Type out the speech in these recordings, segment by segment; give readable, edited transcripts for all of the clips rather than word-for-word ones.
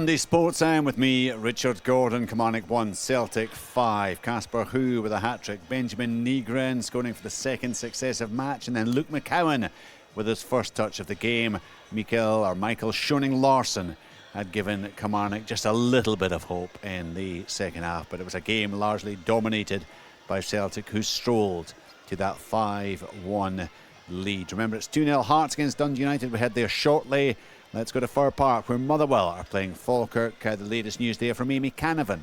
Sunday Sports Time with me, Richard Gordon. Kilmarnock 1, Celtic 5. Casper Hu with a hat-trick. Benjamin Nygren scoring for the second successive match. And then Luke McCowan with his first touch of the game. Michael Schoening-Larsson had given Kilmarnock just a little bit of hope in the second half. But it was a game largely dominated by Celtic, who strolled to that 5-1 lead. Remember, it's 2-0 Hearts against Dundee United. We head there shortly. Let's go to Fir Park, where Motherwell are playing Falkirk. The latest news there from Amy Canavan.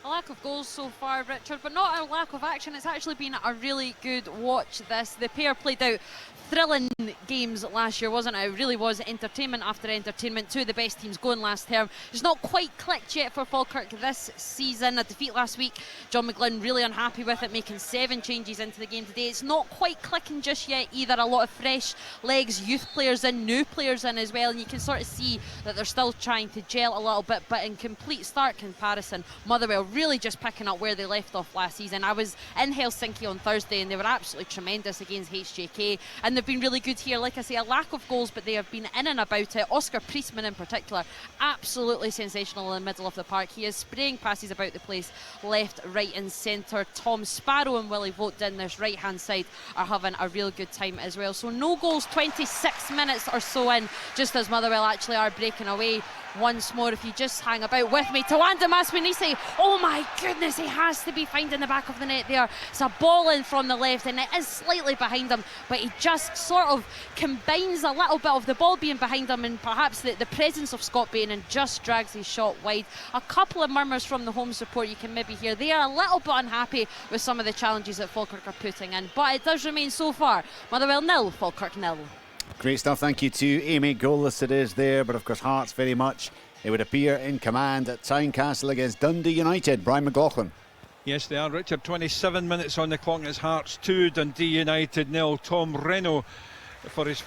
A lack of goals so far, Richard, but not a lack of action. It's actually been a really good watch, this. The pair played out thrilling games last year, wasn't it? It really was entertainment after entertainment. Two of the best teams going last term. It's not quite clicked yet for Falkirk this season. A defeat last week, John McGlynn really unhappy with it, making 7 changes into the game today. It's not quite clicking just yet either. A lot of fresh legs, youth players in, new players in as well, and you can sort of see that they're still trying to gel a little bit, but in complete stark comparison, Motherwell really just picking up where they left off last season. I was in Helsinki on Thursday and they were absolutely tremendous against HJK, and they've been really good here. Like I say, a lack of goals, but they have been in and about it. Oscar Priestman in particular, absolutely sensational in the middle of the park. He is spraying passes about the place, left, right and centre. Tom Sparrow and Willie Vogt down this right hand side are having a real good time as well. So no goals, 26 minutes or so in, just as Motherwell actually are breaking away once more. If you just hang about with me, Tawanda Maswinisi, oh my goodness, he has to be finding the back of the net there. It's a ball in from the left and it is slightly behind him, but he just sort of combines a little bit of the ball being behind him and perhaps the presence of Scott Bain, and just drags his shot wide. A couple of murmurs from the home support you can maybe hear. They are a little bit unhappy with some of the challenges that Falkirk are putting in, but it does remain so far Motherwell 0, Falkirk 0. Great stuff, thank you to Amy. Goalless it is there, but of course Hearts very much, it would appear, in command at Tynecastle against Dundee United. Brian McLaughlin. Yes, they are, Richard. 27 minutes on the clock. It's Hearts 2, Dundee United 0. Tom Reno, for his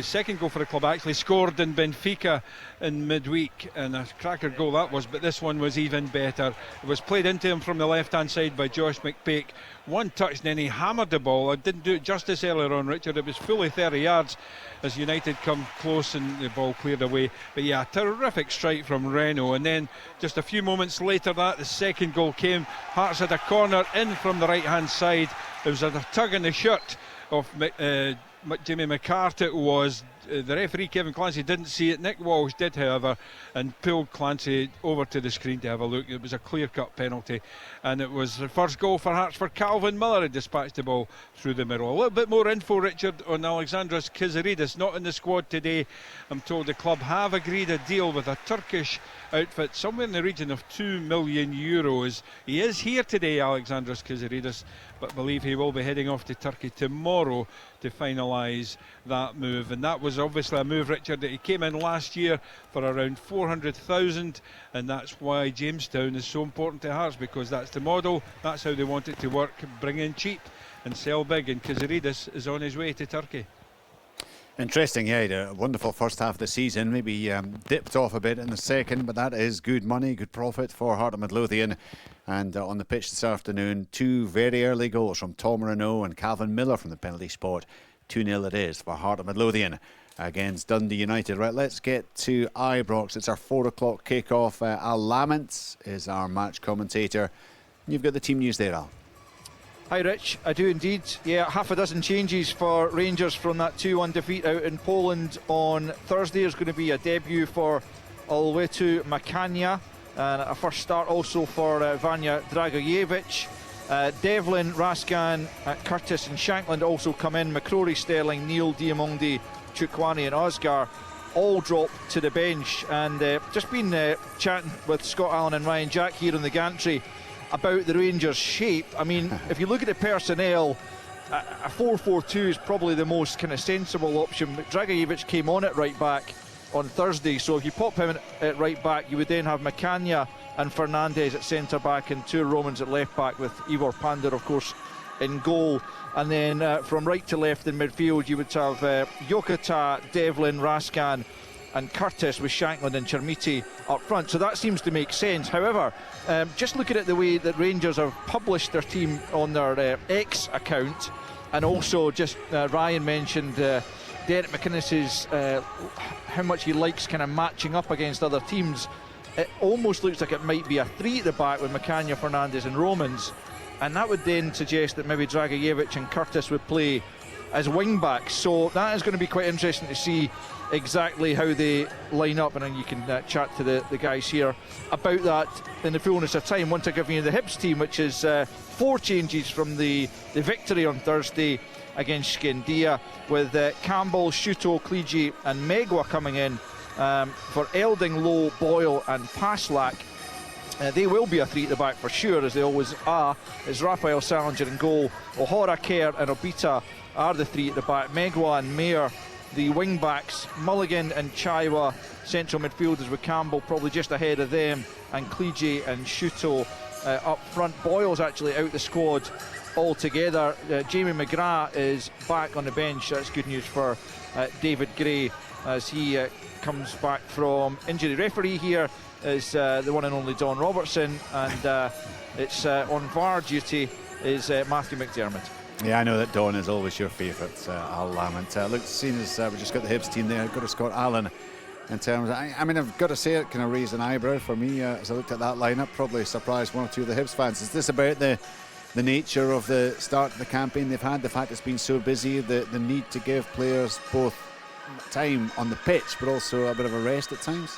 second goal for the club, actually scored in Benfica in midweek, and a cracker goal that was, but this one was even better. It was played into him from the left hand side by Josh McPake. One touch and then he hammered the ball. I didn't do it justice earlier on, Richard. It was fully 30 yards as United come close and the ball cleared away. But yeah, terrific strike from Reno, and then just a few moments later that the second goal came. Hearts had a corner in from the right hand side. It was a tug in the shirt of Jimmy McCart. It was the referee Kevin Clancy didn't see it. Nick Walsh did, however, and pulled Clancy over to the screen to have a look. It was a clear-cut penalty, and it was the first goal for Hearts for Calvin Miller, who dispatched the ball through the middle. A little bit more info, Richard, on Alexandros Kiziridis, not in the squad today. I'm told the club have agreed a deal with a Turkish outfit somewhere in the region of €2 million. He is here today, Alexandros Kiziridis, but believe he will be heading off to Turkey tomorrow to finalise that move. And that was obviously a move, Richard, that he came in last year for around 400,000, and that's why Jamestown is so important to Hearts, because that's the model, that's how they want it to work. Bring in cheap and sell big, and Kiziridis is on his way to Turkey. Interesting, yeah, he had a wonderful first half of the season, maybe dipped off a bit in the second, but that is good money, good profit for Heart of Midlothian. And on the pitch this afternoon, 2 very early goals from Tom Renault and Calvin Miller from the penalty spot. 2-0 it is for Heart of Midlothian against Dundee United. Right, let's get to Ibrox. It's our 4 o'clock kickoff. Al Lamont is our match commentator. You've got the team news there, Al. Hi Rich, I do indeed. Yeah, half a dozen changes for Rangers from that 2-1 defeat out in Poland on Thursday. There's going to be a debut for Olwetu Makania and a first start also for Vanya Dragojevic. Devlin, Raskan, Curtis and Shankland also come in. McCrory, Sterling, Neil, Diamondi, Chukwani and Osgar all drop to the bench. And just been chatting with Scott Allen and Ryan Jack here in the gantry about the Rangers' shape. I mean, if you look at the personnel, a 4-4-2 is probably the most kind of sensible option. Dragojevic came on at right back on Thursday, so if you pop him at right back, you would then have Makania and Fernandez at centre back and 2 Romans at left back, with Ivor Pandor, of course, in goal. And then from right to left in midfield, you would have Jokota, Devlin, Raskan and Curtis, with Shankland and Chermiti up front. So that seems to make sense. However, just looking at the way that Rangers have published their team on their X account, and also just Ryan mentioned Derek McInnes's how much he likes kind of matching up against other teams, it almost looks like it might be a 3 at the back with McCann, Fernandes and Romans, and that would then suggest that maybe Dragicevic and Curtis would play as wing backs. So that is going to be quite interesting to see exactly how they line up, and then you can chat to the guys here about that in the fullness of time. Want to give you the Hibs team, which is 4 changes from the victory on Thursday against Skendia, with Campbell, Shuto, Clegy and Megwa coming in for Elding, Lowe, Boyle and Paslak. They will be a 3 at the back for sure, as they always are. It's Raphael Salinger in goal, O'Hara, Kerr and Obita are the 3 at the back. Megwa and Mayer the wing backs, Mulligan and Chaiwa central midfielders, with Campbell probably just ahead of them, and Clegy and Shuto up front. Boyle's actually out the squad altogether. Jamie McGrath is back on the bench. That's good news for David Gray as he comes back from injury. Referee here is the one and only Don Robertson, and it's on VAR duty is Matthew McDermott. Yeah, I know that Don is always your favourite, Al Lamont. Look, seeing as we just got the Hibs team there, got to Scott Allen in terms of, I mean, I've got to say it kind of raised an eyebrow for me as I looked at that lineup. Probably surprised one or two of the Hibs fans. Is this about the nature of the start of the campaign they've had, the fact it's been so busy, the need to give players both time on the pitch but also a bit of a rest at times?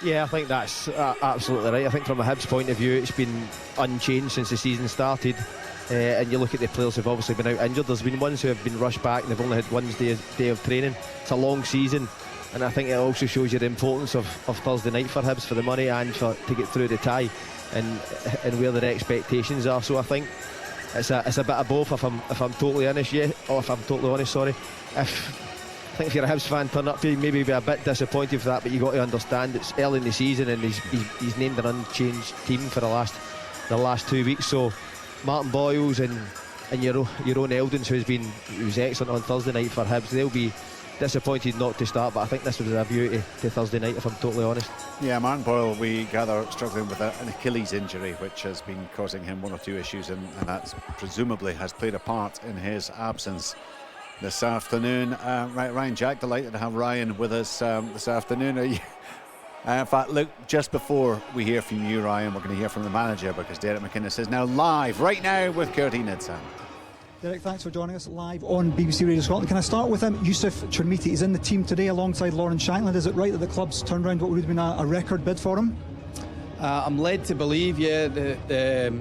Yeah, I think that's absolutely right. I think from a Hibs point of view, it's been unchanged since the season started. And you look at the players who've obviously been out injured. There's been ones who have been rushed back and they've only had one day of training. It's a long season, and I think it also shows you the importance of Thursday night for Hibs, for the money and to get through the tie, and where their expectations are. So I think it's a bit of both. If I'm totally honest, sorry. I think if you're a Hibs fan, turn up, you maybe be a bit disappointed for that, but you got to understand it's early in the season and he's named an unchanged team for the last 2 weeks. So Martin Boyles and your own Eldons, who was excellent on Thursday night for Hibs, they'll be disappointed not to start, but I think this was a beauty to Thursday night, if I'm totally honest. Yeah, Martin Boyle, we gather, struggling with an Achilles injury, which has been causing him one or two issues, and that presumably has played a part in his absence this afternoon. Right, Ryan Jack, delighted to have Ryan with us this afternoon. Are you? In fact, look, just before we hear from you, Ryan, we're going to hear from the manager, because Derek McInnes is now live right now with Curtin Idsan. Derek, thanks for joining us live on BBC Radio Scotland. Can I start with him? Yusuf Chermiti is in the team today alongside Lauren Shankland. Is it right that the club's turned around what would have been a record bid for him? I'm led to believe, yeah, the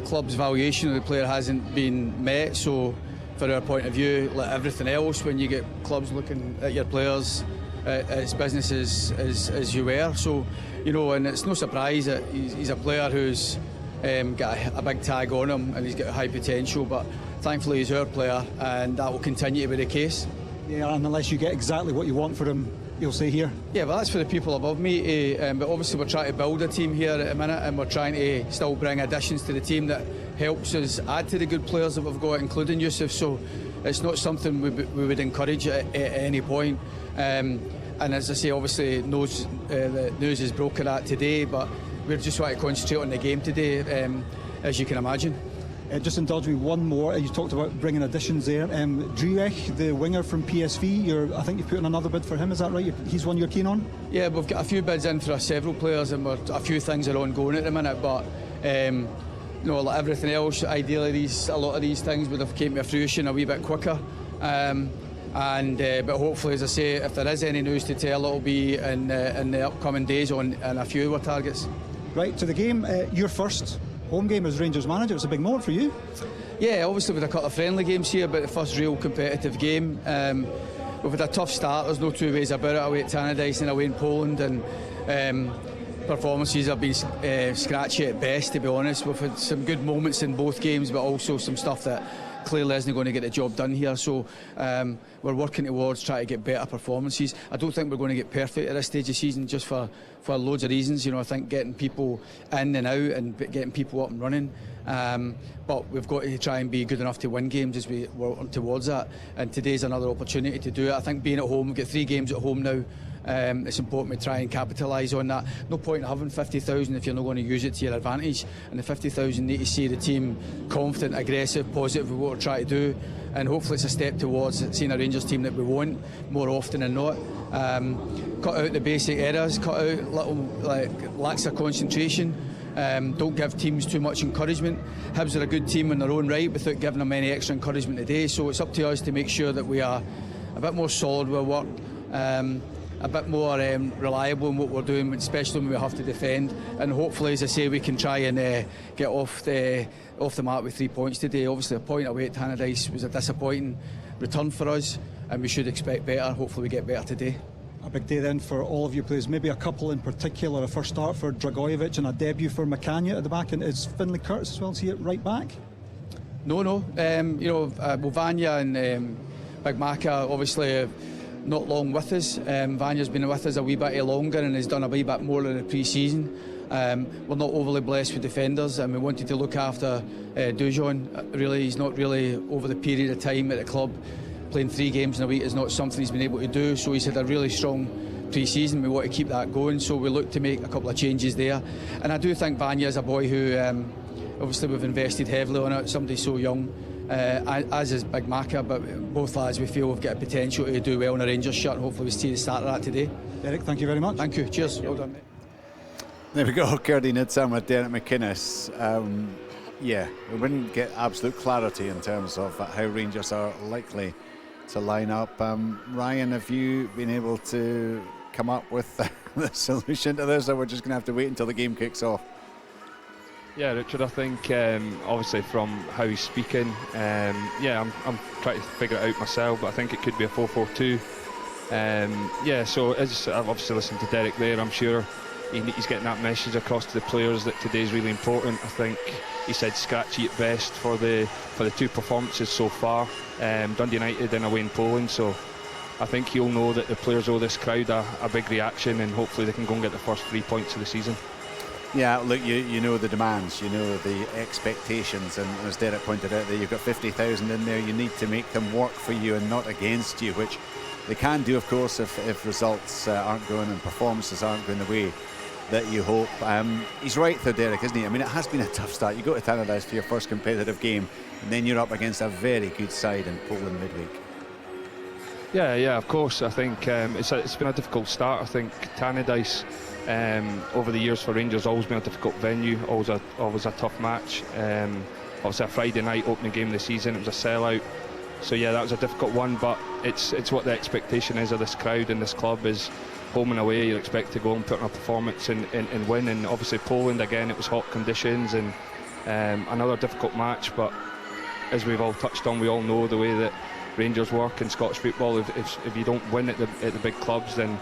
club's valuation of the player hasn't been met. So, for our point of view, like everything else, when you get clubs looking at your players, it's business as you were. So, you know, and it's no surprise that he's a player who's got a big tag on him and he's got high potential, but thankfully he's our player and that will continue to be the case. Yeah, and unless you get exactly what you want for him, you'll stay here. Yeah, but that's for the people above me, but obviously we're trying to build a team here at the minute, and we're trying to still bring additions to the team that helps us add to the good players that we've got, including Yusuf. So it's not something we would encourage at any point. And as I say, obviously the news is broken at today, but we're just trying to concentrate on the game today, as you can imagine. Just indulge me one more. You talked about bringing additions there. Driech, the winger from PSV, I think you've put in another bid for him, is that right? He's one you're keen on? Yeah, we've got a few bids in for several players, and a few things are ongoing at the minute, but you know, like everything else, ideally a lot of these things would have came to fruition a wee bit quicker. But hopefully, as I say, if there is any news to tell, it'll be in the upcoming days on a few of our targets. Right, to the game, your first home game as Rangers manager. It's a big moment for you. Yeah, obviously with a couple of friendly games here, but the first real competitive game. We've had a tough start, there's no two ways about it, away at Tannadice and away in Poland, and performances have been scratchy at best, to be honest. We've had some good moments in both games, but also some stuff that clearly isn't going to get the job done here. So we're working towards trying to get better performances. I don't think we're going to get perfect at this stage of the season, just for loads of reasons. You know, I think getting people in and out and getting people up and running. But we've got to try and be good enough to win games as we work towards that. And today's another opportunity to do it. I think being at home, we've got 3 games at home now. It's important to try and capitalise on that. No point in having 50,000 if you're not going to use it to your advantage, and the 50,000 need to see the team confident, aggressive, positive with what we're trying to do, and hopefully it's a step towards seeing a Rangers team that we want more often than not. Cut out the basic errors, cut out little lacks of concentration. Don't give teams too much encouragement. Hibs are a good team in their own right without giving them any extra encouragement today, so it's up to us to make sure that we are a bit more solid with work, a bit more reliable in what we're doing, especially when we have to defend, and hopefully, as I say, we can try and get off the mark with 3 points today. Obviously a point away at Tannadice was a disappointing return for us, and we should expect better. Hopefully we get better today. A big day then for all of you players, maybe a couple in particular. A first start for Dragojevic and a debut for McCann at the back. And is Finlay Curtis as well? Is he at right back? No. Vanya and Big Maka obviously not long with us. Vanya's been with us a wee bit longer and has done a wee bit more in the pre-season. We're not overly blessed with defenders, and we wanted to look after Dujon. Really, he's not really over the period of time at the club. Playing 3 games in a week is not something he's been able to do, so he's had a really strong pre-season. We want to keep that going, so we look to make a couple of changes there. And I do think Vanya is a boy who obviously we've invested heavily on it, somebody so young, as is Big Maka, but both lads we feel we've got a potential to do well in a Rangers shirt. Hopefully we see the start of that today. Derek, thank you very much. Thank you, cheers. Well done, mate. There we go, Curdy Nidsam with Derek McInnes. We wouldn't get absolute clarity in terms of how Rangers are likely to line up. Ryan, have you been able to come up with the solution to this, or we're just going to have to wait until the game kicks off? Yeah, Richard, I think obviously from how he's speaking, I'm trying to figure it out myself, but I think it could be a 4-4-2. So as I've obviously listened to Derek there, I'm sure he's getting that message across to the players that today's really important. I think he said scratchy at best for the 2 performances so far. Dundee United and away in Poland, so I think he'll know that the players owe this crowd a big reaction, and hopefully they can go and get the first 3 points of the season. Yeah, look, you know the demands, you know the expectations, and as Derek pointed out there, you've got 50,000 in there. You need to make them work for you and not against you, which they can do, of course, if results aren't going and performances aren't going the way that you hope. He's right though, Derek, isn't he? I mean, it has been a tough start. You go to Tannadice for your first competitive game, and then you're up against a very good side in Poland midweek. Yeah, of course. I think it's been a difficult start. I think Tannadice over the years for Rangers always been a difficult venue, always a tough match. Obviously a Friday night opening game of the season, it was a sellout. So yeah, that was a difficult one, but it's what the expectation is of this crowd and this club is home and away. You expect to go and put on a performance and win. And obviously Poland again, it was hot conditions and another difficult match. But as we've all touched on, we all know the way that Rangers work in Scottish football. If you don't win at the big clubs, then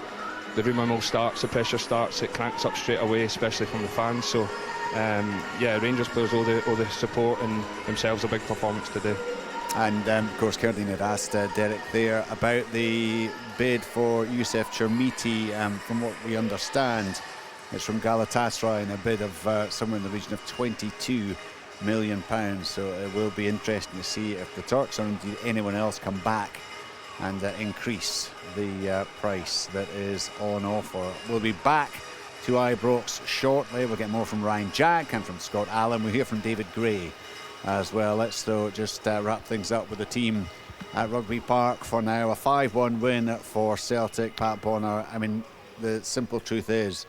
the rumour mill starts, the pressure starts, it cranks up straight away, especially from the fans. So Rangers players owe the support and themselves a big performance today. And of course, Cerdine had asked Derek there about the bid for Youssef Chermiti. From what we understand, it's from Galatasaray, and a bid of somewhere in the region of £22 million. So it will be interesting to see if the Turks or indeed anyone else come back and increase the price that is on offer. We'll be back to Ibrox shortly. We'll get more from Ryan Jack and from Scott Allen. We'll hear from David Gray as well. Let's though just wrap things up with the team at Rugby Park for now. A 5-1 win for Celtic. Pat Bonner, I mean, the simple truth is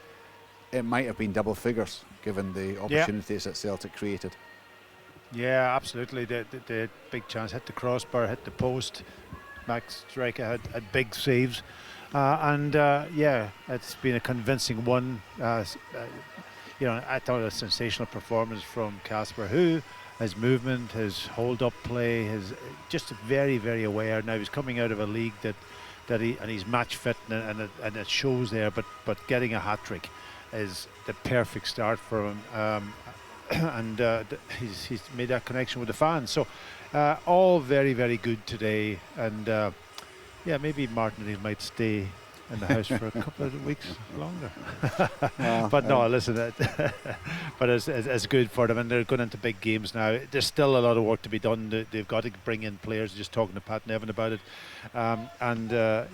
it might have been double figures given the opportunities that Celtic created. Yeah, absolutely. The big chance hit the crossbar, hit the post. Max Striker had big saves, it's been a convincing one. I thought a sensational performance from Casper, who his movement, his hold-up play, his just very, very aware. Now he's coming out of a league that he's match fit, and it shows there. But getting a hat-trick is the perfect start for him, he's made that connection with the fans. So all very, very good today, and maybe Martinelli might stay in the house for a couple of weeks longer. But no, listen, but it's good for them, and they're going into big games now. There's still a lot of work to be done. They've got to bring in players. Just talking to Pat Nevin about it,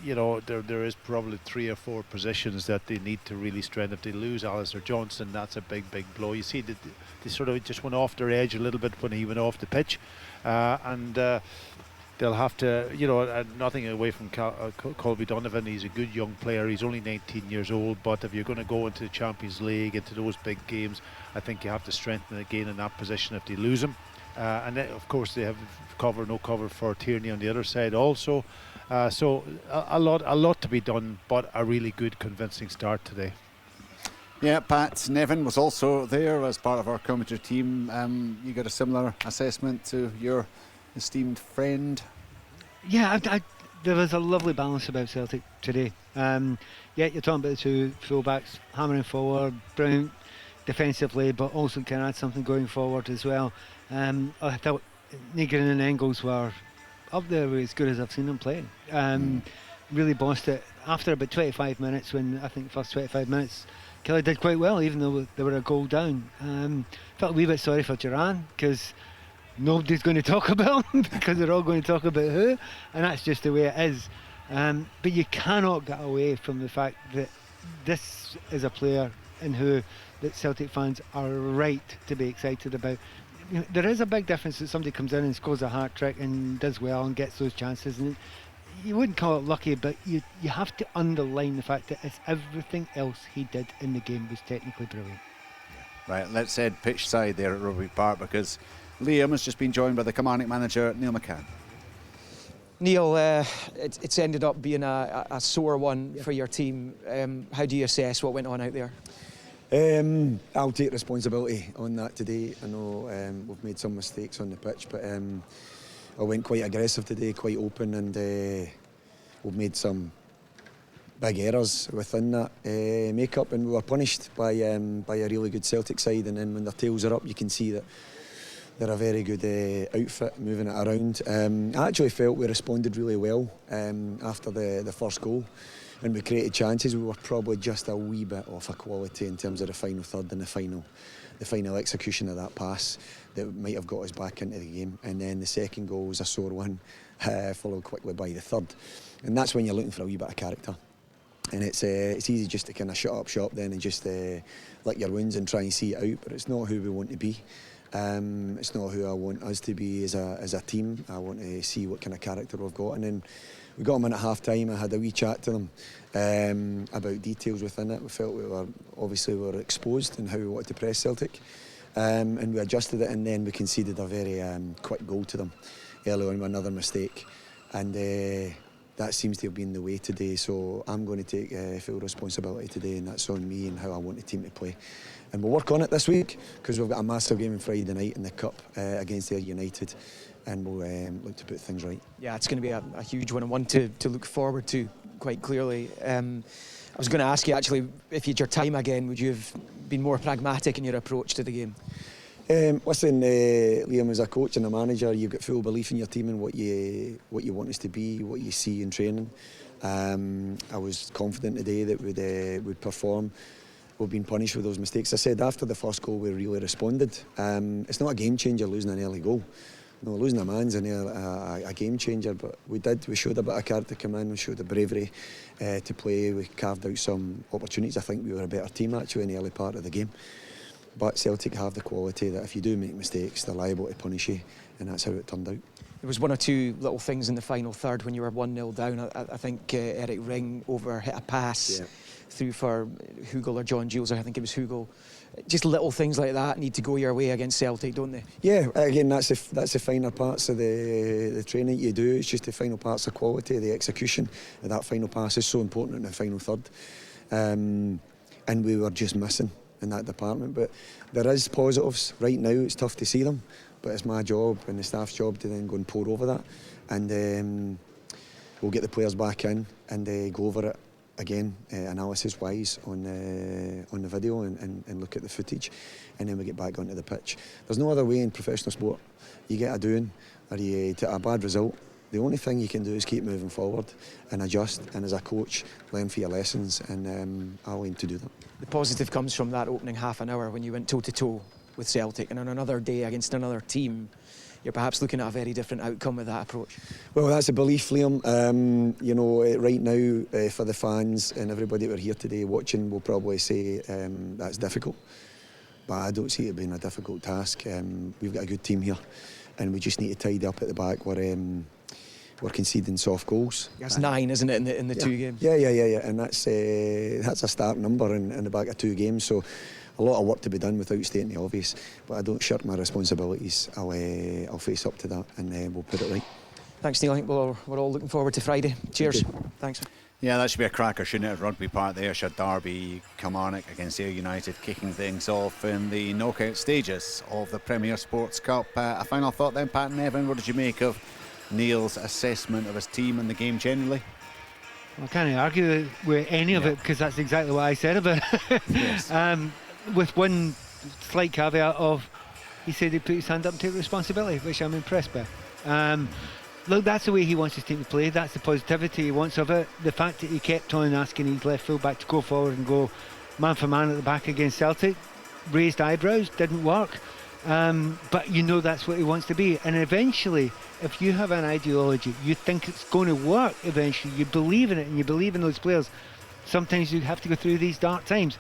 you know, there is probably 3 or 4 positions that they need to really strengthen. If they lose Alistair Johnson, that's a big blow. You see that they sort of just went off their edge a little bit when he went off the pitch, they'll have to, you know, nothing away from Colby Donovan. He's a good young player. He's only 19 years old, but if you're going to go into the Champions League, into those big games, I think you have to strengthen again in that position if they lose him. And then, of course, they have no cover for Tierney on the other side also. So a lot to be done, but a really good, convincing start today. Yeah, Pat Nevin was also there as part of our commentary team. You got a similar assessment to your esteemed friend? Yeah, there was a lovely balance about Celtic today. Yeah, you're talking about the 2 fullbacks hammering forward, brilliant defensively, but also can add something going forward as well. I thought Nygren and Engels were up there as good as I've seen them play. Really bossed it. After about 25 minutes, when I think the first 25 minutes, Kelly did quite well, even though they were a goal down. Felt a wee bit sorry for Duran, because nobody's going to talk about him because they're all going to talk about who, and that's just the way it is. But you cannot get away from the fact that this is a player in who that Celtic fans are right to be excited about. You know, there is a big difference that somebody comes in and scores a hat-trick and does well and gets those chances, and you wouldn't call it lucky, but you have to underline the fact that it's everything else he did in the game was technically brilliant. Right, let's head pitch side there at Rugby Park, because Liam has just been joined by the commanding manager, Neil McCann. Neil, it's ended up being a sore one for your team. How do you assess what went on out there? I'll take responsibility on that today. I know we've made some mistakes on the pitch, but I went quite aggressive today, quite open, and we've made some big errors within that make-up, and we were punished by a really good Celtic side. And then when their tails are up, you can see that they're a very good outfit, moving it around. I actually felt we responded really well after the first goal, and we created chances. We were probably just a wee bit off a quality in terms of the final third and the final execution of that pass that might have got us back into the game. And then the second goal was a sore one, followed quickly by the third. And that's when you're looking for a wee bit of character. And it's easy just to kind of shut up shop then and just lick your wounds and try and see it out, but it's not who we want to be. It's not who I want us to be as a team. I want to see what kind of character we've got. And then we got them in at half time. I had a wee chat to them about details within it. We felt we were exposed in how we wanted to press Celtic, and we adjusted it, and then we conceded a very quick goal to them early on with another mistake, and that seems to have been the way today. So I'm going to take full responsibility today, and that's on me and how I want the team to play. And we'll work on it this week, because we've got a massive game on Friday night in the Cup against Ayr United, and we'll look to put things right. Yeah, it's going to be a huge one, and one to look forward to, quite clearly. I was going to ask you, actually, if you had your time again, would you have been more pragmatic in your approach to the game? Listen, Liam, as a coach and a manager, you've got full belief in your team and what you want us to be, what you see in training. I was confident today that we'd perform. We've been punished with those mistakes. I said after the first goal we really responded. It's not a game changer losing an early goal. No, losing a man's a game changer, but we showed a bit of character come in, we showed the bravery to play, we carved out some opportunities. I think we were a better team actually in the early part of the game. But Celtic have the quality that if you do make mistakes, they're liable to punish you, and that's how it turned out. There was one or two little things in the final third when you were 1-0 down. I think Eric Ring hit a pass through for Hugel or John Jules, I think it was Hugel. Just little things like that need to go your way against Celtic, don't they? Yeah, again, that's the finer parts of the training you do. It's just the final parts of quality, the execution of that final pass is so important in the final third. And we were just missing in that department. But there is positives. Right now it's tough to see them, but it's my job and the staff's job to then go and pour over that. And we'll get the players back in and go over it again, analysis-wise on the video and look at the footage, and then we get back onto the pitch. There's no other way in professional sport. You get a doing, or you take a bad result, the only thing you can do is keep moving forward and adjust, and as a coach, learn for your lessons, and I'll aim to do that. The positive comes from that opening half an hour when you went toe-to-toe with Celtic, and on another day against another team, you're perhaps looking at a very different outcome with that approach. Well, that's a belief, Liam. You know, right now, for the fans and everybody that were here today watching will probably say that's difficult. But I don't see it being a difficult task. We've got a good team here, and we just need to tidy up at the back. We're conceding soft goals. That's 9, isn't it, in the 2 games? Yeah. And that's a start number in the back of 2 games. So a lot of work to be done without stating the obvious. But I don't shirk my responsibilities. I'll face up to that, and we'll put it right. Thanks, Neil. I think we're all looking forward to Friday. Cheers. Thanks. Yeah, that should be a cracker, shouldn't it, at Rugby Park there? Should Derby Kilmarnock against Ayr United kicking things off in the knockout stages of the Premier Sports Cup. A final thought then, Pat and Evan, what did you make of Neil's assessment of his team and the game generally? I can't argue with any of it, because that's exactly what I said about it. Yes. With one slight caveat of, he said he'd put his hand up and take responsibility, which I'm impressed by. Look, that's the way he wants his team to play. That's the positivity he wants of it. The fact that he kept on asking his left full back to go forward and go man for man at the back against Celtic, raised eyebrows, didn't work. But you know that's what he wants to be. And eventually, if you have an ideology, you think it's going to work eventually, you believe in it and you believe in those players, sometimes you have to go through these dark times.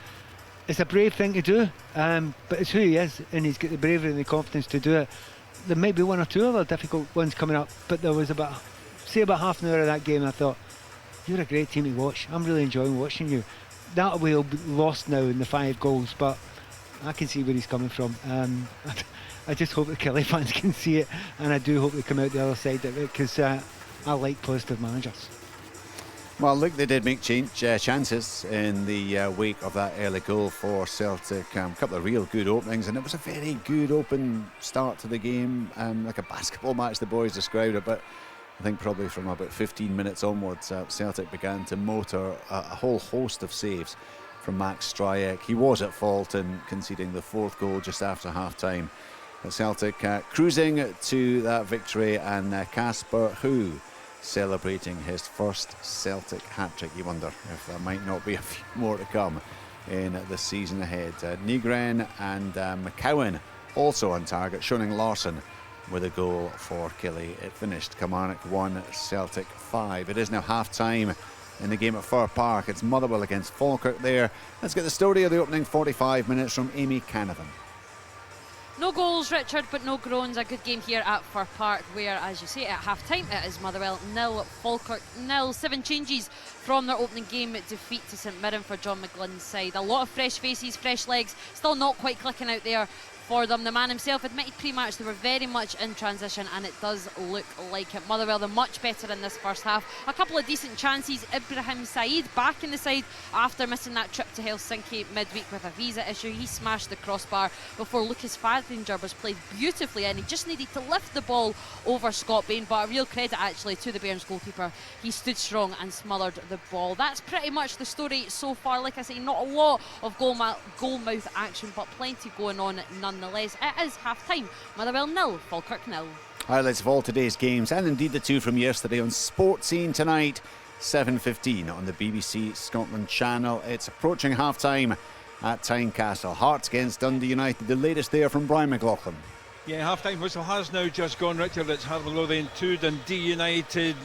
It's a brave thing to do, but it's who he is, and he's got the bravery and the confidence to do it. There might be 1 or 2 other difficult ones coming up, but there was about half an hour of that game I thought, you're a great team to watch. I'm really enjoying watching you. That will be lost now in the 5 goals, but I can see where he's coming from. I just hope the Kelly fans can see it, and I do hope they come out the other side of it, because I like positive managers. Well, look, they did make chances in the wake of that early goal for Celtic. A couple of real good openings, and it was a very good open start to the game, like a basketball match, the boys described it. But I think probably from about 15 minutes onwards, Celtic began to motor a whole host of saves from Max Stryek. He was at fault in conceding the 4th goal just after half-time. But Celtic cruising to that victory, and Casper Hu celebrating his first Celtic hat-trick. You wonder if there might not be a few more to come in the season ahead. Nygren and McCowan also on target. Shoning Larsson with a goal for Killie. It finished Kilmarnock 1, Celtic 5. It is now half-time in the game at Fir Park. It's Motherwell against Falkirk there. Let's get the story of the opening 45 minutes from Amy Canavan. No goals, Richard, but no groans. A good game here at Fir Park, where, as you say, at half-time it is Motherwell 0, Falkirk 0. 7 changes from their opening game defeat to St Mirren for John McGlynn's side. A lot of fresh faces, fresh legs, still not quite clicking out there for them. The man himself admitted pre-match they were very much in transition, and it does look like it. Motherwell, they're much better in this first half. A couple of decent chances. Ibrahim Said back in the side after missing that trip to Helsinki midweek with a visa issue. He smashed the crossbar before Lucas Fadinger was played beautifully, and he just needed to lift the ball over Scott Bain. But a real credit actually to the Bairns goalkeeper. He stood strong and smothered the ball. That's pretty much the story so far. Like I say, not a lot of goalmouth action, but plenty going on nonetheless. It is half-time. Motherwell 0, Falkirk 0. Highlights of all today's games, and indeed the 2 from yesterday on Sports Scene tonight, 7:15 on the BBC Scotland channel. It's approaching half-time at Tynecastle. Hearts against Dundee United. The latest there from Brian McLaughlin. Yeah, half-time whistle has now just gone, Richard. It's Hartlepool 2, Dundee United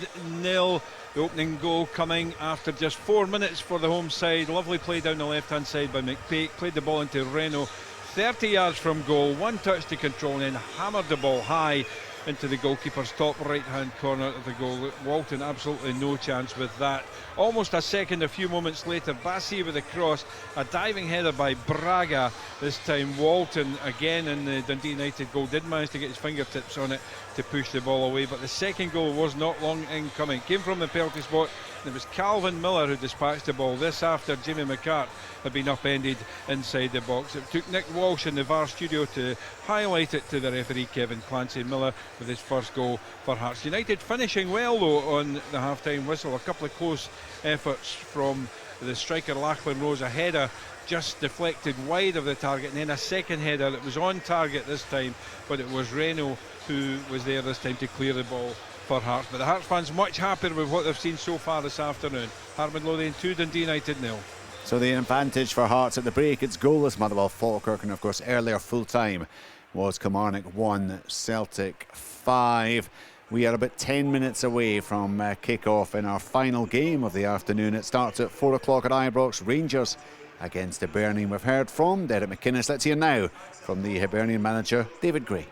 0. The opening goal coming after just 4 minutes for the home side. Lovely play down the left-hand side by McPake. Played the ball into Reno. 30 yards from goal, 1 touch to control, and then hammered the ball high into the goalkeeper's top right-hand corner of the goal. Walton absolutely no chance with that. Almost a second, a few moments later, Bassi with a cross, a diving header by Braga. This time Walton, again in the Dundee United goal, did manage to get his fingertips on it to push the ball away, but the second goal was not long in coming. Came from the penalty spot, and it was Calvin Miller who dispatched the ball. This after Jimmy McCart had been upended inside the box. It took Nick Walsh in the VAR studio to highlight it to the referee Kevin Clancy. Miller with his first goal for Hearts. United finishing well though on the half-time whistle. A couple of close efforts from the striker Lachlan Rose. A header just deflected wide of the target, and then a second header that was on target this time, but it was Reno who was there this time to clear the ball for Hearts, but the Hearts fans much happier with what they've seen so far this afternoon. Hartman Lothian 2, Dundee United 0. So the advantage for Hearts at the break, it's goalless Motherwell, Falkirk, and of course earlier full time was Kilmarnock 1, Celtic 5. We are about 10 minutes away from kick-off in our final game of the afternoon. It starts at 4 o'clock at Ibrox, Rangers against Hibernian. We've heard from Derek McInnes. Let's hear now from the Hibernian manager, David Gray.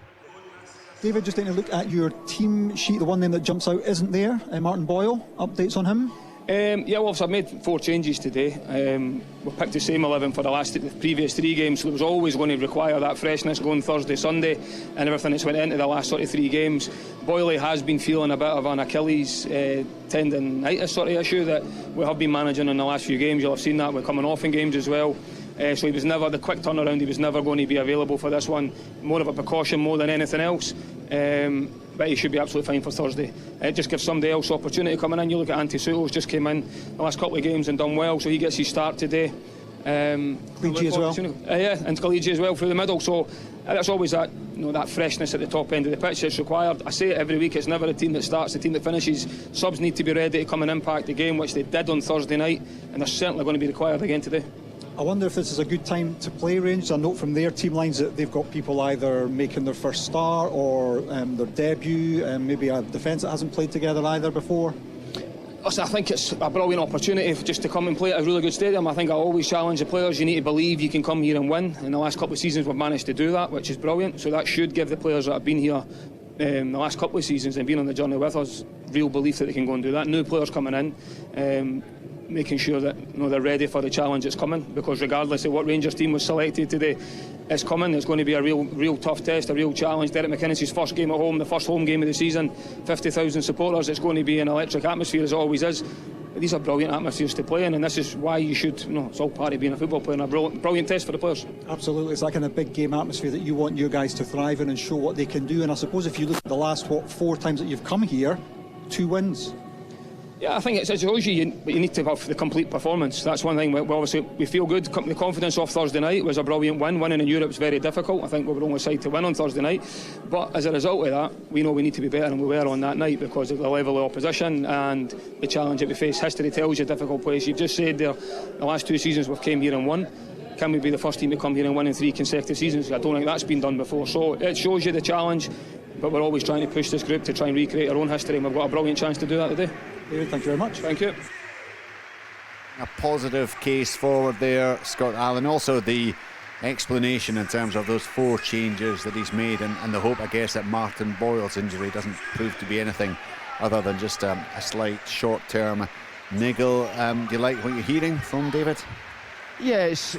David, just taking a look at your team sheet, the one name that jumps out isn't there, Martin Boyle. Updates on him? Yeah, well, I've made 4 changes today. We picked the same 11 for the previous 3 games, so there was always going to require that freshness going Thursday, Sunday, and everything that's went into the last sort of 3 games. Boyle has been feeling a bit of an Achilles tendonitis sort of issue that we have been managing in the last few games. You'll have seen that we're coming off in games as well. So he was never, the quick turnaround, he was never going to be available for this one. More of a precaution more than anything else. But he should be absolutely fine for Thursday. It just gives somebody else opportunity coming in. You look at Ante Suto's just came in the last couple of games and done well, so he gets his start today. Kaliji as well. Yeah, and Kaliji as well through the middle. So that's always that, that freshness at the top end of the pitch that's required. I say it every week, it's never the team that starts, the team that finishes. Subs need to be ready to come and impact the game, which they did on Thursday night, and they're certainly going to be required again today. I wonder if this is a good time to play Rangers. I note from their team lines that they've got people either making their first start or their debut, and maybe a defence that hasn't played together either before. Listen, I think it's a brilliant opportunity just to come and play at a really good stadium. I think I always challenge the players, you need to believe you can come here and win. In the last couple of seasons we've managed to do that, which is brilliant. So that should give the players that have been here the last couple of seasons and been on the journey with us real belief that they can go and do that. New players coming in, making sure that they're ready for the challenge that's coming, because regardless of what Rangers team was selected today, it's coming. It's going to be a real tough test, a real challenge. Derek McInnes' first game at home, the first home game of the season, 50,000 supporters. It's going to be an electric atmosphere, as it always is. But these are brilliant atmospheres to play in, and this is why you should, it's all part of being a football player, and a brilliant test for the players. Absolutely, it's that kind of big game atmosphere that you want your guys to thrive in and show what they can do. And I suppose if you look at the last 4 times that you've come here, 2 wins. Yeah, I think it shows you need to have the complete performance. That's one thing. We feel good. The confidence off Thursday night was a brilliant win. Winning in Europe is very difficult. I think we were only side to win on Thursday night. But as a result of that, we know we need to be better than we were on that night because of the level of opposition and the challenge that we face. History tells you a difficult place. You've just said there, the last 2 seasons we've came here and won. Can we be the first team to come here and win in 3 consecutive seasons? I don't think that's been done before. So it shows you the challenge, but we're always trying to push this group to try and recreate our own history, and we've got a brilliant chance to do that today. David, thank you very much. Thank you. A positive case forward there, Scott Allen. Also the explanation in terms of those 4 changes that he's made, and the hope, I guess, that Martin Boyle's injury doesn't prove to be anything other than just a slight short-term niggle. Do you like what you're hearing from David? Yeah, it's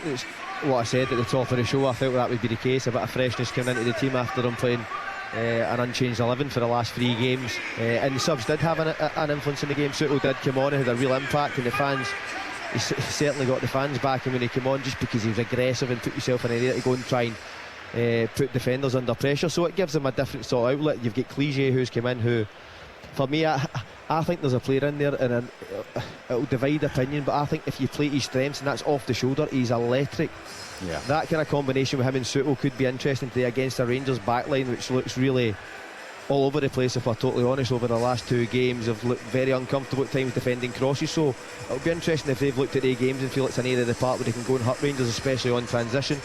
what I said at the top of the show. I felt that would be the case. A bit of freshness coming into the team after them playing an unchanged 11 for the last 3 games, and the subs did have an influence in the game. Suto did come on and had a real impact, and the fans, he certainly got the fans back when he came on, just because he was aggressive and put himself in an area to go and try and put defenders under pressure. So it gives them a different sort of outlet. You've got Kaliji who's come in, who for me, I think there's a player in there, and it'll divide opinion, but I think if you play his strengths, and that's off the shoulder, he's electric. Yeah. That kind of combination with him and Suto could be interesting today against a Rangers backline, which looks really all over the place, if we're totally honest. Over the last 2 games have looked very uncomfortable at times defending crosses, so it'll be interesting if they've looked at their games and feel it's an area of the park where they can go and hurt Rangers, especially on transition.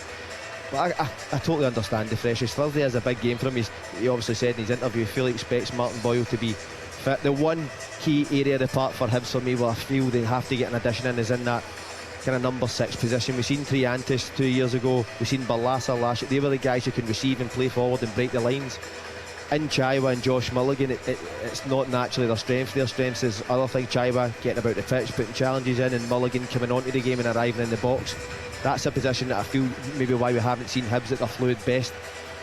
But I totally understand the freshness. Thursday is a big game for him. He obviously said in his interview he fully expects Martin Boyle to be fit. The one key area of the park for Hibs, for me, where I feel they have to get an addition in, is in that kind of number 6 position. We've seen Triantis 2 years ago, we've seen Barlaser last year. They were the guys who can receive and play forward and break the lines. In Chaiwa and Josh Mulligan, it's not naturally their strength. Their strength is other things. Chaiwa getting about the pitch, putting challenges in, and Mulligan coming onto the game and arriving in the box. That's a position that I feel maybe why we haven't seen Hibs at their fluid best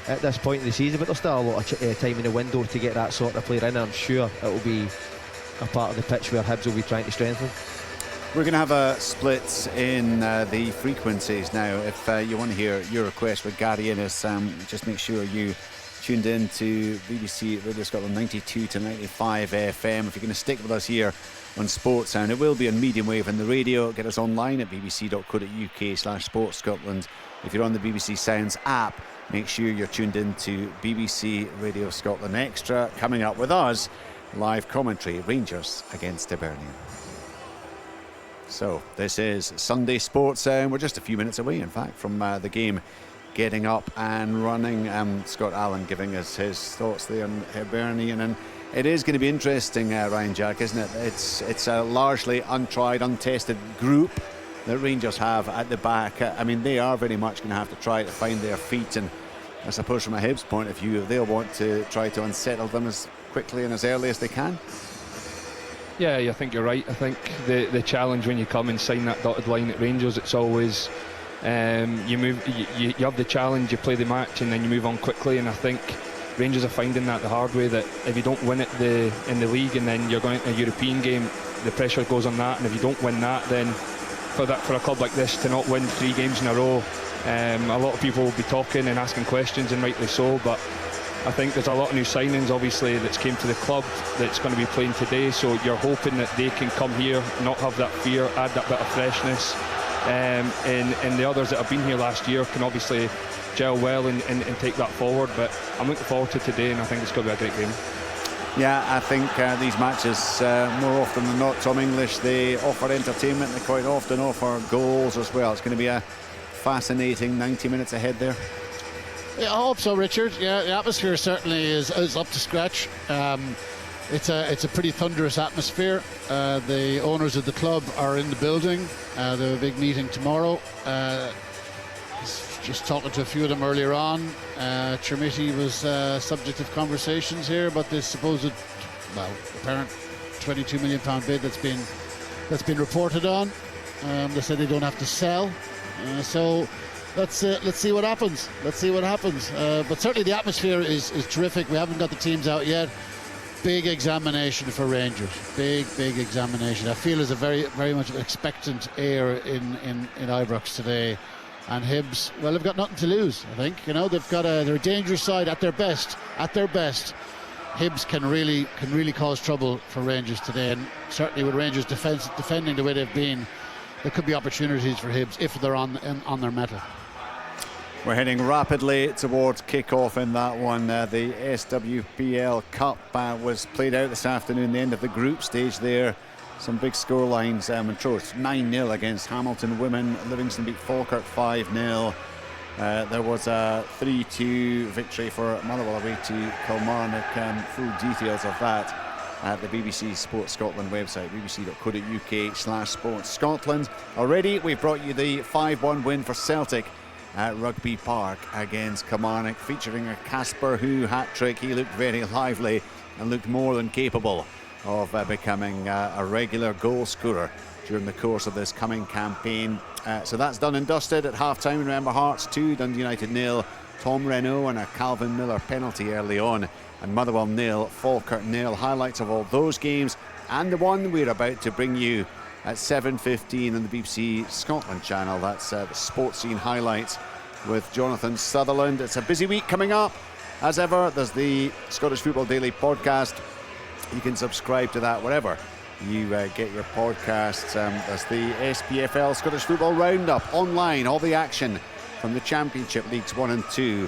at this point in the season, but there's still a lot of time in the window to get that sort of player in, and I'm sure it will be a part of the pitch where Hibs will be trying to strengthen. We're going to have a split in the frequencies now. If you want to hear your request with Gary Innes, just make sure you tuned in to BBC Radio Scotland 92 to 95 FM. If you're going to stick with us here on Sports Sound, it will be on medium wave in the radio. Get us online at bbc.co.uk/sportscotland. If you're on the BBC Sounds app, make sure you're tuned in to BBC Radio Scotland Extra. Coming up with us live commentary, Rangers against Hibernian. So this is Sunday Sports. We're just a few minutes away, in fact, from the game getting up and running. Scott Allen giving us his thoughts there on Hibernian, and it is going to be interesting, Ryan Jack, isn't it? It's a largely untried, untested group that Rangers have at the back. I mean, they are very much going to have to try to find their feet, and I suppose from a Hibs point of view, they'll want to try to unsettle them as quickly and as early as they can. Yeah, I think you're right. I think the challenge when you come and sign that dotted line at Rangers, it's always you have the challenge, you play the match, and then you move on quickly. And I think Rangers are finding that the hard way, that if you don't win it in the league and then you're going to a European game, the pressure goes on that. And if you don't win that, then for a club like this to not win 3 games in a row, a lot of people will be talking and asking questions, and rightly so. But I think there's a lot of new signings, obviously, that's came to the club that's going to be playing today. So you're hoping that they can come here, not have that fear, add that bit of freshness. And the others that have been here last year can obviously gel well and take that forward. But I'm looking forward to today, and I think it's going to be a great game. Yeah, I think these matches, more often than not, Tom English, they offer entertainment. They quite often offer goals as well. It's going to be a fascinating 90 minutes ahead there. Yeah, I hope so, Richard. Yeah, the atmosphere certainly is up to scratch. It's a pretty thunderous atmosphere. The owners of the club are in the building. They have a big meeting tomorrow. Just talking to a few of them earlier on. Trimiti was subject of conversations here about this supposed, apparent £22 million bid that's been reported on. They said they don't have to sell. So let's see what happens. Let's see what happens. But certainly the atmosphere is terrific. We haven't got the teams out yet. Big examination for Rangers. Big examination. I feel there's a very much expectant air in Ibrox today. And Hibs, well, they've got nothing to lose. I think they've got they're a dangerous side at their best. At their best, Hibs can really cause trouble for Rangers today. And certainly with Rangers defending the way they've been, there could be opportunities for Hibs if they're on their mettle. We're heading rapidly towards kick-off in that one. The SWPL Cup was played out this afternoon, the end of the group stage there. Some big score lines. Montrose 9-0 against Hamilton Women. Livingston beat Falkirk 5-0. There was a 3-2 victory for Motherwell away to Kilmarnock. Full details of that at the BBC Sports Scotland website, bbc.co.uk/Sports Scotland. Already we've brought you the 5-1 win for Celtic at Rugby Park against Kilmarnock, featuring a Casper Hu hat-trick. He looked very lively and looked more than capable of becoming a regular goal scorer during the course of this coming campaign. So that's done and dusted at half-time. Remember, Hearts 2, Dundee United 0. Tom Renault and a Calvin Miller penalty early on, and Motherwell 0, Falkirk 0. Highlights of all those games and the one we're about to bring you at 7:15 on the BBC Scotland channel. That's the Sports Scene highlights with Jonathan Sutherland. It's a busy week coming up. As ever, there's the Scottish Football Daily podcast. You can subscribe to that wherever you get your podcasts. There's the SPFL Scottish Football Roundup online, all the action from the Championship Leagues 1 and 2.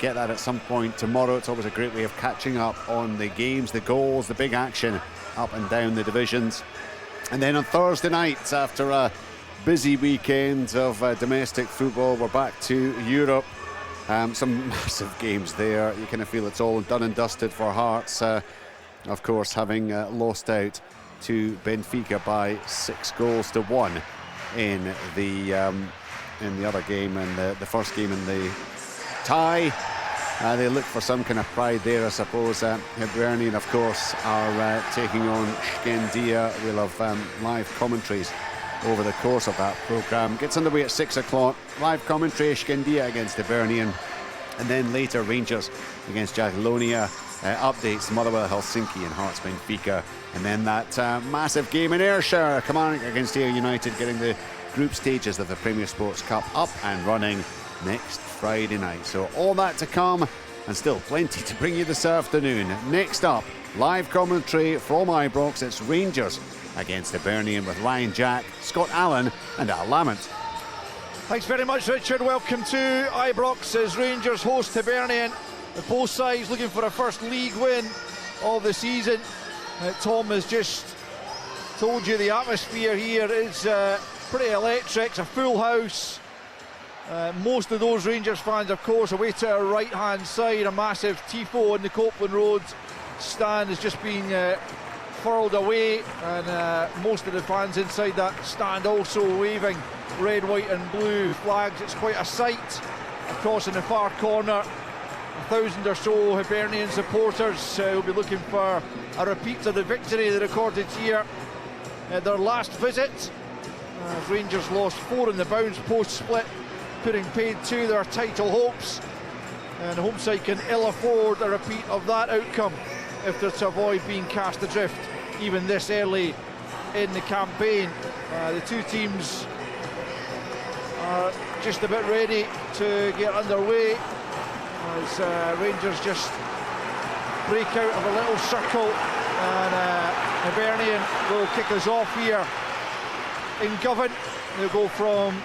Get that at some point tomorrow. It's always a great way of catching up on the games, the goals, the big action up and down the divisions. And then on Thursday nights, after a busy weekend of domestic football, we're back to Europe. Some massive games there. You kind of feel it's all done and dusted for Hearts. Of course, having lost out to Benfica by 6-1 in the other game, and the first game in the tie. They look for some kind of pride there, I suppose. Hibernian, of course, are taking on Skendia. We'll have live commentaries over the course of that programme. Gets underway at 6 o'clock. Live commentary, Skendia against Hibernian. And then later, Rangers against Jagiellonia. Updates, Motherwell, Helsinki and Hearts Benfica. And then that massive game in Ayrshire, Kilmarnock against Ayr United, getting the group stages of the Premier Sports Cup up and running next Friday night. So all that to come, and still plenty to bring you this afternoon. Next up, live commentary from Ibrox. It's Rangers against Hibernian with Ryan Jack, Scott Allen and Al Lamont. Thanks very much, Richard. Welcome to Ibrox as Rangers host Hibernian. Both sides looking for a first league win of the season. Tom has just told you the atmosphere here is pretty electric. It's a full house. Most of those Rangers fans, of course, away to our right hand side. A massive tifo in the Copeland Road stand has just been furled away, and most of the fans inside that stand also waving red, white and blue flags. It's quite a sight. Across in the far corner, 1,000 or so Hibernian supporters will be looking for a repeat of the victory they recorded here at their last visit, as Rangers lost 4 in the bounce post split, putting paid to their title hopes, and the home side can ill afford a repeat of that outcome if they're to avoid being cast adrift even this early in the campaign. The two teams are just a bit ready to get underway as Rangers just break out of a little circle, and Hibernian will kick us off here in Govan. They'll go from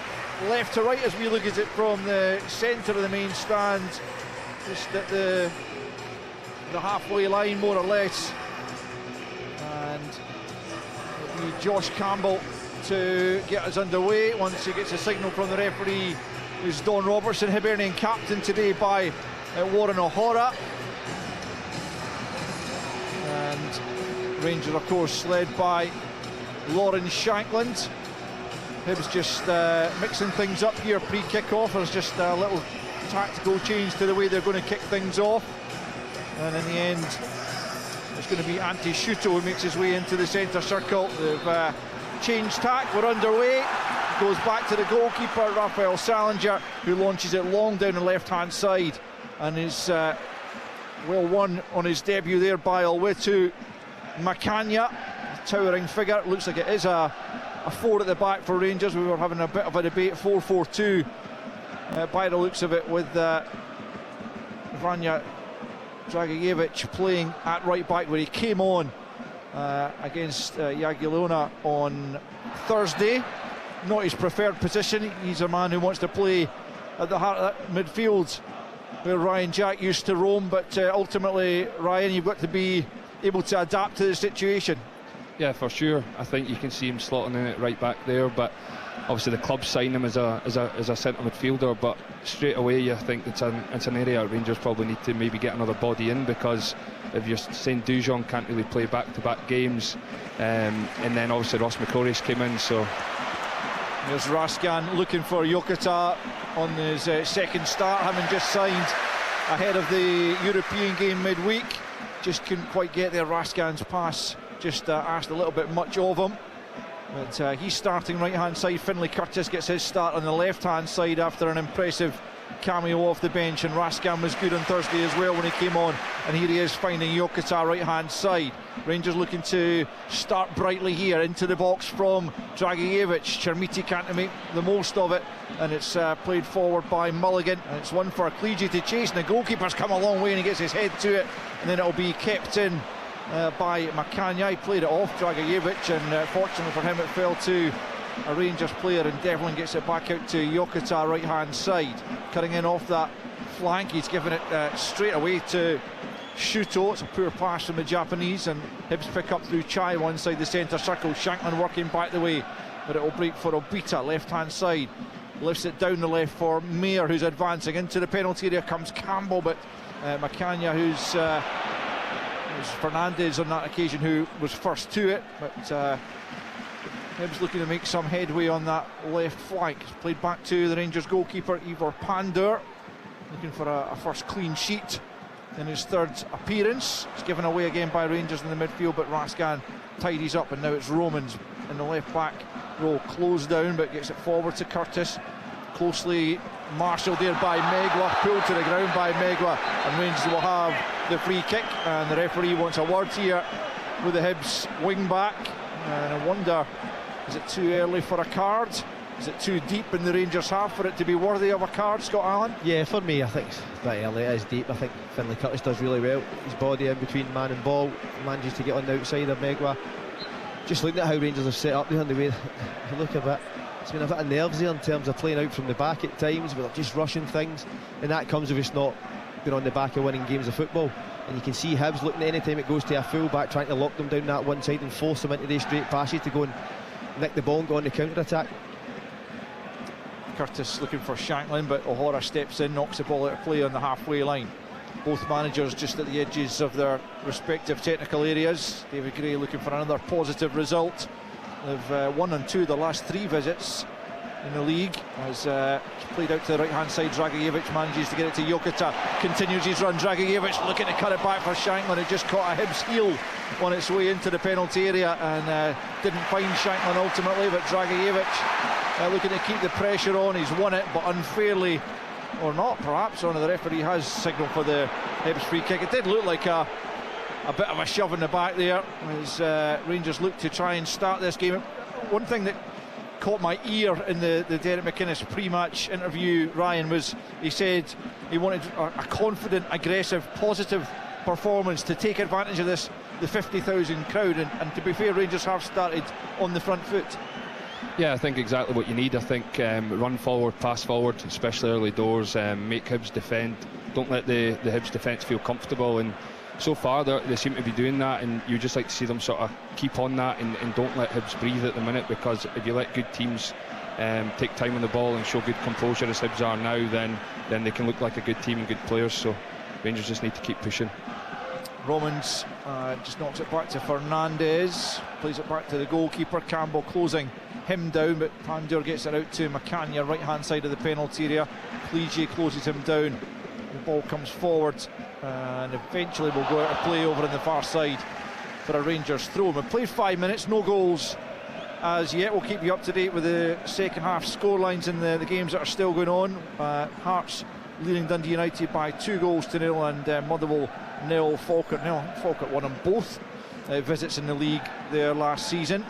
left to right as we look at it from the centre of the main stand, just at the halfway line more or less, and it'll be Josh Campbell to get us underway once he gets a signal from the referee, who's Don Robertson, Hibernian captain today by Warren O'Hara. And Rangers, of course, led by Lauren Shankland. Hibs just mixing things up here pre-kick-off. There's just a little tactical change to the way they're going to kick things off, and in the end it's going to be Antti Schuto who makes his way into the centre circle. They've changed tack, we're underway. Goes back to the goalkeeper, Raphael Salinger, who launches it long down the left-hand side, and is well won on his debut there by Olwetu Makanya. Towering figure. Looks like it is a 4 at the back for Rangers. We were having a bit of a debate, 4-4-2 by the looks of it, with Vanja Dragijevic playing at right back, where he came on against Jagiellona on Thursday. Not his preferred position. He's a man who wants to play at the heart of that midfield where Ryan Jack used to roam, but ultimately, Ryan, you've got to be able to adapt to the situation. Yeah, for sure. I think you can see him slotting in it right back there, but obviously the club signed him as a centre midfielder, but straight away I think it's an area Rangers probably need to maybe get another body in, because if you're saying Dujon can't really play back-to-back games, and then obviously Ross McCrory's came in, so... There's Raskan looking for Yokota on his second start, having just signed ahead of the European game midweek. Just couldn't quite get there. Raskan's pass just asked a little bit much of him, but he's starting right hand side. Finlay Curtis gets his start on the left hand side after an impressive cameo off the bench, and Raskan was good on Thursday as well when he came on, and here he is finding Yokota right hand side. Rangers looking to start brightly here into the box from Dragijevic. Chermiti can't make the most of it, and it's played forward by Mulligan, and it's one for Clegy to chase, and the goalkeeper's come a long way and he gets his head to it, and then it'll be kept in by Makanya. He played it off Dragijevic, and fortunately for him it fell to a Rangers player, and Devlin gets it back out to Yokota right hand side, cutting in off that flank. He's given it straight away to Shuto. It's a poor pass from the Japanese, and Hibs pick up through Chai one side the centre circle. Shankman working back the way, but it will break for Obita left hand side, lifts it down the left for Mayer, who's advancing into the penalty area. Comes Campbell, but Makanya, who's Fernandez on that occasion who was first to it, but Hibs looking to make some headway on that left flank. It's played back to the Rangers goalkeeper Ivor Pandur, looking for a first clean sheet in his third appearance. It's given away again by Rangers in the midfield, but Raskan tidies up, and now it's Romans in the left back row, closed down, but gets it forward to Curtis. Closely marshalled there by Megwa, pulled to the ground by Megwa, and Rangers will have the free kick, and the referee wants a word here with the Hibs wing back, and I wonder, is it too early for a card? Is it too deep in the Rangers half for it to be worthy of a card, Scott Allen? Yeah, for me I think it's a bit early. It is deep. I think Finlay Curtis does really well. His body in between man and ball, manages to get on the outside of Megwa. Just looking at how Rangers have set up there on the way, you look a bit, it's been a bit of nerves there in terms of playing out from the back at times, but just rushing things, and that comes if it's not been on the back of winning games of football. And you can see Hibs looking any time it goes to a full-back, trying to lock them down that one side and force them into these straight passes to go and nick the ball and go on the counter-attack. Curtis looking for Shanklin, but O'Hara steps in, knocks the ball out of play on the halfway line. Both managers just at the edges of their respective technical areas. David Gray looking for another positive result. They've won on 2 of the last 3 visits in the league. As played out to the right hand side, Dragicevic manages to get it to Jokita, continues his run. Dragicevic looking to cut it back for Shanklin, who just caught a Hibs heel on its way into the penalty area and didn't find Shanklin ultimately, but Dragicevic looking to keep the pressure on. He's won it, but unfairly, or not perhaps, on the referee has signalled for the Hibs free kick. It did look like a bit of a shove in the back there as Rangers looked to try and start this game. One thing that caught my ear in the Derek McInnes pre-match interview, Ryan, was he said he wanted a confident, aggressive, positive performance to take advantage of this, the 50,000 crowd, and to be fair, Rangers have started on the front foot. Yeah, I think exactly what you need. I think run forward, pass forward, especially early doors, make Hibs defend. Don't let the Hibs defence feel comfortable, and so far they seem to be doing that, and you just like to see them sort of keep on that and don't let Hibs breathe at the minute, because if you let good teams take time on the ball and show good composure as Hibs are now, then they can look like a good team and good players. So Rangers just need to keep pushing. Romans just knocks it back to Fernandez, plays it back to the goalkeeper. Campbell closing him down, but Pandur gets it out to Macania, right hand side of the penalty area. Clige closes him down, the ball comes forward and eventually will go out of play over on the far side for a Rangers throw. We've played 5 minutes, no goals as yet. We'll keep you up to date with the second half scorelines in the games that are still going on. Hearts leading Dundee United by 2-0 and Motherwell 0, Falkirk 0. Falkirk won on both visits in the league there last season.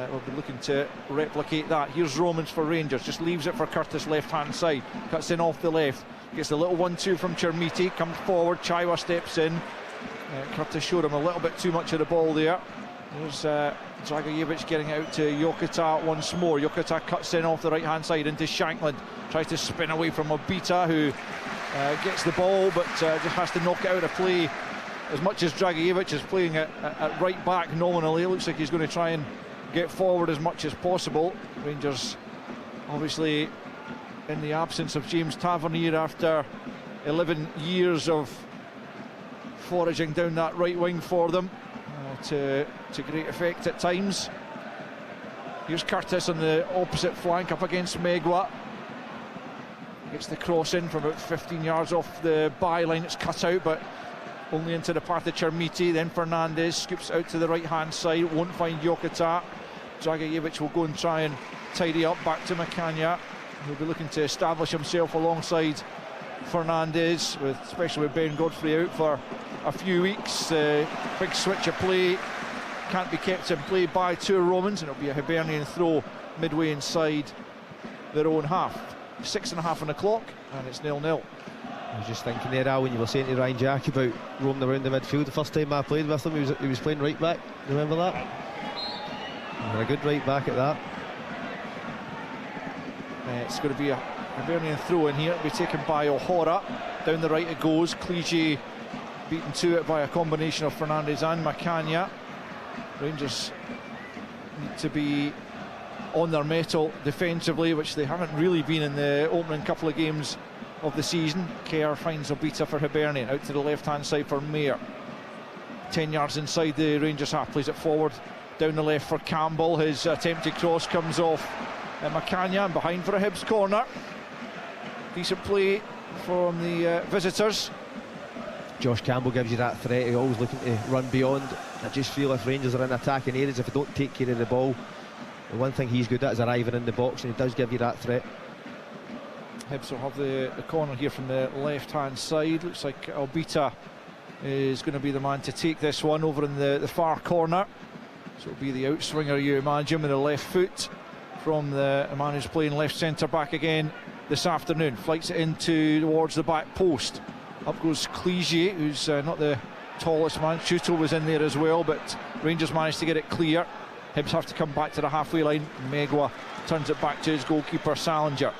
We'll be looking to replicate that. Here's Romans for Rangers, just leaves it for Curtis left hand side, cuts in off the left, gets a little 1-2 from Chermiti, comes forward, Chaiwa steps in. Curtis showed him a little bit too much of the ball there. There's Dragicevic getting out to Jokita once more. Jokita cuts in off the right hand side into Shanklin, tries to spin away from Obita, who gets the ball but just has to knock it out of play. As much as Dragicevic is playing at right back nominally, it looks like he's going to try and get forward as much as possible. Rangers obviously in the absence of James Tavernier after 11 years of foraging down that right wing for them to great effect at times. Here's Curtis on the opposite flank up against Megwa. Gets the cross in from about 15 yards off the byline. It's cut out but only into the path of Chermiti. Then Fernandez scoops out to the right hand side, won't find Jokita. Dragicevic will go and try and tidy up back to Macania. He'll be looking to establish himself alongside Fernandez, especially with Ben Godfrey out for a few weeks. Big switch of play can't be kept in play by 2 Romans, and it'll be a Hibernian throw midway inside their own half. 6.5 on the clock, and it's 0-0. I was just thinking there, Al, when you were saying to Ryan Jack about roaming around the midfield. The first time I played with him, he was playing right back. Remember that? And a good right back at that. It's going to be a Hibernian throw in here. It'll be taken by O'Hara. Down the right it goes. Clige beaten to it by a combination of Fernandez and Macania. Rangers need to be on their mettle defensively, which they haven't really been in the opening couple of games of the season. Kerr finds Obita for Hibernian, out to the left hand side for Mayer. 10 yards inside the Rangers half, plays it forward down the left for Campbell. His attempted cross comes off Macania, and behind for a Hibs corner. Decent play from the visitors. Josh Campbell gives you that threat. He's always looking to run beyond. I just feel if Rangers are in attacking areas, if they don't take care of the ball, the one thing he's good at is arriving in the box, and he does give you that threat. Hibs will have the corner here from the left hand side. Looks like Obita is going to be the man to take this one over in the far corner. So it'll be the outswinger, you imagine, with the left foot from the man who's playing left centre back again this afternoon. Flights it into towards the back post. Up goes Clige, who's not the tallest man. Schutel was in there as well, but Rangers managed to get it clear. Hibs have to come back to the halfway line. Megwa turns it back to his goalkeeper Salinger.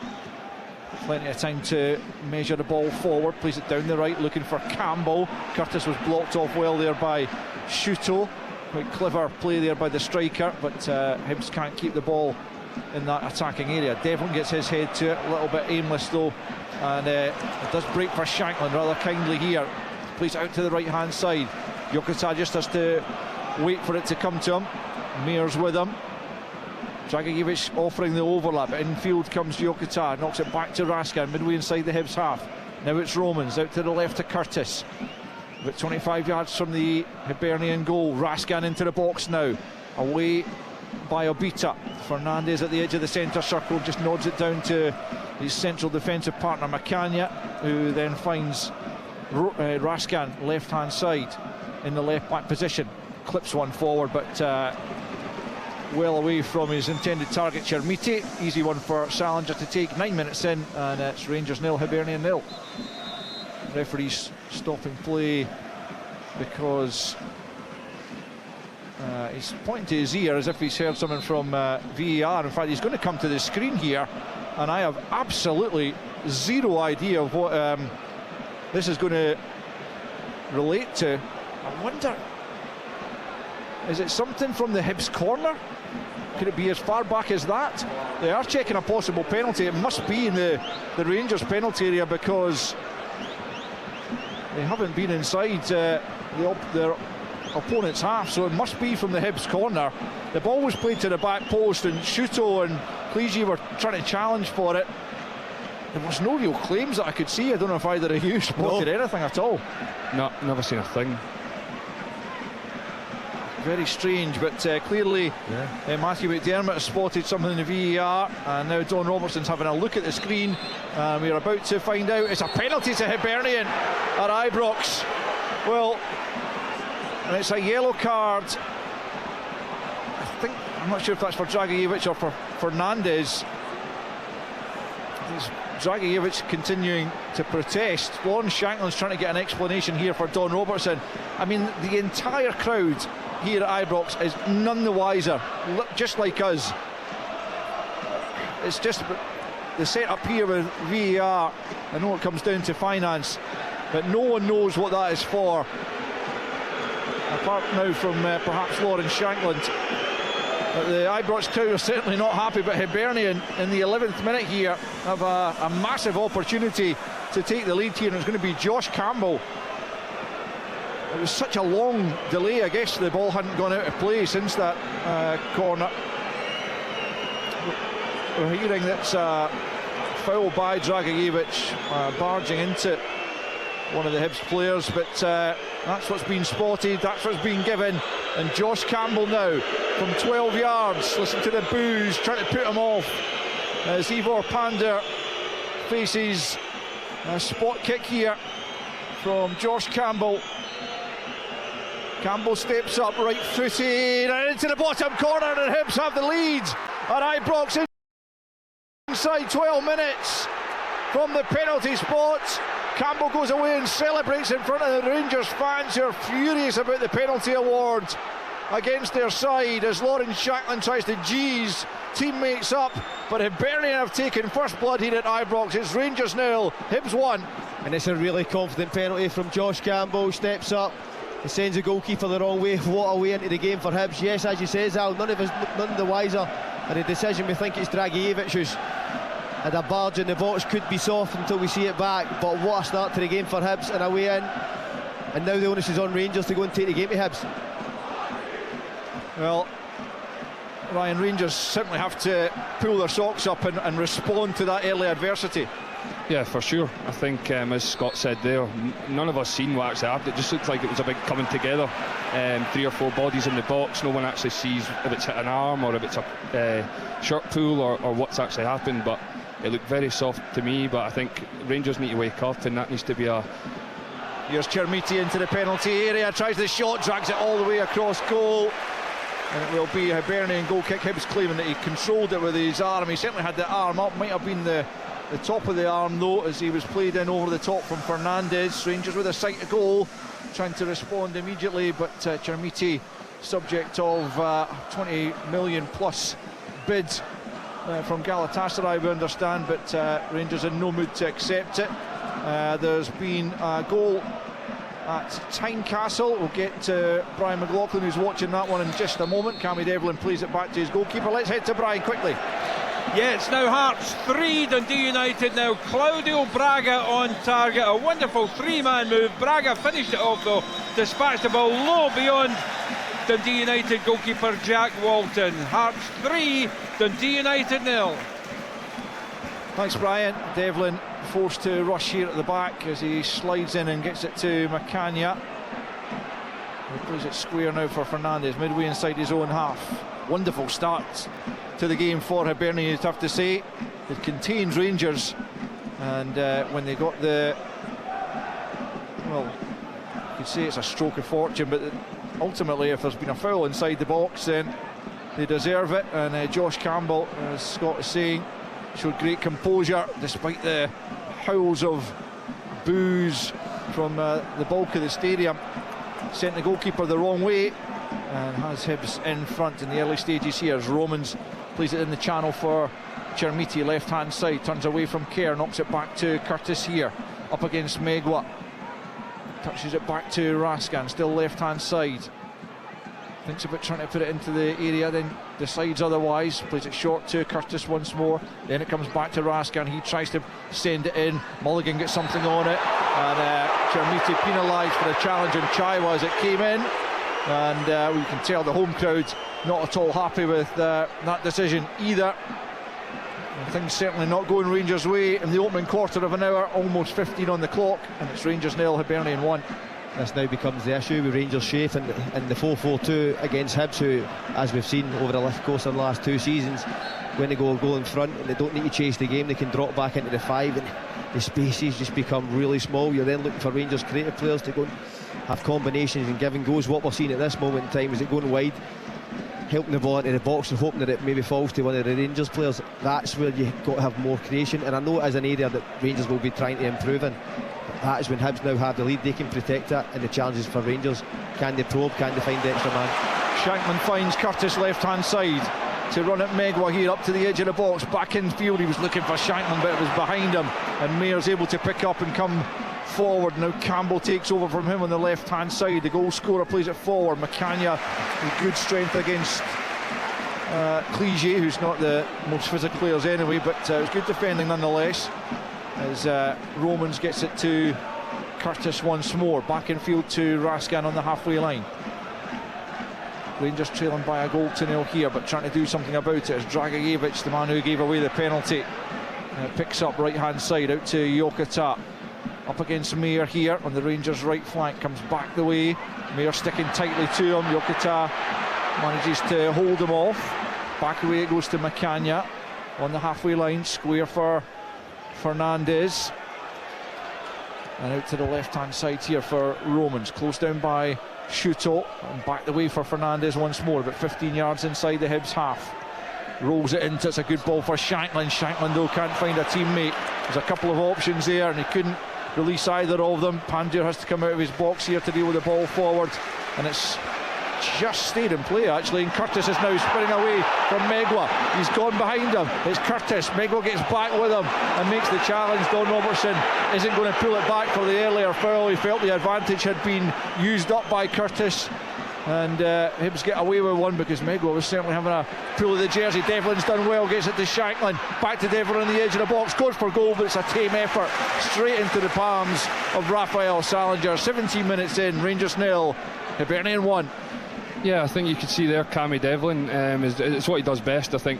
Plenty of time to measure the ball forward, plays it down the right, looking for Campbell. Curtis was blocked off well there by Shuto. Quite clever play there by the striker, but Hibs can't keep the ball in that attacking area. Devlin gets his head to it, a little bit aimless though, and it does break for Shanklin rather kindly here. Plays it out to the right hand side. Jokita just has to wait for it to come to him. Mears with him. Dragicevic offering the overlap. Infield comes Jokita, knocks it back to Raskin, midway inside the Hibs half. Now it's Romans, out to the left to Curtis. About 25 yards from the Hibernian goal. Raskin into the box now. Away by Obita. Fernandez at the edge of the centre circle, just nods it down to his central defensive partner Macania, who then finds Raskin left hand side in the left back position. Clips one forward, but well away from his intended target, Chermiti. Easy one for Salinger to take. 9 minutes in, and it's Rangers 0, Hibernian 0. Referee's stopping play because he's pointing to his ear as if he's heard something from VAR. In fact, he's going to come to the screen here, and I have absolutely zero idea of what this is going to relate to. I wonder, is it something from the Hibs corner? Could it be as far back as that? They are checking a possible penalty. It must be in the Rangers penalty area because they haven't been inside their opponent's half, so it must be from the Hibs corner. The ball was played to the back post, and Shuto and Clegy were trying to challenge for it. There was no real claims that I could see. I don't know if either of you spotted anything at all. No, never seen a thing. Very strange, but clearly Matthew McDermott has spotted something in the VAR, and now Don Robertson's having a look at the screen, and we're about to find out. It's a penalty to Hibernian at Ibrox. Well, and it's a yellow card. I'm not sure if that's for Dragicevic or for Fernandez. It's Dragicevic continuing to protest. Lawrence Shanklin's trying to get an explanation here for Don Robertson. I mean, the entire crowd here at Ibrox is none the wiser, just like us. It's just the setup here with VAR. I know it comes down to finance, but no one knows what that is for, apart now from perhaps Lawrence Shanklin. But the Ibrox crowd are certainly not happy, but Hibernian in the 11th minute here have a massive opportunity to take the lead here, and it's going to be Josh Campbell. It was such a long delay, I guess the ball hadn't gone out of play since that corner. We're hearing that's a foul by Dragicevic, barging into one of the Hibs players, but that's what's been spotted, that's what's been given. And Josh Campbell now from 12 yards, listen to the boos, trying to put him off as Ivor Pander faces a spot kick here from Josh Campbell. Campbell steps up, right footed, and into the bottom corner, and Hibs have the lead at Ibrox inside 12 minutes from the penalty spot. Campbell goes away and celebrates in front of the Rangers fans, who are furious about the penalty award against their side as Lawrence Shanklin tries to G's teammates up, but Hibernian have taken first blood here at Ibrox. It's Rangers 0, Hibs 1. And it's a really confident penalty from Josh Campbell. Steps up, he sends the goalkeeper the wrong way. What a way into the game for Hibs. Yes, as you say, Al, none the wiser at the decision. We think it's Dragicevic who's had a barge in the box, could be soft until we see it back, but what a start to the game for Hibs and a way in. And now the onus is on Rangers to go and take the game to Hibs. Well, Ryan, Rangers simply have to pull their socks up and respond to that early adversity. Yeah, for sure. I think, as Scott said there, none of us seen what actually happened. It just looked like it was a big coming together. 3 or 4 bodies in the box. No one actually sees if it's hit an arm or if it's a shirt pull or what's actually happened. But it looked very soft to me. But I think Rangers need to wake up, and that needs to be a... Here's Chermiti into the penalty area, tries the shot, drags it all the way across goal. And it will be a Hibernian goal kick. Hibs claiming that he controlled it with his arm. He certainly had the arm up, might have been the top of the arm though, as he was played in over the top from Fernandez. Rangers with a sight to goal, trying to respond immediately, but Chermiti, subject of 20 million plus bid from Galatasaray, we understand, but Rangers in no mood to accept it. There's been a goal at Tynecastle. We'll get to Brian McLaughlin, who's watching that one in just a moment. Cammy Devlin plays it back to his goalkeeper. Let's head to Brian quickly. Yeah, it's now Hearts 3, Dundee United now. Claudio Braga on target, a wonderful three-man move. Braga finished it off though, dispatched the ball low beyond Dundee United goalkeeper Jack Walton. Hearts 3, Dundee United 0. Thanks, Brian. Devlin forced to rush here at the back as he slides in and gets it to Macania. He plays it square now for Fernandes, midway inside his own half. Wonderful start to the game for Hibernian, you'd have to say. It contains Rangers, and when they got the, well, you could say it's a stroke of fortune, but ultimately if there's been a foul inside the box, then they deserve it. And Josh Campbell, as Scott is saying, showed great composure despite the howls of boos from the bulk of the stadium. Sent the goalkeeper the wrong way and has Hibs in front in the early stages here as Romans plays it in the channel for Chermiti, left hand side, turns away from Kerr, knocks it back to Curtis here, up against Megwa, touches it back to Raskan, still left hand side, thinks about trying to put it into the area, then decides otherwise, plays it short to Curtis once more, then it comes back to Raskan, he tries to send it in, Mulligan gets something on it, and Chermiti penalised for the challenge on Chaiwa as it came in, and we can tell the home crowd not at all happy with that decision either. And things certainly not going Rangers' way in the opening quarter of an hour, almost 15 on the clock, and it's Rangers 0, Hibernian 1. This now becomes the issue with Rangers' shape in the 4-4-2 against Hibs, who, as we've seen over the course of the last two seasons, when they go a goal in front and they don't need to chase the game, they can drop back into the 5 and the spaces just become really small. You're then looking for Rangers' creative players to go and have combinations and give and goes. What we're seeing at this moment in time is it going wide, helping the ball into the box and hoping that it maybe falls to one of the Rangers players. That's where you've got to have more creation, and I know it is an area that Rangers will be trying to improve in. That is when Hibs now have the lead, they can protect that, and the challenges for Rangers, can they probe, can they find the extra man? Shankman finds Curtis left hand side to run at Megwa here up to the edge of the box, back in field. He was looking for Shankman, but it was behind him, and Mayer's able to pick up and come forward. Now Campbell takes over from him on the left hand side. The goal scorer plays it forward. Macania with good strength against Clige, who's not the most physical players anyway, but it was good defending nonetheless, as Romans gets it to Curtis once more, back in field to Raskan on the halfway line. Rangers trailing by a goal to 0 here, but trying to do something about it as Dragicevic, the man who gave away the penalty, picks up right hand side out to Jokota, up against Mayer here on the Rangers right flank, comes back the way, Mayer sticking tightly to him. Jokota manages to hold him off, back away it goes to Macania on the halfway line, square for Fernandes, and out to the left hand side here for Romans, close down by Shuto, and back the way for Fernandes once more, about 15 yards inside the Hibs half. Rolls it into, it's a good ball for Shankland. Shankland though can't find a teammate. There's a couple of options there and he couldn't release either of them. Pandur has to come out of his box here to deal with the ball forward, and it's just stayed in play actually, and Curtis is now spinning away from Megwa. He's gone behind him, it's Curtis. Megwa gets back with him and makes the challenge. Don Robertson isn't going to pull it back for the earlier foul. He felt the advantage had been used up by Curtis, and Hibs get away with one because Megwa was certainly having a pull of the jersey. Devlin's done well, gets it to Shankland, back to Devlin on the edge of the box, goes for goal, but it's a tame effort straight into the palms of Raphael Salinger. 17 minutes in, Rangers 0, Hibernian 1. Yeah, I think you could see there Cammy Devlin, it's what he does best. I think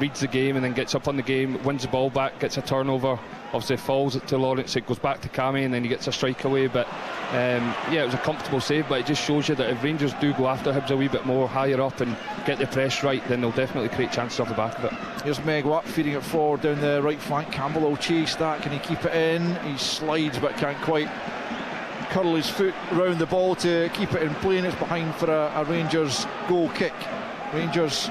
reads the game and then gets up on the game, wins the ball back, gets a turnover, obviously falls it to Lawrence, it goes back to Cammy and then he gets a strike away. But yeah, it was a comfortable save, but it just shows you that if Rangers do go after Hibs a wee bit more higher up and get the press right, then they'll definitely create chances off the back of it. Here's Megwa feeding it forward down the right flank. Campbell will chase that, can he keep it in? He slides but can't quite curl his foot round the ball to keep it in play, and it's behind for a Rangers goal kick. Rangers,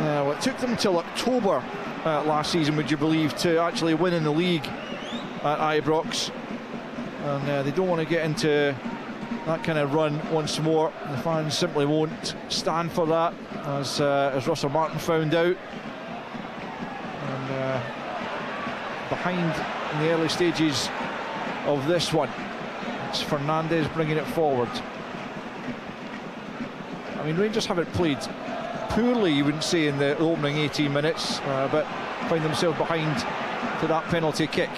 well, it took them till October last season, would you believe, to actually win in the league at Ibrox, and they don't want to get into that kind of run once more. The fans simply won't stand for that, as Russell Martin found out. behind in the early stages of this one. It's Fernandes bringing it forward. I mean, Rangers haven't played poorly, you wouldn't say, in the opening 18 minutes, but find themselves behind to that penalty kick.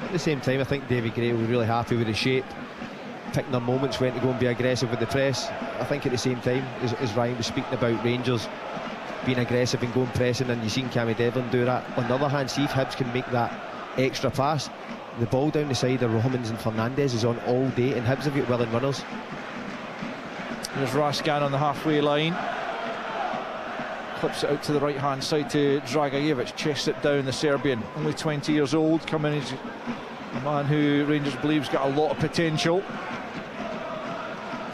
At the same time, I think Davy Gray was really happy with the shape, picking their moments when to go and be aggressive with the press. I think at the same time, as Ryan was speaking about Rangers being aggressive and going pressing, and you've seen Cammy Devlin do that. On the other hand, see if Hibs can make that extra pass, the ball down the side of Romans and Fernandes is on all day, and Hibs have got willing runners. There's Raskan on the halfway line. Clips it out to the right hand side to Dragicevic, chests it down, the Serbian, only 20 years old, coming as a man who Rangers believes got a lot of potential.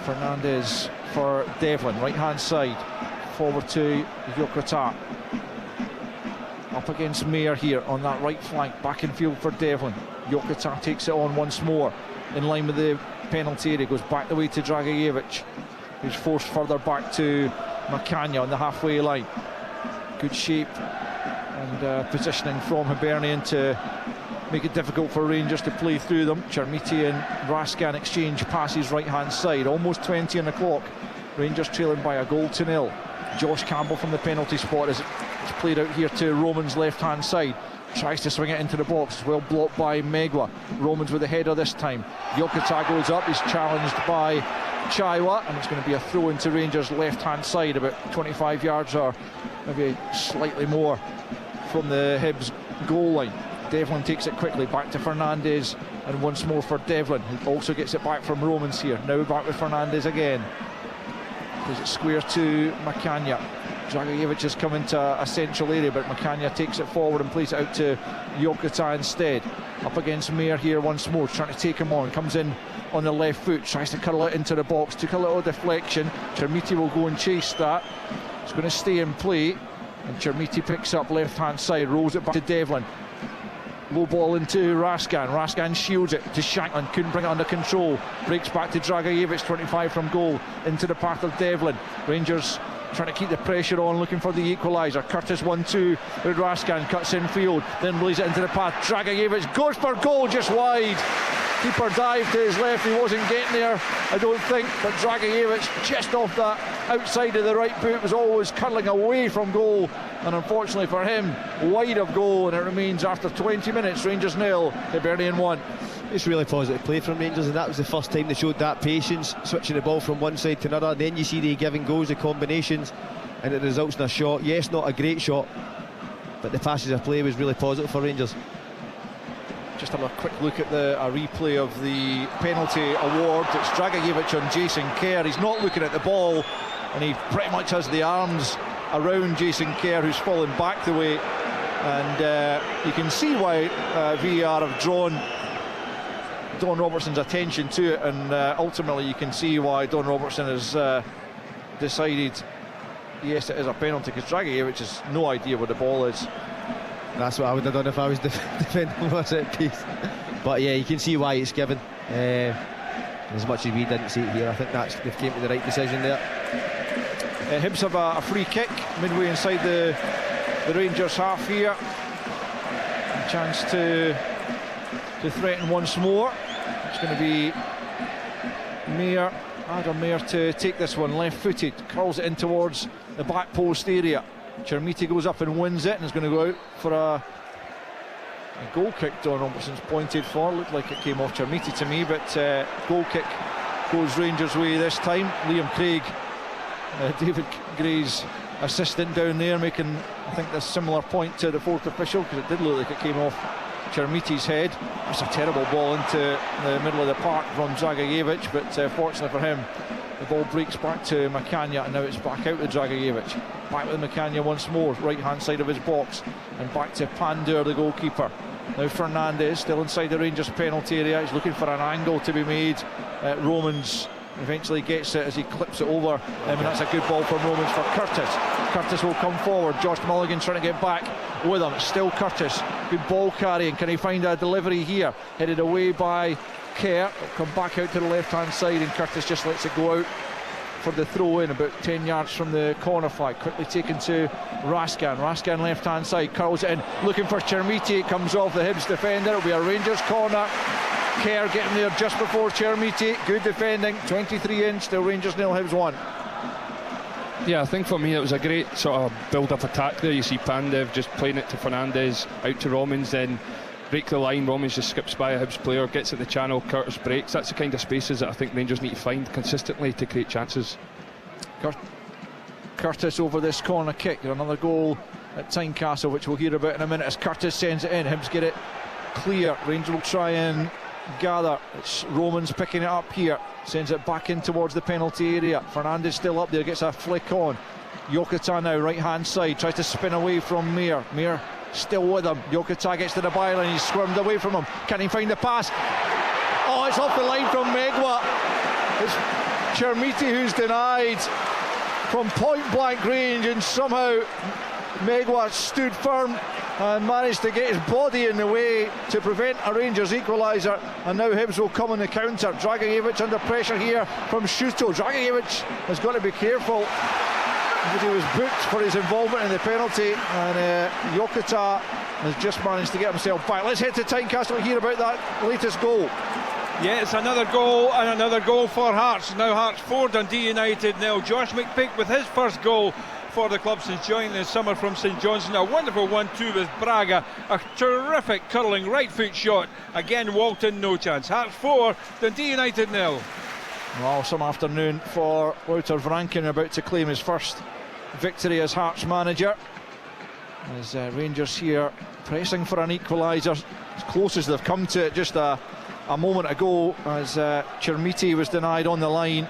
Fernandes for Devlin, right hand side, forward to Jokota. Up against Mayer here on that right flank, back in field for Devlin. Jokota takes it on once more, in line with the penalty area, goes back the way to Dragicevic, who's forced further back to Macania on the halfway line. Good shape and positioning from Hibernian to make it difficult for Rangers to play through them. Chermiti and Raskan exchange passes right hand side, almost 20 on the clock. Rangers trailing by a goal to 0. Josh Campbell from the penalty spot as it's played out here to Roman's left hand side. Tries to swing it into the box, it's well blocked by Megwa. Romans with the header this time. Jokota goes up, he's challenged by Chaiwa, and it's going to be a throw into Rangers left hand side, about 25 yards or maybe slightly more from the Hibs goal line. Devlin takes it quickly back to Fernandes, and once more for Devlin, who also gets it back from Romans here. Now back with Fernandes again. Plays it square to Macania. Dragicevic has come into a central area, but Macania takes it forward and plays it out to Jokota instead. Up against Mayer here once more, trying to take him on. Comes in on the left foot, tries to curl it into the box. Took a little deflection. Chermiti will go and chase that. It's going to stay in play, and Chermiti picks up left hand side, rolls it back to Devlin. Low ball into Raskan. Raskan shields it to Shankland, couldn't bring it under control. Breaks back to Dragicevic, 25 from goal, into the path of Devlin. Rangers trying to keep the pressure on, looking for the equaliser. Curtis 1-2 with Raskan, cuts in field, then lays it into the path. Dragicevic goes for goal, just wide. Keeper dived to his left, he wasn't getting there, I don't think, but Dragicevic just off that outside of the right boot, was always curling away from goal, and unfortunately for him, wide of goal, and it remains after 20 minutes, Rangers 0, Hibernian 1. It's really positive play from Rangers, and that was the first time they showed that patience, switching the ball from one side to another. Then you see the giving goals, the combinations, and it results in a shot. Yes, not a great shot, but the passage of play was really positive for Rangers. Just have a quick look at a replay of the penalty award. It's Dragicevic on Jason Kerr. He's not looking at the ball, and he pretty much has the arms around Jason Kerr, who's fallen back the way, and you can see why VAR have drawn Don Robertson's attention to it, and ultimately you can see why Don Robertson has decided yes, it is a penalty, because Dragicevic has no idea where the ball is. That's what I would have done if I was defending my set piece. But yeah, you can see why it's given. As much as we didn't see it here, I think they've came to the right decision there. Hibs have a free kick midway inside the Rangers half here. A chance to threaten once more. It's going to be Adam Mayer to take this one, left-footed, curls it in towards the back post area. Chermiti goes up and wins it, and is going to go out for a goal kick. Don Robertson's pointed for, looked like it came off Chermiti to me, but goal kick goes Rangers' way this time. Liam Craig, David Gray's assistant down there, making I think a similar point to the fourth official, because it did look like it came off Chermiti's head. That's a terrible ball into the middle of the park from Dragicevic, but fortunately for him, the ball breaks back to Macania, and now it's back out to Dragicevic. Back with Macania once more, right hand side of his box, and back to Pandur, the goalkeeper. Now Fernandes, still inside the Rangers penalty area, he's looking for an angle to be made. Romans eventually gets it as he clips it over, and that's a good ball from Romans for Curtis. Curtis will come forward, Josh Mulligan trying to get back with him, still Curtis, good ball carrying, can he find a delivery here? Headed away by Kerr, come back out to the left hand side, and Curtis just lets it go out for the throw in, about 10 yards from the corner flag. Quickly taken to Raskan. Raskan left hand side, curls it in, looking for Chermiti. It comes off the Hibs defender. It'll be a Rangers corner. Kerr getting there just before Chermiti. Good defending, 23-inch, still Rangers 0, Hibs 1. Yeah, I think for me it was a great sort of build-up attack there. You see Pandev just playing it to Fernandez, out to Romans, then break the line. Romans just skips by a Hibs player, gets at the channel, Curtis breaks. That's the kind of spaces that I think Rangers need to find consistently to create chances. Curtis over this corner kick. Another goal at Tynecastle, which we'll hear about in a minute as Curtis sends it in. Hibs get it clear. Rangers will try and gather. It's Romans picking it up here, sends it back in towards the penalty area. Fernandez still up there, gets a flick on. Yokota now right hand side, tries to spin away from Mir. Mir still with him. Yokota gets to the byline, he's squirmed away from him. Can he find the pass? Oh, it's off the line from Megwa. It's Chermiti who's denied from point blank range, and somehow Megwa stood firm and managed to get his body in the way to prevent a Rangers equaliser. And now Hibs will come on the counter. Dragicevic under pressure here from Shuto. Dragicevic has got to be careful because he was booked for his involvement in the penalty, and Yokota has just managed to get himself back. Let's head to Tynecastle and hear about that latest goal. Yeah, it's another goal and another goal for Hearts. Now Hearts 4, Dundee United 0. Josh McPick with his first goal for the club since joining this summer from St Johnstone. A wonderful 1-2 with Braga. A terrific curling right foot shot. Again, Walton, no chance. Hearts 4, Dundee United 0. Well, some afternoon for Wouter Vranken, about to claim his first victory as Hearts manager. As Rangers here pressing for an equaliser, as close as they've come to it just a moment ago, as Chermiti was denied on the line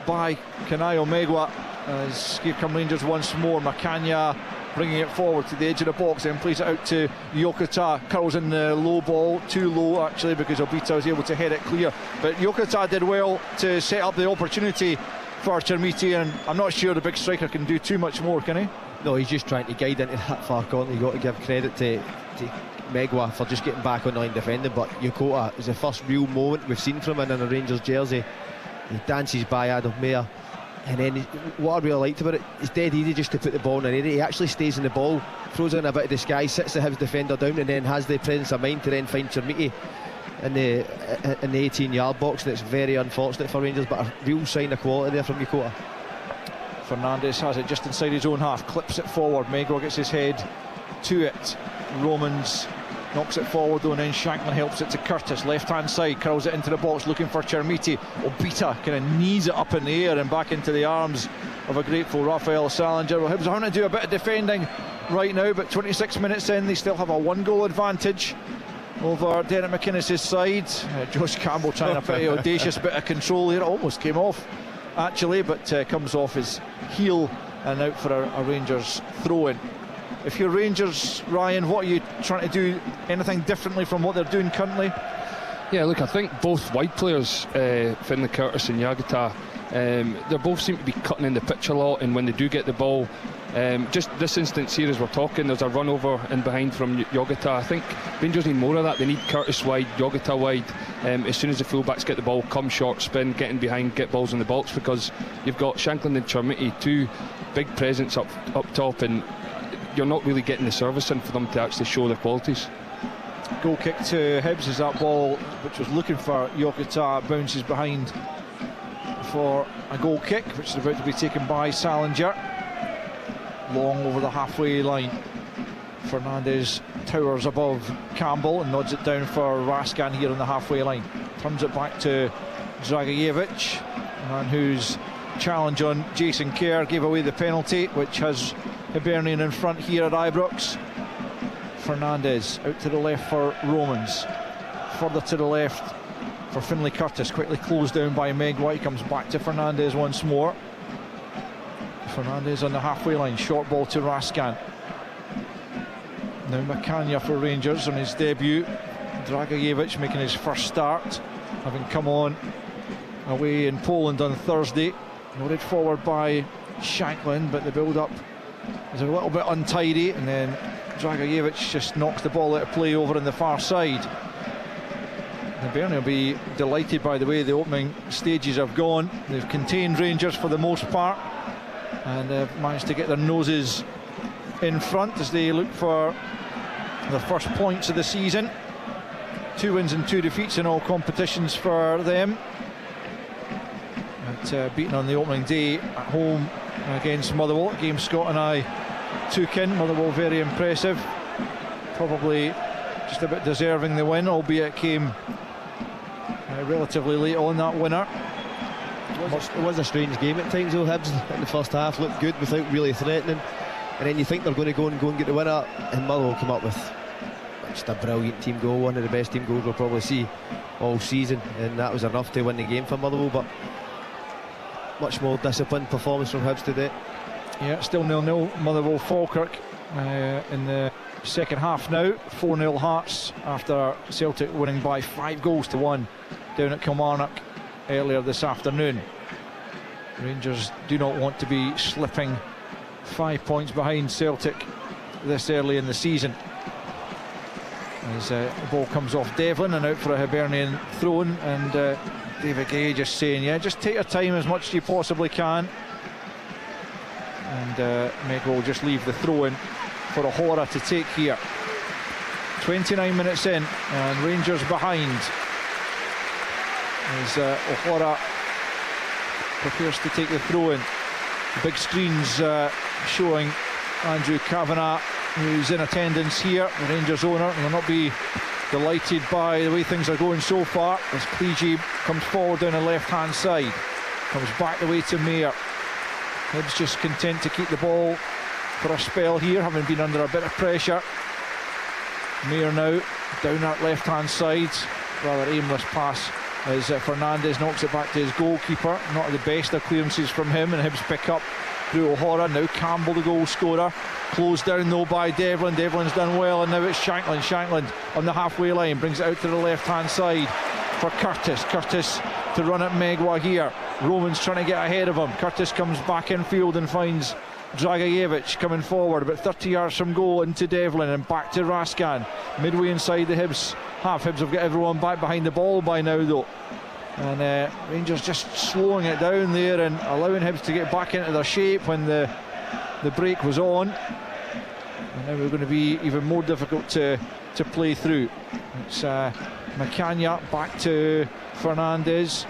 by Kanayo Megwa. As here come Rangers once more. Macania bringing it forward to the edge of the box, then plays it out to Yokota. Curls in the low ball, too low actually, because Obita was able to head it clear. But Yokota did well to set up the opportunity for Chermiti, and I'm not sure the big striker can do too much more, can he? No, he's just trying to guide into that far corner. You've got to give credit to Megwa for just getting back on the line defending, but Yokota is the first real moment we've seen from him in a Rangers jersey. He dances by Adam Mayer, and then what I really liked about it, it's dead easy just to put the ball in an area. He actually stays in the ball, throws it in a bit of disguise, sits the Hibs defender down, and then has the presence of mind to then find Chermiti in the 18-yard box. And it's very unfortunate for Rangers, but a real sign of quality there from Yokota. Fernandez has it just inside his own half, clips it forward. Megwa gets his head to it. Romans knocks it forward though, and then Shankman helps it to Curtis. Left hand side, curls it into the box looking for Chermiti. Obita kind of knees it up in the air and back into the arms of a grateful Raphael Salinger. Well, Hibs are having to do a bit of defending right now, but 26 minutes in, they still have a 1-goal advantage over Derek McInnes' side. Josh Campbell trying a pretty audacious bit of control here. It almost came off actually, but comes off his heel and out for a Rangers throw-in. If you're Rangers, Ryan, what are you trying to do? Anything differently from what they're doing currently? Yeah, look, I think both wide players, Finlay Curtis and Yagata, they both seem to be cutting in the pitch a lot, and when they do get the ball, just this instance here as we're talking, there's a run over in behind from Yogata. I think Rangers need more of that. They need Curtis wide, Yogata wide. As soon as the fullbacks get the ball, come short, spin, get in behind, get balls in the box, because you've got Shankland and Chermiti, two big presence up top, and you're not really getting the service in for them to actually show their qualities. Goal kick to Hibs as that ball, which was looking for Yokota, bounces behind for a goal kick, which is about to be taken by Salinger. Long over the halfway line. Fernandez towers above Campbell and nods it down for Raskan here on the halfway line. Turns it back to Dragicevic, man whose challenge on Jason Kerr gave away the penalty, which has Hibernian in front here at Ibrox. Fernandez out to the left for Romans, further to the left for Finlay Curtis, quickly closed down by Megwa. He comes back to Fernandez once more. Fernandez on the halfway line, short ball to Raskan. Now Macania for Rangers on his debut. Dragicevic making his first start, having come on away in Poland on Thursday. Noted forward by Shankland, but the build-up is a little bit untidy, and then Dragicevic just knocks the ball out of play over on the far side. Hibernian will be delighted by the way the opening stages have gone. They've contained Rangers for the most part, and they've managed to get their noses in front as they look for the first points of the season. 2 wins and 2 defeats in all competitions for them. Beaten on the opening day at home against Motherwell, a game Scott and I took in. Motherwell very impressive, probably just a bit deserving the win, albeit it came relatively late on, that winner. It was a strange game at times though. Hibs in the first half looked good without really threatening, and then you think they're going to go and get the winner, and Motherwell come up with just a brilliant team goal, one of the best team goals we'll probably see all season, and that was enough to win the game for Motherwell. But much more disciplined performance from Hibs today. Yeah, still 0-0 Motherwell Falkirk in the second half now. 4-0 Hearts after Celtic winning by 5-1 down at Kilmarnock earlier this afternoon. Rangers do not want to be slipping 5 points behind Celtic this early in the season. As the ball comes off Devlin and out for a Hibernian throw-in, and David Gay just saying, yeah, just take your time as much as you possibly can. And Meg will just leave the throw-in for O'Hara to take here. 29 minutes in and Rangers behind as O'Hara prepares to take the throw-in. The big screens showing Andrew Kavanagh, who's in attendance here, the Rangers owner. He'll not be delighted by the way things are going so far as Clegy comes forward down the left hand side, comes back the way to Mayer. Hibs just content to keep the ball for a spell here, having been under a bit of pressure. Mayer now down that left hand side, rather aimless pass as Fernandez knocks it back to his goalkeeper. Not the best of clearances from him, and Hibs pick up through O'Hara. Now Campbell, the goal scorer, closed down though by Devlin. Devlin's done well, and now it's Shankland. Shankland on the halfway line brings it out to the left hand side for Curtis. Curtis to run at Megwa here. Roman's trying to get ahead of him. Curtis comes back in field and finds Dragajevic coming forward about 30 yards from goal into Devlin and back to Raskan. Midway inside the Hibs half. Hibs have got everyone back behind the ball by now though, and Rangers just slowing it down there and allowing Hibs to get back into their shape when the break was on. And now we're going to be even more difficult to play through. It's Macania back to Fernandez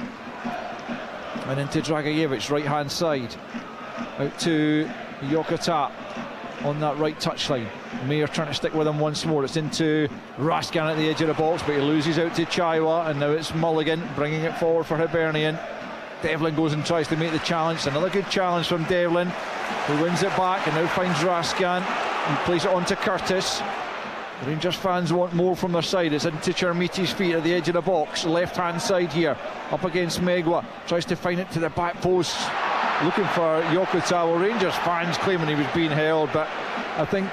and into Dragajevic right hand side, out to Yokota on that right touchline. Mayer trying to stick with him once more. It's into Raskan at the edge of the box, but he loses out to Chaiwa, and now it's Mulligan bringing it forward for Hibernian. Devlin goes and tries to make the challenge. Another good challenge from Devlin, who wins it back and now finds Raskan and plays it on to Curtis. Rangers fans want more from their side. It's into Chermiti's feet at the edge of the box, left hand side here, up against Megwa. Tries to find it to the back post, looking for Yokota. Well, Rangers fans claiming he was being held, but I think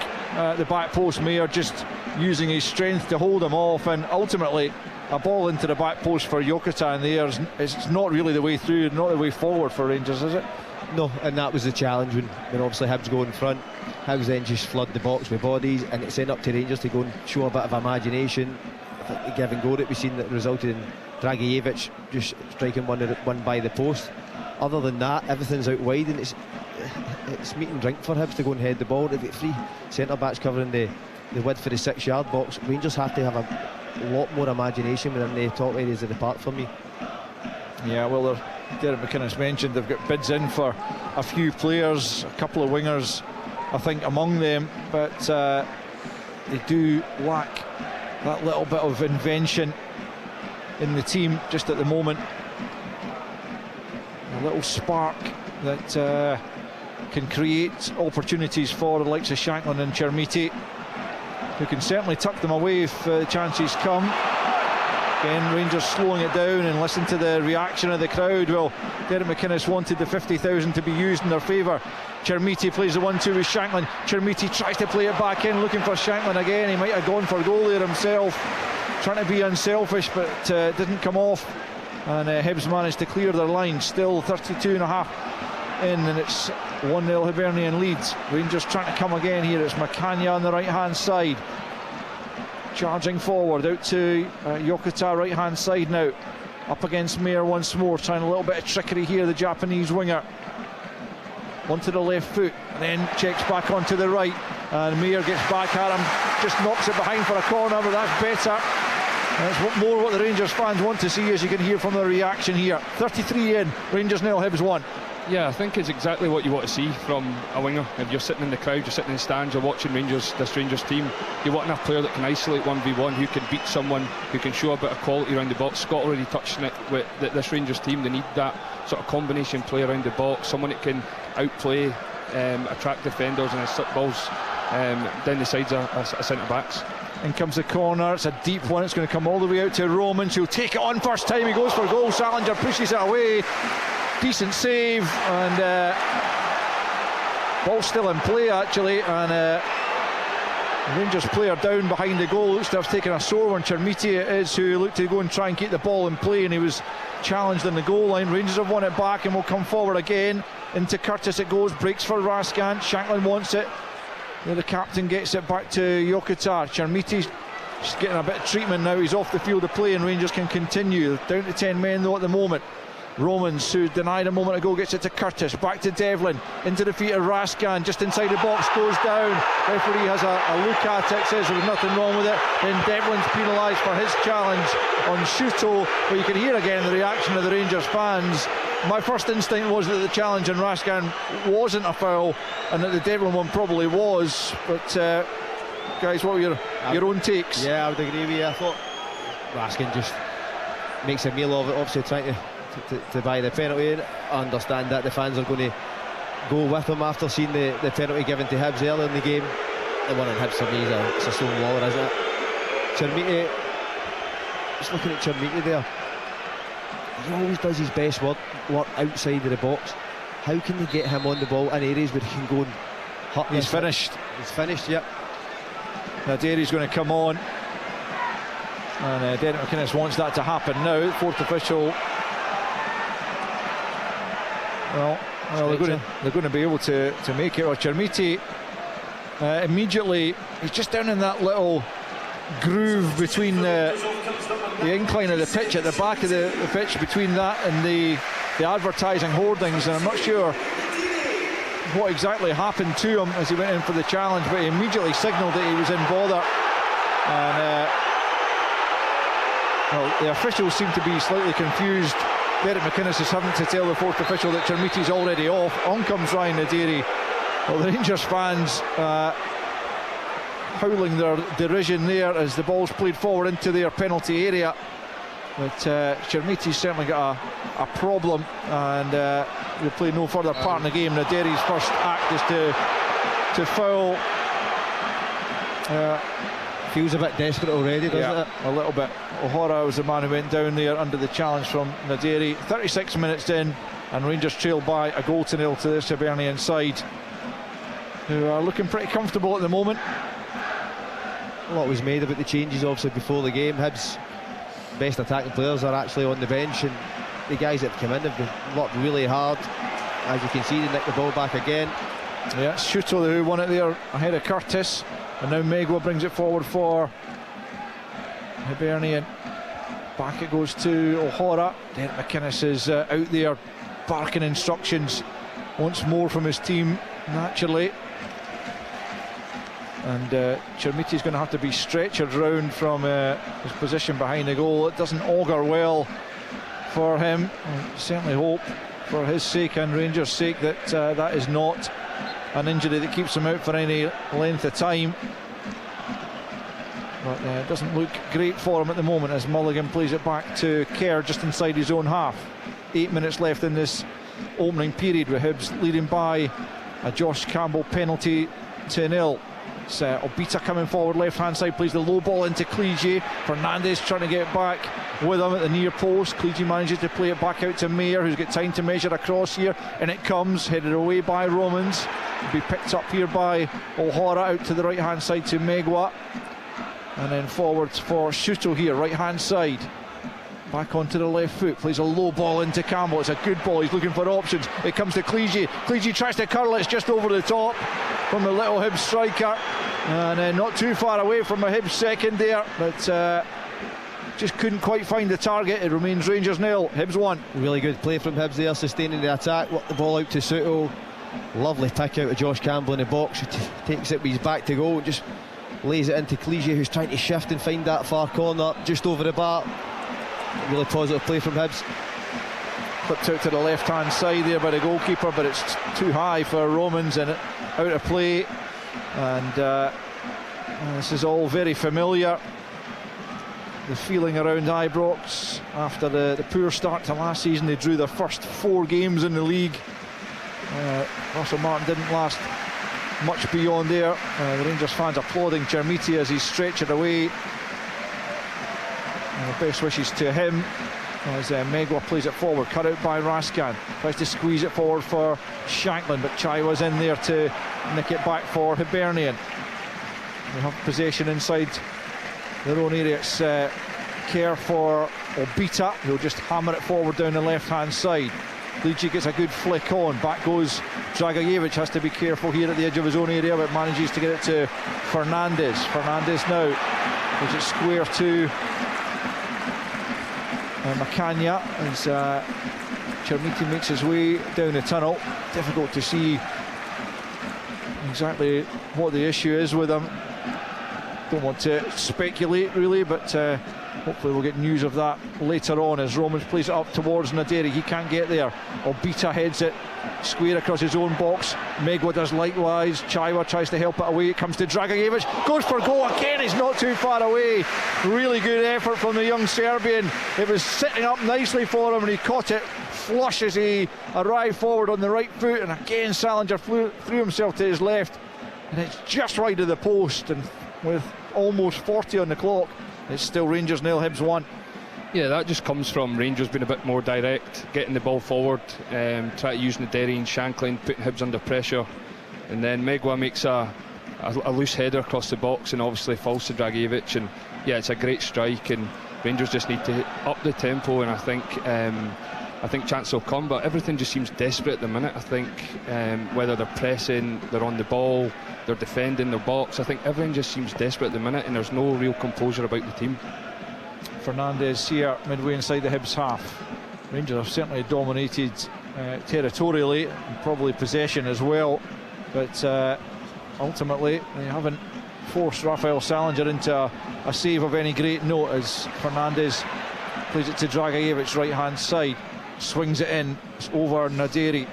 the back post, Mayer just using his strength to hold him off, and ultimately a ball into the back post for Yokota, and there it's not really the way through, not the way forward for Rangers, is it? No, and that was the challenge when obviously Hibs go in front. Hibs then just flood the box with bodies, and it's then up to Rangers to go and show a bit of imagination. I think the give and go that we've seen that resulted in Dragijevic just striking one by the post. Other than that, everything's out wide, and it's meat and drink for Hibs to go and head the ball. They've got 3 centre backs covering the width for the 6 yard box. Rangers have to have a lot more imagination within the top areas of the park for me. Yeah, well, Derek McInnes mentioned they've got bids in for a few players, a couple of wingers I think among them, but they do lack that little bit of invention in the team just at the moment. A little spark that can create opportunities for the likes of Shankland and Chermiti, who can certainly tuck them away if chances come. Again, Rangers slowing it down, and listen to the reaction of the crowd. Well, Derek McInnes wanted the 50,000 to be used in their favour. Chermiti plays the 1-2 with Shankland. Chermiti tries to play it back in, looking for Shankland again. He might have gone for goal there himself, trying to be unselfish, but didn't come off. And Hibs managed to clear their line. Still 32 and a half in, and it's 1-0 Hibernian leads. Rangers trying to come again here. It's Macania on the right hand side. Charging forward out to Yokota, right hand side now. Up against Mayer once more, trying a little bit of trickery here, the Japanese winger. Onto the left foot, and then checks back onto the right. And Mayer gets back at him, just knocks it behind for a corner, but that's better. That's more what the Rangers fans want to see, as you can hear from the reaction here. 33 in, Rangers 0, Hibs 1. Yeah, I think it's exactly what you want to see from a winger. If you're sitting in the crowd, you're sitting in the stands, you're watching this Rangers team, you want enough player that can isolate 1v1, who can beat someone, who can show a bit of quality around the box. Scott already touched on it with this Rangers team. They need that sort of combination play around the box, someone that can outplay, attract defenders and hit balls down the sides of centre-backs. In comes the corner, it's a deep one, it's going to come all the way out to Roman. She'll take it on first time, he goes for goal, Salinger pushes it away. Decent save, and ball still in play actually, and Rangers player down behind the goal, looks to have taken a sore one. Chermiti it is, who looked to go and try and keep the ball in play, and he was challenged in the goal line. Rangers have won it back and will come forward again. Into Curtis it goes, breaks for Raskan, Shanklin wants it, the captain gets it back to Yokota. Chermiti's just getting a bit of treatment now, he's off the field of play, and Rangers can continue. Down to 10 men though at the moment. Romans, who denied a moment ago, gets it to Curtis, back to Devlin, into the feet of Raskan, just inside the box, goes down. Referee has a look at it, says there's nothing wrong with it. Then Devlin's penalised for his challenge on Shuto, but you can hear again the reaction of the Rangers fans. My first instinct was that the challenge on Raskan wasn't a foul, and that the Devlin one probably was, but guys, what were your own takes? Yeah, I would agree with you. I thought Raskan just makes a meal of it, obviously trying to buy the penalty. I understand that the fans are going to go with him after seeing the penalty given to Hibs earlier in the game. The one on Hibs for me is a stone waller, isn't it? Chermiti, just looking at Chermiti there, he always does his best work outside of the box. How can they get him on the ball in areas where he can go and hurt? He's finished. He's finished, yep. Now Derry's going to come on, and Derek McInnes wants that to happen now. Fourth official. Well, they're going to be able to make it. Or Chermiti immediately, he's just down in that little groove between the incline of the pitch at the back of the pitch, between that and the advertising hoardings, and I'm not sure what exactly happened to him as he went in for the challenge, but he immediately signalled that he was in bother, and well, the officials seem to be slightly confused. Derek McInnes is having to tell the fourth official that Chermiti's already off. On comes Ryan Naderi. Well, the Rangers fans howling their derision there as the ball's played forward into their penalty area. But Chermiti's certainly got a problem, and will play no further part in the game. Naderi's first act is to foul. Feels a bit desperate already, doesn't it? A little bit. O'Hara was the man who went down there under the challenge from Naderi. 36 minutes in, and Rangers trail by a goal to nil to this Hibernian side, who are looking pretty comfortable at the moment. A lot was made about the changes obviously before the game. Hibs' best attacking players are actually on the bench, and the guys that have come in have worked really hard. As you can see, they nicked the ball back again. Yeah, it's Shuto who won it there ahead of Curtis, and now Megwa brings it forward for Hibernian. Back it goes to O'Hara. Derek McInnes is out there barking instructions once more from his team, naturally. And Chermiti's going to have to be stretchered round from his position behind the goal. It doesn't augur well for him. I certainly hope, for his sake and Rangers' sake, that that is not an injury that keeps him out for any length of time. But it doesn't look great for him at the moment as Mulligan plays it back to Kerr just inside his own half. 8 minutes left in this opening period, with Hibs leading by a Josh Campbell penalty to nil. It's Obita coming forward, left hand side, plays the low ball into Clegy. Fernandez trying to get back with him at the near post. Clegy manages to play it back out to Mayer, who's got time to measure across here, and it comes headed away by Romans. It'll be picked up here by O'Hara out to the right hand side to Megwa, and then forwards for Shuto here, right hand side. Back onto the left foot, plays a low ball into Campbell. It's a good ball, he's looking for options. It comes to Clegy. Clegy tries to curl it, it's just over the top from the little Hibs striker. And not too far away from a Hibs second there, but just couldn't quite find the target. It remains Rangers 0, Hibs 1. Really good play from Hibs there, sustaining the attack, worked the ball out to Soto. Lovely pick out of Josh Campbell in the box. He takes it with his back to go, just lays it into Clichy, who's trying to shift and find that far corner just over the bar. Really positive play from Hibs. Flipped out to the left hand side there by the goalkeeper, but it's too high for Romans and out of play. And this is all very familiar. The feeling around Ibrox after the poor start to last season. They drew their first 4 games in the league. Russell Martin didn't last much beyond there. The Rangers fans applauding Chermiti as he's stretched away. Best wishes to him as Megwa plays it forward, cut out by Raskan, tries to squeeze it forward for Shanklin, but Chai was in there to nick it back for Hibernian. They have possession inside their own area. It's care for Obita, who'll just hammer it forward down the left hand side. Clichy gets a good flick on, back goes Dragajevic, has to be careful here at the edge of his own area, but manages to get it to Fernandez. Fernandez now puts it square to Macania as Chermiti makes his way down the tunnel. Difficult to see exactly what the issue is with him. Don't want to speculate really, but hopefully we'll get news of that later on as Romans plays it up towards Naderi. He can't get there. Obita heads it square across his own box. Megwa does likewise. Chaiwa tries to help it away. It comes to Dragajevic. Goes for goal again. He's not too far away. Really good effort from the young Serbian. It was sitting up nicely for him and he caught it flush as he arrived forward on the right foot. And again, Salinger threw himself to his left. And it's just right of the post. And with almost 40 on the clock, it's still Rangers 0, Hibs 1. Yeah, that just comes from Rangers being a bit more direct, getting the ball forward, try to use Naderi and Shanklin, putting Hibs under pressure, and then Megwa makes a loose header across the box and obviously falls to Dragijevic, and yeah, it's a great strike, and Rangers just need to up the tempo, and I think chance will come, but everything just seems desperate at the minute. I think whether they're pressing, they're on the ball, they're defending their box, I think everything just seems desperate at the minute, and there's no real composure about the team. Fernandez here midway inside the Hibs half. Rangers have certainly dominated territorially and probably possession as well, but ultimately they haven't forced Rafael Salinger into a save of any great note as Fernandez plays it to Dragajevic right hand side, swings it in, it's over Naderi.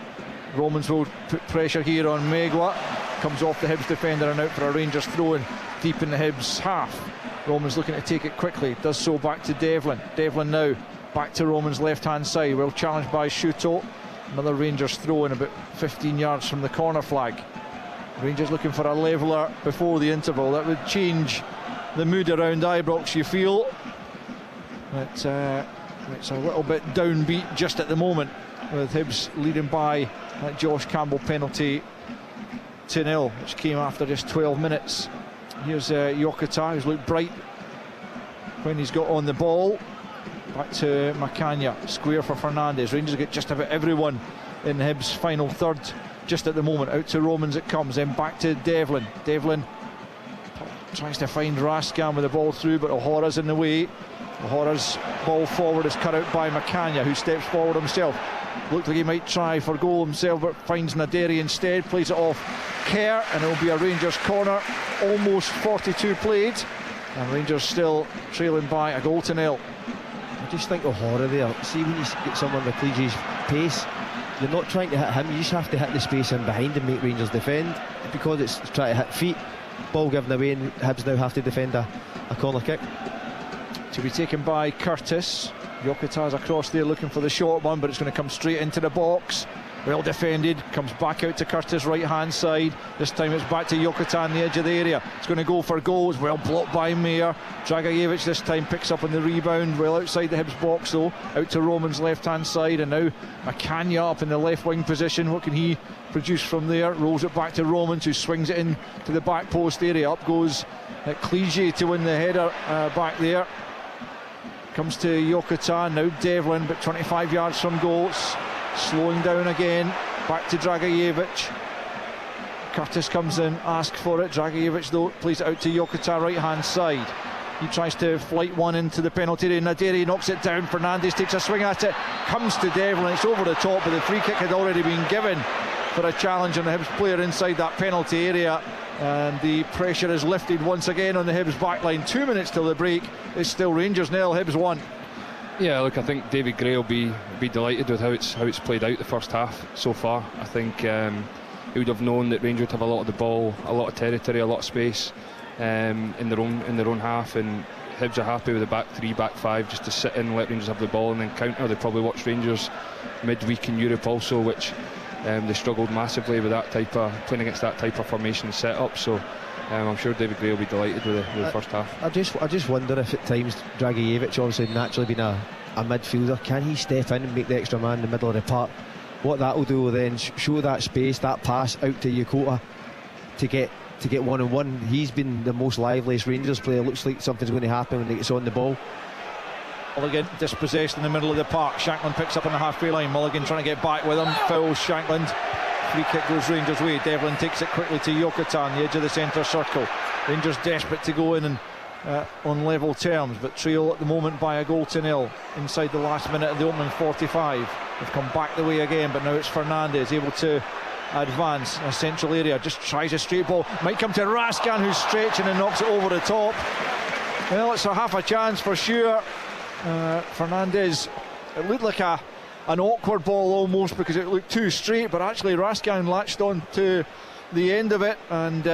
Romans will put pressure here on Megwa, comes off the Hibs defender and out for a Rangers throw-in deep in the Hibs half. Romans looking to take it quickly, does so back to Devlin. Devlin now back to Romans left hand side, well challenged by Shuto. Another Rangers throw-in about 15 yards from the corner flag. Rangers looking for a leveller before the interval. That would change the mood around Ibrox, you feel. But it's a little bit downbeat just at the moment, with Hibs leading by that Josh Campbell penalty 2-0, which came after just 12 minutes. Here's Yokota, who's looked bright when he's got on the ball. Back to Macania, square for Fernandez. Rangers get just about everyone in Hibs' final third just at the moment. Out to Romans it comes, then back to Devlin. Devlin tries to find Raskan with the ball through, but O'Hara's in the way. O'Hara's ball forward is cut out by Macania, who steps forward himself. Looked like he might try for goal himself, but finds Naderi instead, plays it off Kerr, and it'll be a Rangers corner. Almost 42 played, and Rangers still trailing by a 1-0. I just think O'Hara there, see when you get someone with Clichy's pace, you're not trying to hit him, you just have to hit the space in behind and make Rangers defend. Because it's trying to hit feet, ball given away, and Hibs now have to defend a corner kick. To be taken by Curtis. Yokata's across there looking for the short one, but it's going to come straight into the box. Well defended, comes back out to Curtis right hand side. This time it's back to Yokota on the edge of the area. It's going to go for goals, well blocked by Mayer. Dragajevic this time picks up on the rebound, well outside the Hibs box though. Out to Roman's left hand side, and now Macania up in the left wing position. What can he produce from there? Rolls it back to Romans, who swings it in to the back post area. Up goes Clichy to win the header back there. Comes to Yokota, now Devlin, but 25 yards from goal. Slowing down again, back to Dragajevic. Curtis comes in, asks for it. Dragijevic though plays it out to Jokota, right hand side. He tries to flight one into the penalty area. Naderi knocks it down. Fernandes takes a swing at it, comes to Devlin. It's over the top, but the free kick had already been given for a challenge on the Hibs player inside that penalty area. And the pressure is lifted once again on the Hibs backline. 2 minutes till the break. It's still Rangers 0, Hibs 1. Yeah, look, I think David Gray will be delighted with how it's played out the first half so far. I think he would have known that Rangers would have a lot of the ball, a lot of territory, a lot of space in their own half, and Hibs are happy with the back three, back five, just to sit in, let Rangers have the ball and then counter. They probably watched Rangers midweek in Europe also, which they struggled massively with that type of playing against that type of formation set up. So I'm sure David Gray will be delighted with the first half. I just wonder if at times Dragijevic, obviously naturally being a midfielder, can he step in and make the extra man in the middle of the park? What that will do will then show that space, that pass out to Jokota to get 1-on-1. He's been the most liveliest Rangers player. Looks like something's going to happen when he gets on the ball. Mulligan dispossessed in the middle of the park. Shankland picks up on the halfway line. Mulligan trying to get back with him. Fouls Shankland. Free kick goes Rangers' way. Devlin takes it quickly to Jokota on the edge of the centre circle. Rangers desperate to go in and on level terms, but trail at the moment by a goal to nil inside the last minute of the opening 45. They've come back the way again, but now it's Fernandes able to advance in a central area. Just tries a straight ball. Might come to Raskan, who's stretching and knocks it over the top. Well, it's a half a chance for sure. Fernandes, it looked like an awkward ball almost because it looked too straight, but actually Raskan latched on to the end of it, and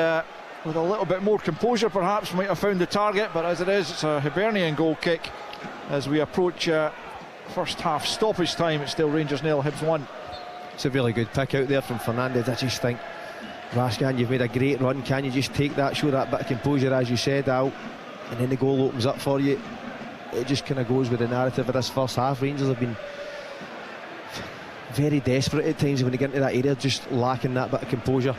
with a little bit more composure perhaps might have found the target, but as it is, it's a Hibernian goal kick. As we approach first half stoppage time, it's still Rangers 0, Hibs 1. It's a really good pick out there from Fernandes. I just think, Raskan, you've made a great run. Can you just take that, show that bit of composure as you said, Al, and then the goal opens up for you. It just kind of goes with the narrative of this first half. Rangers have been very desperate at times when they get into that area, just lacking that bit of composure.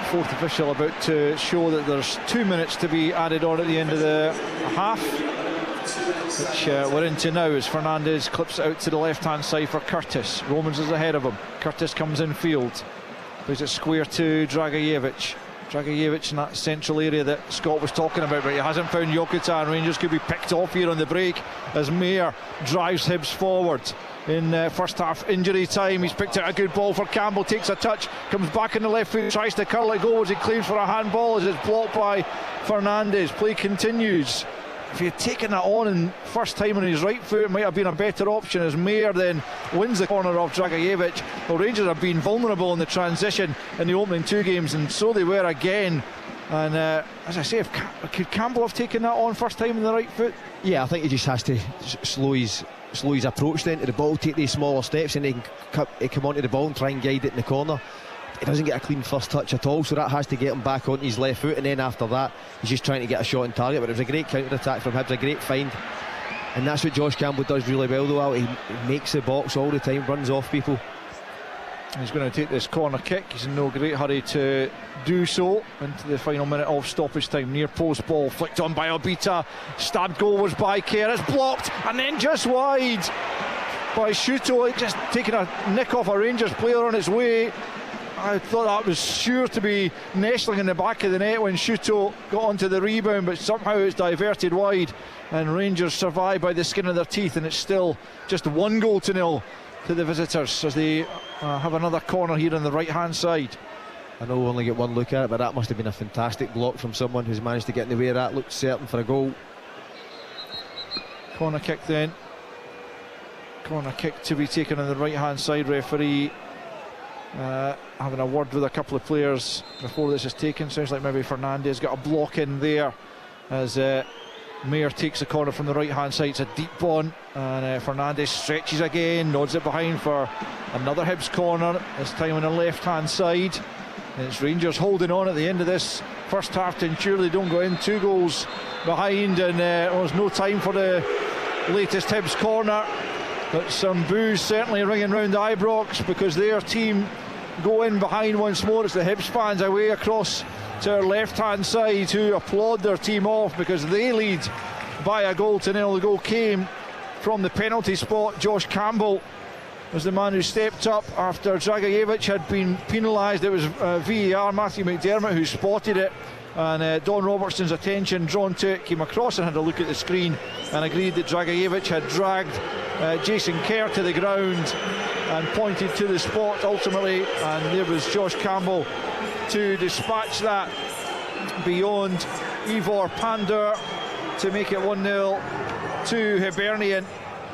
Fourth official about to show that there's 2 minutes to be added on at the end of the half, which we're into now as Fernandes clips it out to the left hand side for Curtis. Romans is ahead of him. Curtis comes in field, plays it square to Dragijevic. Dragijevic in that central area that Scott was talking about, but he hasn't found Jokota, and Rangers could be picked off here on the break as Mayer drives Hibs forward. In first half injury time, he's picked out a good ball for Campbell, takes a touch, comes back on the left foot, tries to curl it, goes, he claims for a handball as it's blocked by Fernandes. Play continues. If he had taken that on in first time on his right foot, it might have been a better option, as Mayer then wins the corner off Dragijevic. Well, Rangers have been vulnerable in the transition in the opening two games, and so they were again. And as I say, could Campbell have taken that on first time on the right foot? Yeah, I think he just has to slow his approach then to the ball, take these smaller steps, and he can come onto the ball and try and guide it in the corner. He doesn't get a clean first touch at all, so that has to get him back onto his left foot, and then after that he's just trying to get a shot on target. But it was a great counter-attack from Hibs, a great find, and that's what Josh Campbell does really well though. He makes the box all the time, runs off people. He's going to take this corner kick. He's in no great hurry to do so into the final minute of stoppage time. Near post ball flicked on by Obita. Stabbed goal was by Kerr. It's blocked and then just wide by Shuto. Just taking a nick off a Rangers player on its way. I thought that was sure to be nestling in the back of the net when Shuto got onto the rebound, but somehow it's diverted wide and Rangers survive by the skin of their teeth, and it's still just 1-0 to the visitors as they have another corner here on the right hand side. I know we only get one look at it, but that must have been a fantastic block from someone who's managed to get in the way of that. Looked certain for a goal. Corner kick then. Corner kick to be taken on the right hand side. Referee having a word with a couple of players before this is taken. Sounds like maybe Fernandes got a block in there as Mayer takes the corner from the right hand side. It's a deep one, and Fernandes stretches again, nods it behind for another Hibs corner, this time on the left hand side. And it's Rangers holding on at the end of this first half to ensure they don't go in. 2 goals behind, and there's no time for the latest Hibs corner, but some boos certainly ringing round Ibrox because their team go in behind once more. It's the Hibs fans away across to our left hand side who applaud their team off because they lead by a 1-0. The goal came from the penalty spot. Josh Campbell was the man who stepped up after Dragojevic had been penalised. It was VAR, Matthew McDermott, who spotted it, and Don Robertson's attention drawn to it, came across and had a look at the screen and agreed that Dragojevic had dragged Jason Kerr to the ground and pointed to the spot ultimately, and there was Josh Campbell to dispatch that beyond Ivor Pandur to make it 1-0 to Hibernian.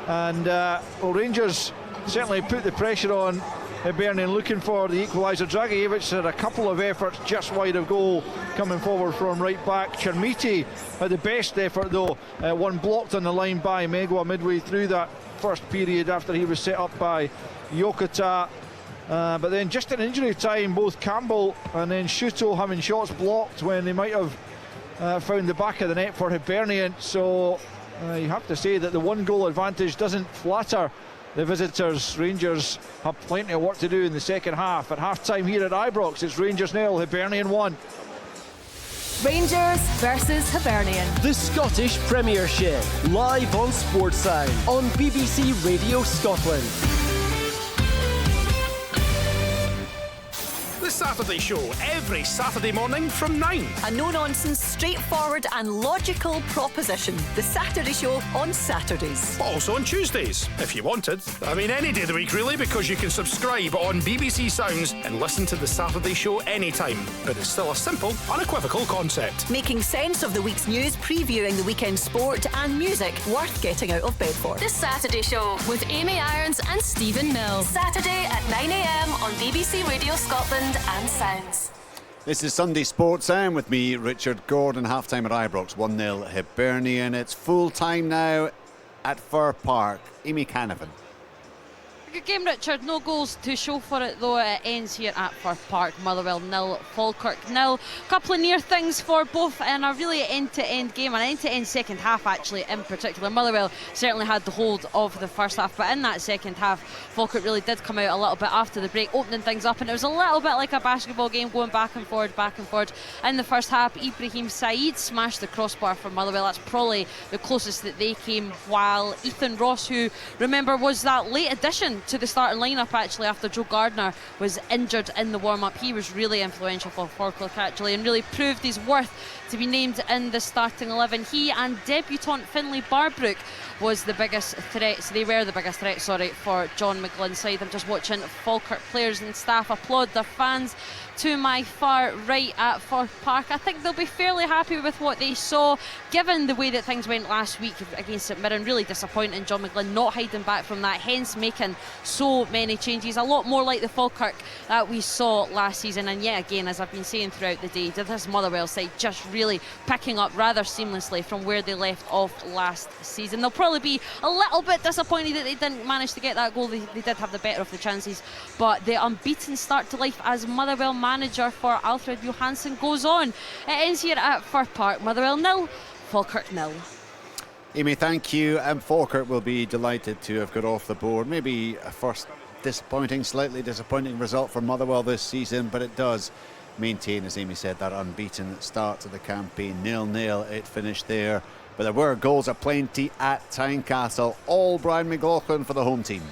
And Rangers certainly put the pressure on Hibernian, looking for the equaliser. Dragojevic had a couple of efforts just wide of goal coming forward from right back. Chermiti had the best effort though, one blocked on the line by Megwa midway through that first period after he was set up by Yokota. But then just in injury time, both Campbell and then Shuto having shots blocked when they might have found the back of the net for Hibernian. So you have to say that the 1-goal advantage doesn't flatter the visitors. Rangers have plenty of work to do in the second half. At half-time here at Ibrox, it's Rangers 0, Hibernian 1. Rangers versus Hibernian. The Scottish Premiership, live on Sportsound on BBC Radio Scotland. The Saturday Show, every Saturday morning from 9. A no-nonsense, straightforward and logical proposition. The Saturday Show on Saturdays. But also on Tuesdays, if you wanted. I mean, any day of the week, really, because you can subscribe on BBC Sounds and listen to The Saturday Show anytime. But it's still a simple, unequivocal concept. Making sense of the week's news, previewing the weekend sport and music worth getting out of bed for. The Saturday Show with Amy Irons and Stephen Mill. Saturday at 9 a.m. on BBC Radio Scotland and Sounds. This is Sunday Sports Sound with me, Richard Gordon. Half-time at Ibrox, 1-0 Hibernian. It's full-time now at Fir Park. Amy Canavan. Good game, Richard. No goals to show for it, though. It ends here at Fir Park. Motherwell 0, Falkirk 0. Couple of near things for both, and a really end-to-end game, an end-to-end second half, actually, in particular. Motherwell certainly had the hold of the first half, but in that second half, Falkirk really did come out a little bit after the break, opening things up, and it was a little bit like a basketball game, going back and forward, back and forward. In the first half, Ibrahim Said smashed the crossbar for Motherwell. That's probably the closest that they came, while Ethan Ross, who, remember, was that late addition to the starting lineup actually after Joe Gardner was injured in the warm-up. He was really influential for Falkirk actually, and really proved his worth to be named in the starting 11. He and debutant Finlay Barbrook was the biggest threat. So they were the biggest threat, for John McGlynn's side. I'm just watching Falkirk players and staff applaud their fans to my far right at Fir Park. I think they'll be fairly happy with what they saw, given the way that things went last week against St Mirren. Really disappointing, John McGlynn not hiding back from that, hence making so many changes. A lot more like the Falkirk that we saw last season. And yet again, as I've been saying throughout the day, this Motherwell side just really picking up rather seamlessly from where they left off last season. They'll probably be a little bit disappointed that they didn't manage to get that goal. They did have the better of the chances, but the unbeaten start to life as Motherwell manager for Alfred Johansson goes on. It ends here at Fir Park. Motherwell 0, Falkirk 0. Amy, thank you. And Falkirk will be delighted to have got off the board. Maybe a first slightly disappointing result for Motherwell this season, but it does maintain, as Amy said, that unbeaten start to the campaign. 0-0 it finished there, but there were goals aplenty at Tynecastle. All Brian McLaughlin for the home team.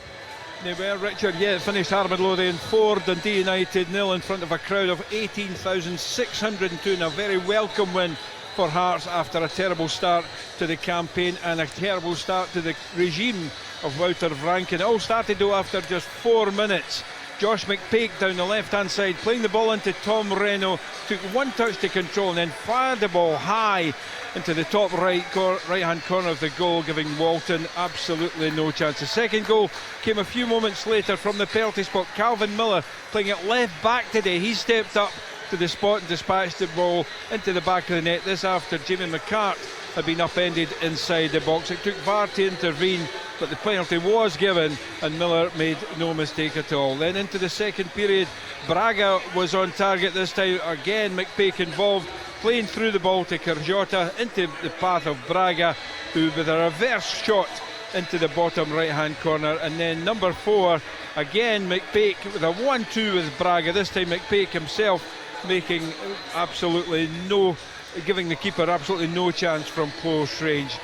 They were, Richard. Yeah, it finished Midlothian 4, Dundee United 0 in front of a crowd of 18,602, and a very welcome win for Hearts after a terrible start to the campaign and a terrible start to the regime of Wouter Vranken. It all started though after just 4 minutes. Josh McPake down the left-hand side, playing the ball into Tom Reno, took one touch to control and then fired the ball high into the top right-hand corner of the goal, giving Walton absolutely no chance. The second goal came a few moments later from the penalty spot. Calvin Miller playing it left back today. He stepped up to the spot and dispatched the ball into the back of the net. This after Jamie McCart had been upended inside the box. It took VAR to intervene, but the penalty was given and Miller made no mistake at all. Then into the second period, Braga was on target this time. Again, McPake involved, playing through the ball to Kerjota into the path of Braga, who with a reverse shot into the bottom right hand corner. And then number 4, again McPake with a 1-2 with Braga. This time McPake himself making giving the keeper absolutely no chance from close range.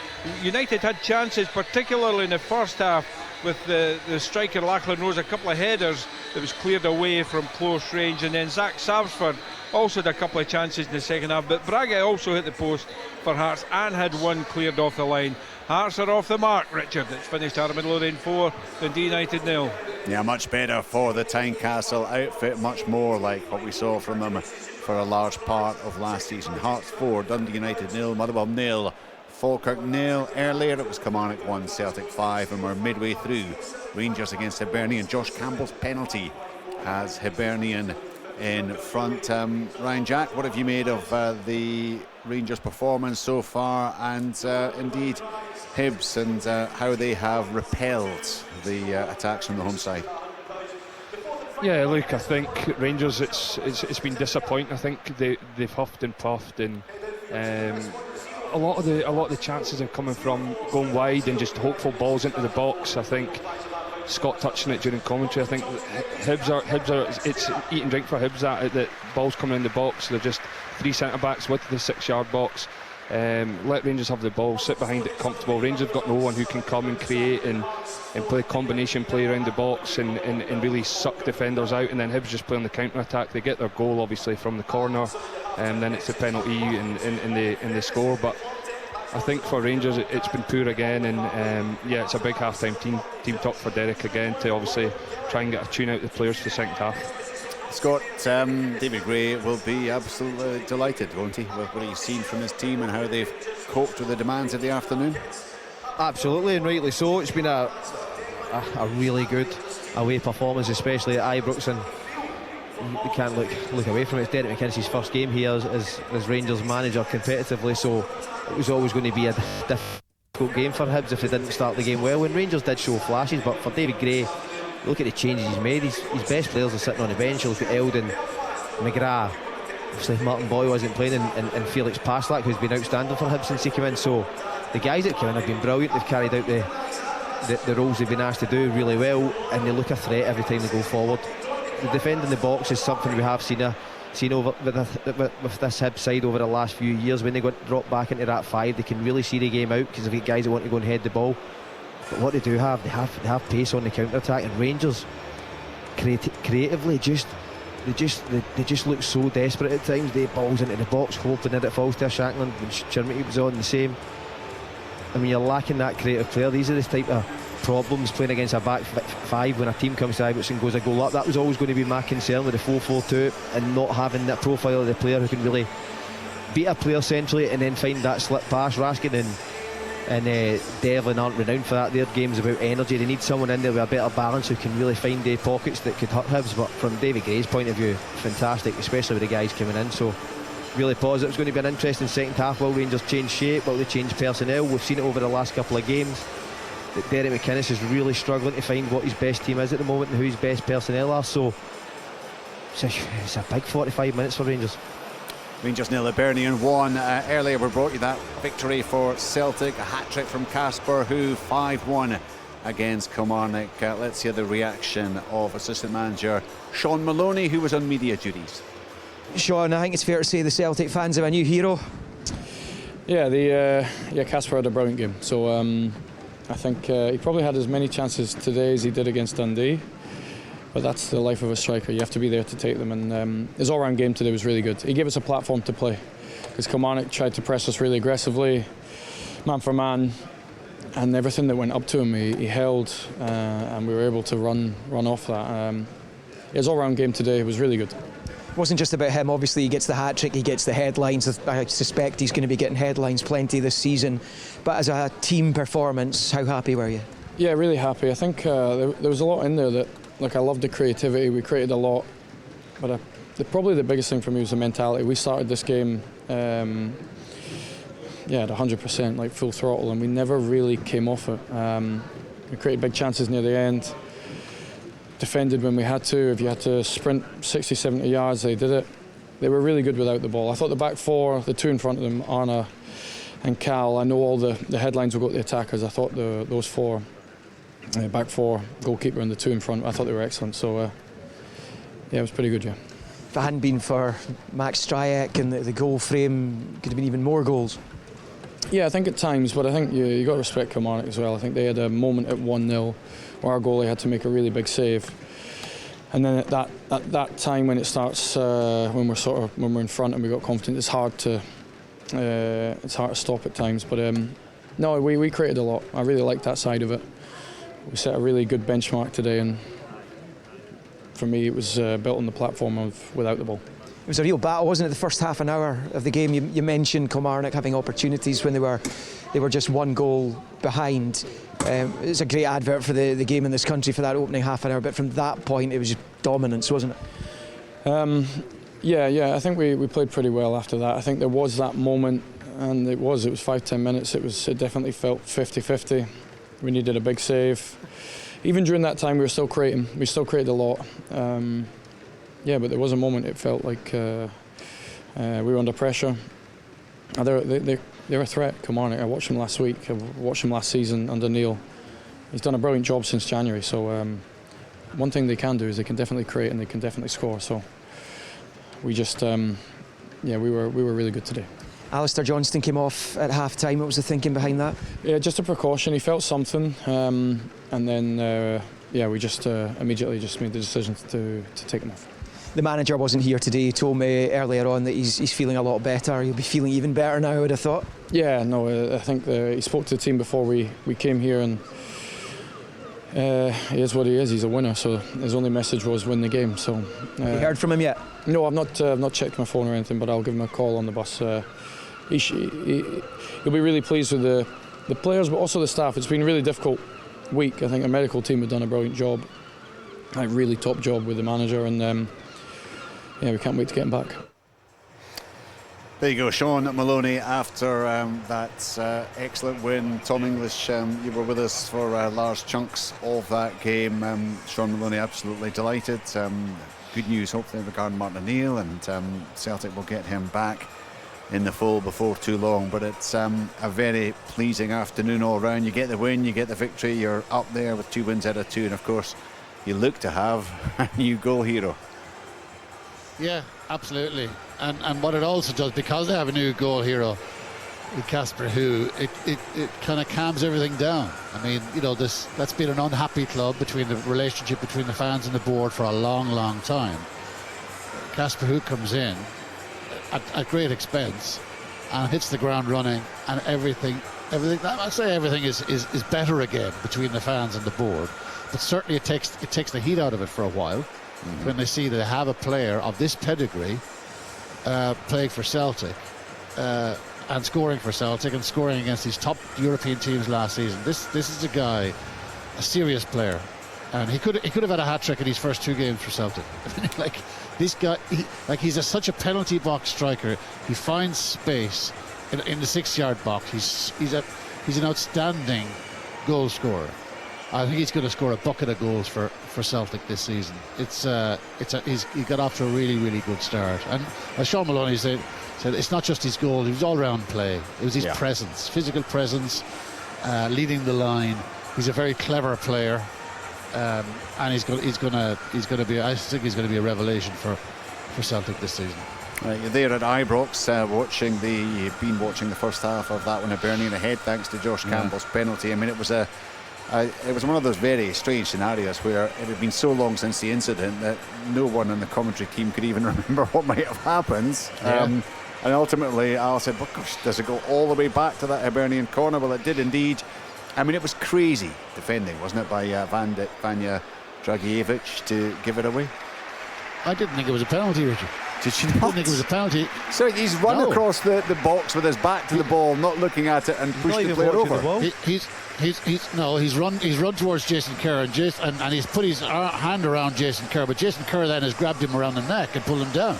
United had chances, particularly in the first half, with the striker Lachlan Rose, a couple of headers that was cleared away from close range, and then Zach Sabsford also had a couple of chances in the second half, but Braga also hit the post for Hearts and had one cleared off the line. Hearts are off the mark, Richard. It's finished at Middle Lane 4, Dundee United 0. Yeah, much better for the Tynecastle outfit, much more like what we saw from them for a large part of last season. Hearts 4, Dundee United 0, Motherwell 0, Falkirk 0. Earlier it was Kilmarnock 1, Celtic 5, and we're midway through. Rangers against Hibernian. Josh Campbell's penalty has Hibernian in front. Ryan Jack, what have you made of the Rangers' performance so far, and indeed Hibs, and how they have repelled the attacks from the home side? Yeah, look, I think Rangers, it's been disappointing. I think they've huffed and puffed, and a lot of the chances are coming from going wide and just hopeful balls into the box. I think Scott touching it during commentary. I think Hibs are it's eat and drink for Hibs that balls coming in the box. They're just three centre backs with the 6-yard box. Let Rangers have the ball, sit behind it comfortable. Rangers have got no one who can come and create and play combination play around the box and really suck defenders out, and then Hibs just play on the counter attack. They get their goal obviously from the corner, and then it's a penalty and they score. But I think for Rangers it's been poor again, and yeah, it's a big half-time team talk for Derek again to obviously try and get a tune out the players for the second half. Scott, David Gray will be absolutely delighted, won't he, with what he's seen from his team and how they've coped with the demands of the afternoon? Absolutely, and rightly so. It's been a really good away performance, especially at Ibrox, and you can't look away from it. It's Derek McInnes's first game here as Rangers manager competitively, so it was always going to be a difficult game for Hibs if they didn't start the game well, and Rangers did show flashes. But for David Gray, look at the changes he's made. His best players are sitting on the bench. You look at Eldon, McGrath, obviously Martin Boyle wasn't playing, and Felix Paslak, who's been outstanding for Hibs since he came in. So the guys that came in have been brilliant. They've carried out the roles they've been asked to do really well, and they look a threat every time they go forward. The defending the box is something we have seen over with this Hibs side over the last few years. When they drop back into that 5, they can really see the game out because they've got guys that want to go and head the ball. But what they do have, they have pace on the counter attack, and Rangers creatively they just look so desperate at times. They balls into the box, hoping that it falls to a Shankland. When Chermity was on the same. I mean, you're lacking that creative player. These are the type of problems playing against a back 5 when a team comes to Ibrox and goes a goal up. That was always going to be my concern with the 4-4-2, and not having that profile of the player who can really beat a player centrally and then find that slip pass. Raskin and Devlin aren't renowned for that. Their game's about energy. They need someone in there with a better balance who can really find the pockets that could hurt Hibs. But from David Gray's point of view, fantastic, especially with the guys coming in. So really positive. It's going to be an interesting second half. Will Rangers change shape? Will they change personnel? We've seen it over the last couple of games that Derek McInnes is really struggling to find what his best team is at the moment and who his best personnel are. So it's a big 45 minutes for Rangers. Rangers 0, Hibernian 1. Earlier we brought you that victory for Celtic, a hat-trick from Casper, who 5-1 against Kilmarnock. Let's hear the reaction of assistant manager Sean Maloney, who was on media duties. Sean, I think it's fair to say the Celtic fans have a new hero. Yeah, Casper had a brilliant game. So I think he probably had as many chances today as he did against Dundee. But that's the life of a striker. You have to be there to take them. And his all-round game today was really good. He gave us a platform to play, because Kilmarnock tried to press us really aggressively, man for man, and everything that went up to him, he held, and we were able to run off that. His all-round game today was really good. It wasn't just about him. Obviously, he gets the hat-trick, he gets the headlines. I suspect he's going to be getting headlines plenty this season. But as a team performance, how happy were you? Yeah, really happy. I think there was a lot in there that, like, I loved the creativity. We created a lot, but probably the biggest thing for me was the mentality. We started this game at 100%, like full throttle, and we never really came off it. We created big chances near the end, defended when we had to. If you had to sprint 60, 70 yards, they did it. They were really good without the ball. I thought the back 4, the 2 in front of them, Arna and Cal, I know all the headlines will go to the attackers. I thought those 4, back 4, goalkeeper and the 2 in front, I thought they were excellent. So it was pretty good, yeah. If it hadn't been for Max Stryek and the goal frame, could have been even more goals. Yeah, I think at times, but I think you got to respect Kilmarnock as well. I think they had a moment at 1-0 where our goalie had to make a really big save, and then at that time when it starts, when we're in front and we got confident, it's hard to stop at times. But no, we created a lot. I really liked that side of it. We set a really good benchmark today, and for me, it was built on the platform of without the ball. It was a real battle, wasn't it? The first half an hour of the game. You mentioned Kilmarnock having opportunities when they were just one goal behind. It's a great advert for the game in this country for that opening half an hour. But from that point, it was just dominance, wasn't it? Yeah. I think we played pretty well after that. I think there was that moment, and it was 5-10 minutes. It definitely felt 50-50. We needed a big save. Even during that time, we were still creating. We still created a lot. Yeah, but there was a moment it felt like we were under pressure. They're a threat, Kilmarnock. I watched them last week. I watched them last season under Neil. He's done a brilliant job since January. So one thing they can do is they can definitely create and they can definitely score. So we just, we were really good today. Alistair Johnston came off at half-time. What was the thinking behind that? Yeah, just a precaution. He felt something, and then we just immediately just made the decision to take him off. The manager wasn't here today. He told me earlier on that he's feeling a lot better. He'll be feeling even better now, I would have thought. Yeah, no, I think he spoke to the team before we came here, and he is what he is. He's a winner, so his only message was win the game. So have you heard from him yet? No, I've not checked my phone or anything, but I'll give him a call on the bus. He'll be really pleased with the players, but also the staff. It's been a really difficult week. I think our medical team have done a brilliant job, a really top job with the manager, and we can't wait to get him back. There you go, Sean Maloney after that excellent win. Tom English, you were with us for large chunks of that game. Sean Maloney absolutely delighted. Good news hopefully regarding Martin O'Neill, and Celtic will get him back in the fold before too long. But it's a very pleasing afternoon all round. You get the win, you get the victory, you're up there with 2 wins out of 2, and of course you look to have a new goal hero. Yeah, absolutely. And what it also does, because they have a new goal hero with Casper Hu, it kind of calms everything down. I mean, that's been an unhappy club, between the relationship between the fans and the board for a long time. Casper Hu comes in at great expense and hits the ground running, and everything I say everything is better again between the fans and the board. But certainly it takes the heat out of it for a while. When they see that they have a player of this pedigree playing for Celtic and scoring for Celtic and scoring against these top European teams last season. This is a guy, a serious player, and he could have had a hat-trick in his first 2 games for Celtic. Like this guy, he's such a penalty box striker. He finds space in the 6-yard box. He's an outstanding goal scorer. I think he's going to score a bucket of goals for Celtic this season. He got off to a really good start. And as Sean Maloney said it's not just his goal; it was all-round play. It was his presence, physical presence, leading the line. He's a very clever player, and he's going to be. I think he's going to be a revelation for Celtic this season. You're there at Ibrox, you've been watching the first half of that one. Hibernian ahead thanks to Josh Campbell's penalty. I mean, it was one of those very strange scenarios where it had been so long since the incident that no one in the commentary team could even remember what might have happened. And ultimately Al said, well, gosh, does it go all the way back to that Hibernian corner? Well, it did indeed. I mean, it was crazy defending, wasn't it, by Vanja Dragicevic to give it away? I didn't think it was a penalty, Richard. Did you not? I didn't think it was a penalty. So he's run across the box with his back to the ball, not looking at it, and pushed the player over. He's run towards Jason Kerr, and he's put his hand around Jason Kerr, but Jason Kerr then has grabbed him around the neck and pulled him down.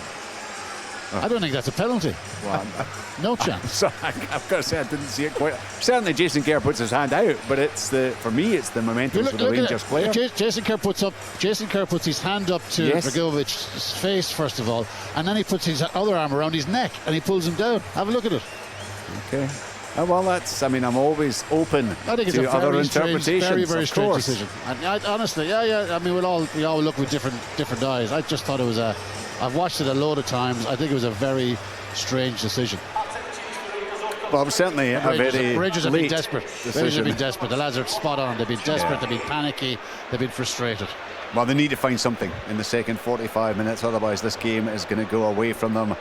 I don't think that's a penalty. Well, no chance. So I've got to say I didn't see it quite. Certainly Jason Kerr puts his hand out, but for me it's the momentum of the Rangers player. Jason Kerr puts his hand up to Dragicevic's face first of all, and then he puts his other arm around his neck and he pulls him down. Have a look at it. Okay. Well, I'm always open to other interpretations. Very strange decision. And honestly, I mean, we all look with different eyes. I just thought it was I've watched it a load of times. I think it was a very strange decision. Well, certainly a very Rangers have been desperate. decision. Rangers have been desperate. The lads are spot on. They've been desperate. They've been panicky. They've been frustrated. Well, they need to find something in the second 45 minutes, otherwise this game is going to go away from them.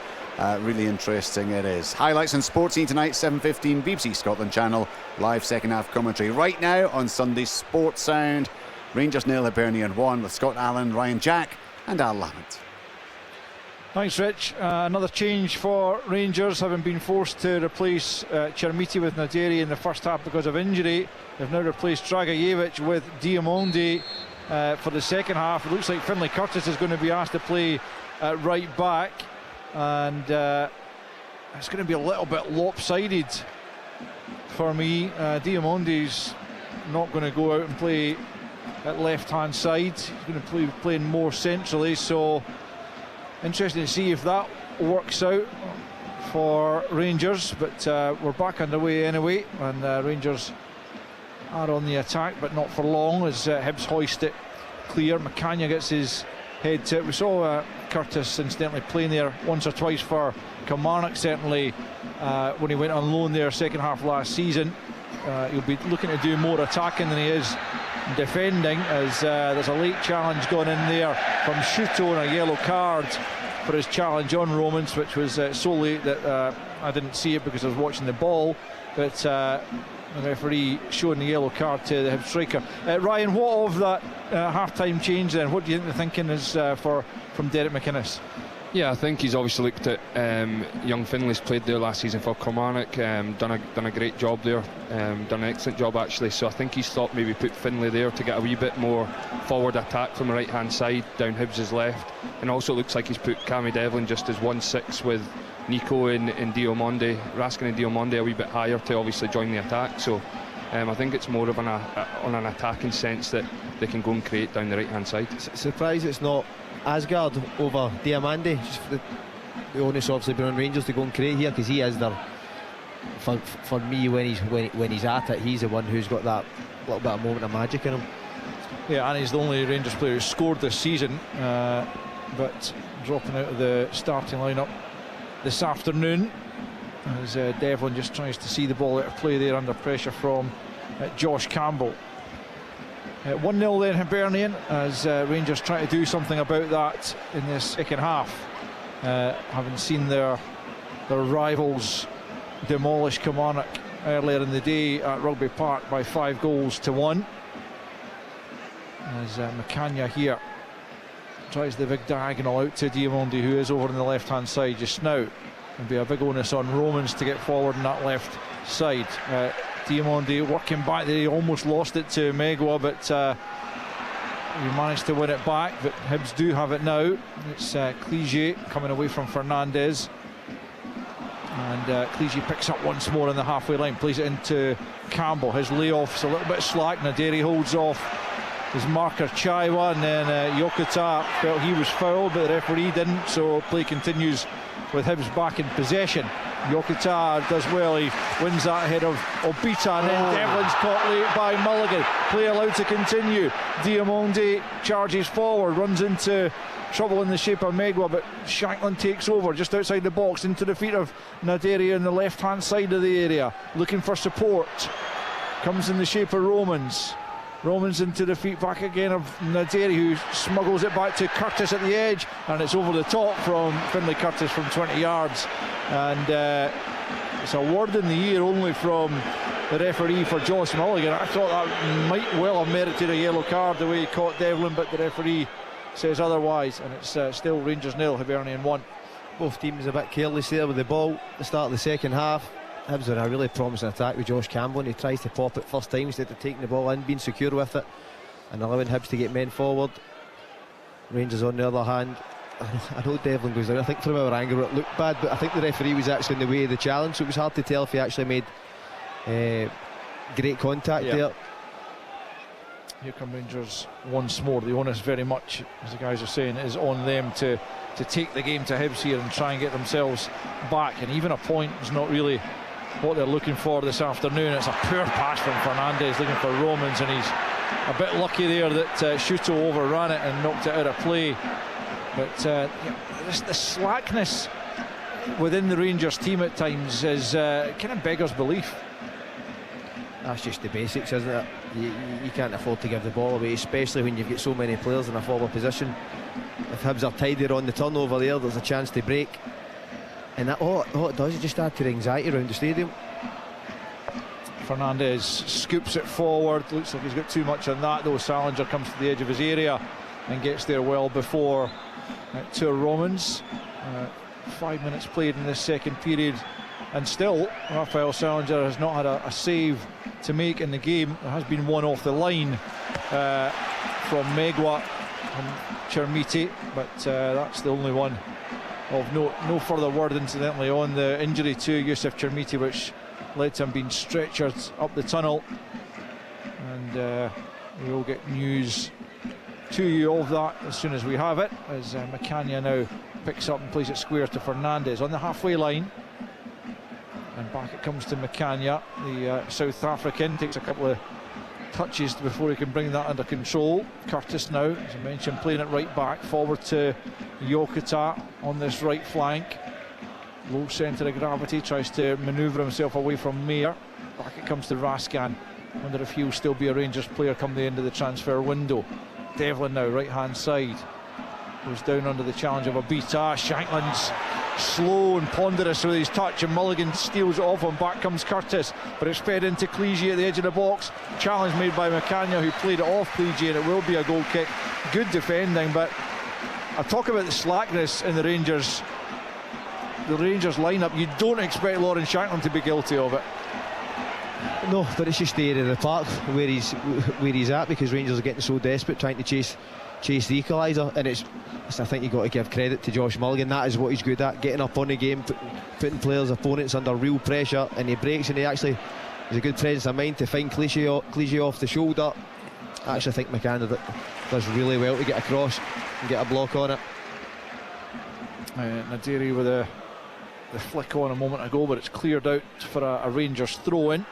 Really interesting it is. Highlights on Sports Scene tonight, 7:15, BBC Scotland Channel, live second half commentary right now on Sunday Sports Sound. Rangers 0, Hibernian 1 with Scott Allen, Ryan Jack and Al Lamont. Thanks, Rich. Another change for Rangers, having been forced to replace Chermiti with Naderi in the first half because of injury. They've now replaced Dragajevic with Diamondi for the second half. It looks like Finlay Curtis is going to be asked to play right back, and it's going to be a little bit lopsided for me. Diamondi's not going to go out and play at left-hand side. He's going to be playing more centrally, so interesting to see if that works out for Rangers. But we're back underway anyway, and Rangers are on the attack, but not for long as Hibs hoist it clear. McCann gets his head to it. We saw Curtis incidentally playing there once or twice for Kilmarnock, certainly when he went on loan there second half last season. He'll be looking to do more attacking than he is defending, as there's a late challenge gone in there from Shuto and a yellow card for his challenge on Romans, which was so late that I didn't see it because I was watching the ball, but the referee showing the yellow card to the Hibs striker. Ryan, what of that half-time change then? What do you think the thinking is from Derek McInnes? Yeah, I think he's obviously looked at young Finlay's played there last season for Kilmarnock, done a great job there, done an excellent job actually. So I think he's thought maybe put Finlay there to get a wee bit more forward attack from the right hand side down Hibs' left, and also it looks like he's put Cammy Devlin just as 1-6 with Nico and Diamondi, Raskin and Diamondi a wee bit higher to obviously join the attack. So I think it's more of on an attacking sense that they can go and create down the right hand side. Surprised it's not Asgard over Diamandi. Just the onus obviously been on Rangers to go and create here, because he is there for me when he's at it. He's the one who's got that little bit of moment of magic in him. Yeah, and he's the only Rangers player who's scored this season, but dropping out of the starting lineup this afternoon as Devlin just tries to see the ball out of play there under pressure from Josh Campbell. 1-0 then Hibernian, as Rangers try to do something about that in this second half, having seen their rivals demolish Kilmarnock earlier in the day at Rugby Park by 5-1. As McCann here tries the big diagonal out to Diamondi, who is over on the left hand side just now. There'll be a big onus on Romans to get forward on that left side. Diamondi working back there, he almost lost it to Megwa, but he managed to win it back. But Hibs do have it now. It's Clige coming away from Fernandez, and Clige picks up once more on the halfway line, plays it into Campbell. His layoff's a little bit slack. Naderi holds off his marker Chaiwa, and then Yokota felt he was fouled, but the referee didn't, so play continues with Hibs back in possession. Yokota does well, he wins that ahead of Obita, and then Devlin's caught late by Mulligan. Play allowed to continue. Diamondi charges forward, runs into trouble in the shape of Megwa, but Shanklin takes over just outside the box into the feet of Naderi on the left hand side of the area, looking for support. Comes in the shape of Romans into the feet back again of Naderi, who smuggles it back to Curtis at the edge, and it's over the top from Finlay Curtis from 20 yards. And it's a word in the ear only from the referee for Josh Mulligan. I thought that might well have merited a yellow card the way he caught Devlin, but the referee says otherwise, and it's still Rangers 0, Hibernian 1. Both teams a bit careless there with the ball at the start of the second half. Hibs are a really promising attack with Josh Campbell, and he tries to pop it first time instead of taking the ball in, being secure with it and allowing Hibs to get men forward. Rangers on the other hand, I know Devlin goes down. I think from our angle it looked bad, but I think the referee was actually in the way of the challenge, so it was hard to tell if he actually made great contact there. Here come Rangers once more. The onus very much, as the guys are saying, is on them to take the game to Hibs here and try and get themselves back, and even a point is not really what they're looking for this afternoon. It's a poor pass from Fernandez looking for Romans, and he's a bit lucky there that Shuto overran it and knocked it out of play. But the slackness within the Rangers team at times is kind of beggars belief. That's just the basics, isn't it? You can't afford to give the ball away, especially when you've got so many players in a forward position. If Hibs are tidier on the turnover there's a chance to break. And that, all it does is just add to the anxiety around the stadium. Fernandez scoops it forward. Looks like he's got too much on that, though. Salinger comes to the edge of his area and gets there well before Tour Romans. 5 minutes played in this second period, and still Rafael Salinger has not had a save to make in the game. There has been one off the line from Megwa and Chermiti, but that's the only one of note. No further word, incidentally, on the injury to Youssef Chermiti, which led to him being stretchered up the tunnel. And we'll get news to you of that as soon as we have it, as Macania now picks up and plays it square to Fernandez on the halfway line. And back it comes to Macania. The South African takes a couple of touches before he can bring that under control. Curtis now, as I mentioned, playing it right back, forward to Yokota on this right flank. Low centre of gravity, tries to manoeuvre himself away from Mayer. Back it comes to Raskan. Wonder if he'll still be a Rangers player come the end of the transfer window. Devlin now, right hand side. Goes down under the challenge of Abita. Shankland's slow and ponderous with his touch, and Mulligan steals it off him. Back comes Curtis, but it's fed into Clegy at the edge of the box. Challenge made by Macania, who played it off Clegy, and it will be a goal kick. Good defending, but I talk about the slackness in the Rangers lineup. You don't expect Lauren Shankland to be guilty of it. No, but it's just the area of the park where he's at, because Rangers are getting so desperate trying to chase the equaliser, and I think you've got to give credit to Josh Mulligan. That is what he's good at, getting up on the game, putting opponents under real pressure, and he breaks, and he actually has a good presence of mind to find Clichy off the shoulder. I actually think McAnder does really well to get across and get a block on it. Nadiri with the flick on a moment ago, but it's cleared out for a Rangers throw-in.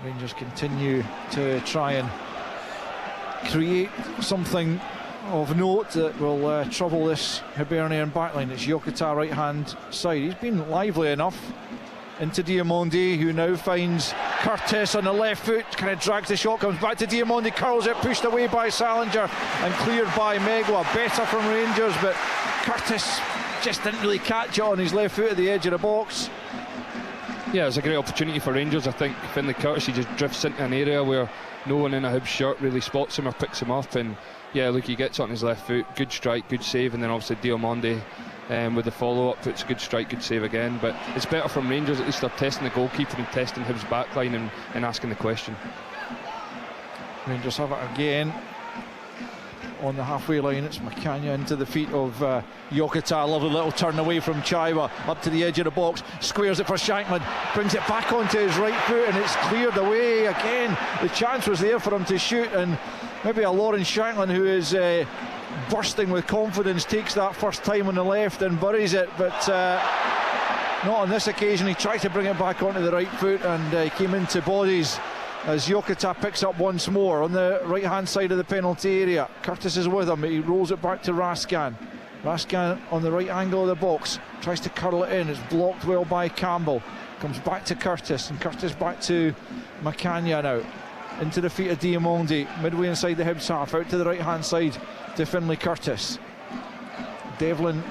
Rangers continue to try and create something of note that will trouble this Hibernian backline. It's Yokota right hand side. He's been lively enough into Diamondi, who now finds Curtis on the left foot, kind of drags the shot, comes back to Diamondi, curls it, pushed away by Salinger and cleared by Megwa. Better from Rangers, but Curtis just didn't really catch it on his left foot at the edge of the box. Yeah, it's a great opportunity for Rangers. I think Finlay Curtis, he just drifts into an area where no one in a Hibs shirt really spots him or picks him up, and yeah, look, he gets on his left foot, good strike, good save, and then obviously Diamondi with the follow-up, it's a good strike, good save again. But it's better from Rangers, at least they're testing the goalkeeper and testing Hibs backline and asking the question. Rangers have it again on the halfway line. It's Macania into the feet of Yokota. Lovely little turn away from Chaiwa, up to the edge of the box, squares it for Shankland, brings it back onto his right foot, and it's cleared away again. The chance was there for him to shoot, and maybe a Lauren Shankland, who is bursting with confidence, takes that first time on the left and buries it, but not on this occasion. He tried to bring it back onto the right foot, and came into bodies as Yokota picks up once more on the right hand side of the penalty area. Curtis is with him, he rolls it back to Raskan. Raskan on the right angle of the box, tries to curl it in, it's blocked well by Campbell, comes back to Curtis, and Curtis back to Macania now, into the feet of Diamondi, midway inside the Hibs half, out to the right hand side to Finlay Curtis. Devlin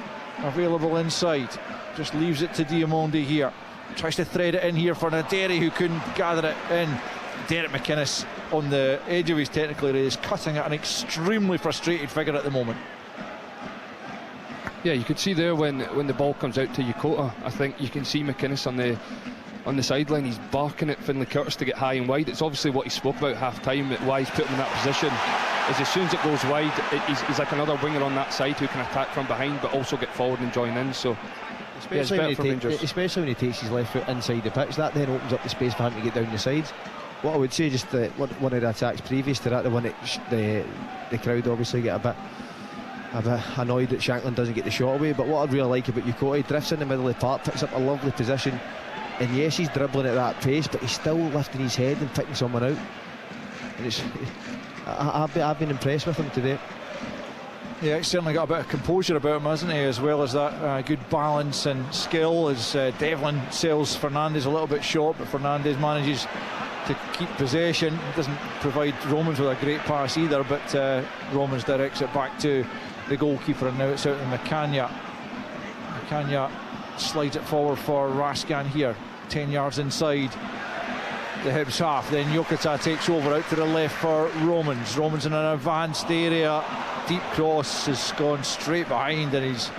available inside, just leaves it to Diamondi here, tries to thread it in here for Naderi, who couldn't gather it in. Derek McInnes on the edge of his technical area is cutting at an extremely frustrated figure at the moment. Yeah, you could see there when the ball comes out to Yokota, I think you can see McInnes on the sideline. He's barking at Finlay Curtis to get high and wide. It's obviously what he spoke about half time, why he's put him in that position, is as soon as it goes wide, he's like another winger on that side who can attack from behind but also get forward and join in. So especially when he takes his left foot inside the pitch, that then opens up the space for him to get down the sides. What I would say, just one of the attacks previous to that, the one that the crowd obviously get a bit annoyed that Shankland doesn't get the shot away, but what I really like about Yokota, he drifts in the middle of the park, picks up a lovely position, and yes, he's dribbling at that pace, but he's still lifting his head and picking someone out, and I've been impressed with him today. Yeah, he's certainly got a bit of composure about him, hasn't he, as well as that good balance and skill, as Devlin sells Fernandes a little bit short, but Fernandes manages to keep possession. Doesn't provide Romans with a great pass either, but Romans directs it back to the goalkeeper, and now it's out to Macania. Macania slides it forward for Raskan here, 10 yards inside the Hibs half. Then Jokita takes over out to the left for Romans. Romans in an advanced area, deep cross has gone straight behind, and he's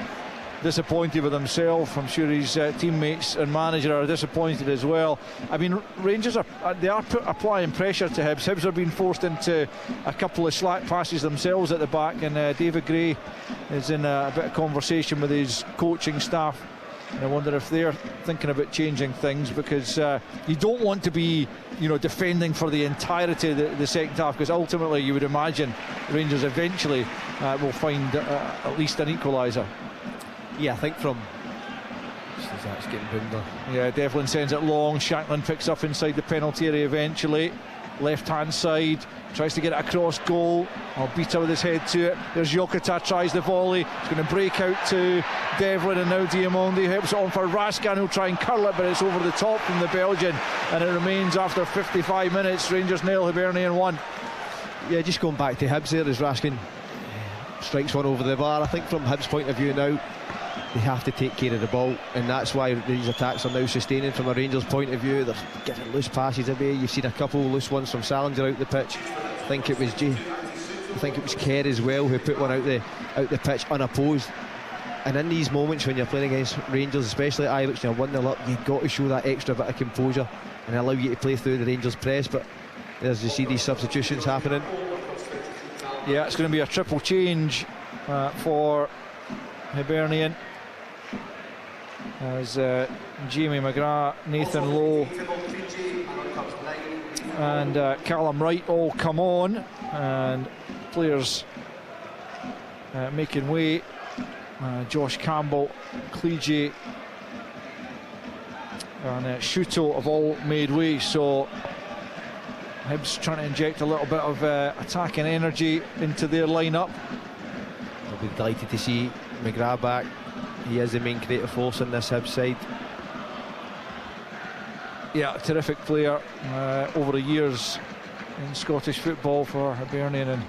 disappointed with himself. I'm sure his teammates and manager are disappointed as well. I mean, Rangers are applying pressure to Hibs. Hibs are being forced into a couple of slack passes themselves at the back, and David Gray is in a bit of conversation with his coaching staff. And I wonder if they're thinking about changing things, because you don't want to be, defending for the entirety of the second half, because ultimately you would imagine Rangers eventually will find at least an equaliser. Yeah, I think from... That's getting boomed. Yeah, Devlin sends it long. Shanklin picks up inside the penalty area eventually. Left-hand side, tries to get it across goal. Albita with his head to it. There's Jokita, tries the volley. He's going to break out to Devlin, and now Diamondi helps it on for Raskan, who'll try and curl it, but it's over the top from the Belgian, and it remains after 55 minutes. Rangers nil, Hibernian 1. Yeah, just going back to Hibs there, as Raskin strikes one over the bar. I think from Hibs' point of view now, they have to take care of the ball, and that's why these attacks are now sustaining. From a Rangers point of view, they're giving loose passes away. You've seen a couple loose ones from Salinger out the pitch. I think it was Kerr as well who put one out the pitch unopposed. And in these moments when you're playing against Rangers, especially at Ibrox, you're 1-0 up, you've got to show that extra bit of composure and allow you to play through the Rangers press. But as you see these substitutions happening, yeah, it's going to be a triple change for Hibernian, as Jamie McGrath, Nathan Lowe and Callum Wright all come on, and players making way. Josh Campbell, Cleege and Shuto have all made way, so Hibs trying to inject a little bit of attacking energy into their lineup. I'll be delighted to see McGrath back. He is the main creative force in this Hibs side. Yeah, a terrific player over the years in Scottish football for Hibernian and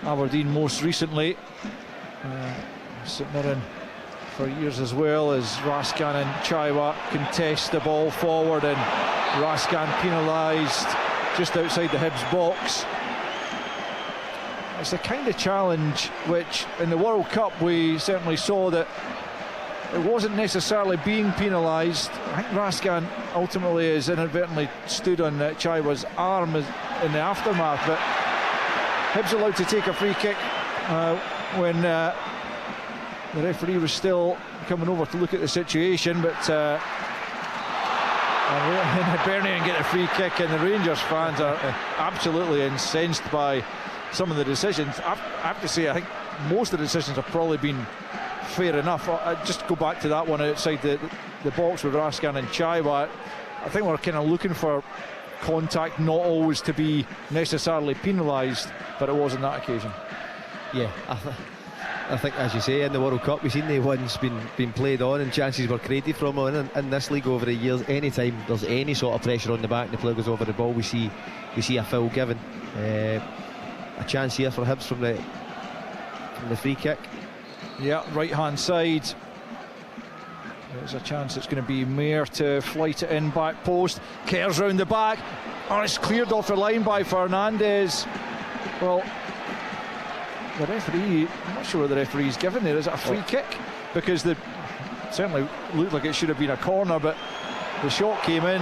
Aberdeen most recently. St Mirren for years as well, as Raskan and Chaiwa contest the ball forward, and Raskan penalised just outside the Hibs box. It's the kind of challenge which in the World Cup we certainly saw that it wasn't necessarily being penalised. I think Raskan ultimately has inadvertently stood on Chaiwa's arm in the aftermath, but Hibs allowed to take a free kick when the referee was still coming over to look at the situation, but Hibernian get a free kick, and the Rangers fans are absolutely incensed by some of the decisions. I have to say, I think most of the decisions have probably been fair enough. Just go back to that one outside the box with Raskan and Chaiwa. I think we're kind of looking for contact, not always to be necessarily penalised, but it was on that occasion. Yeah, I think, as you say, in the World Cup we've seen the ones been played on and chances were created from them. In this league over the years, anytime there's any sort of pressure on the back and the player goes over the ball, we see a foul given. A chance here for Hibs from the free kick. Yeah, right hand side. There's a chance it's going to be Mayer to flight it in back post. Kerr's round the back. Oh, it's cleared off the line by Fernandes. Well, the referee, I'm not sure what the referee's given there. Is it a free kick? Because it certainly looked like it should have been a corner, but the shot came in,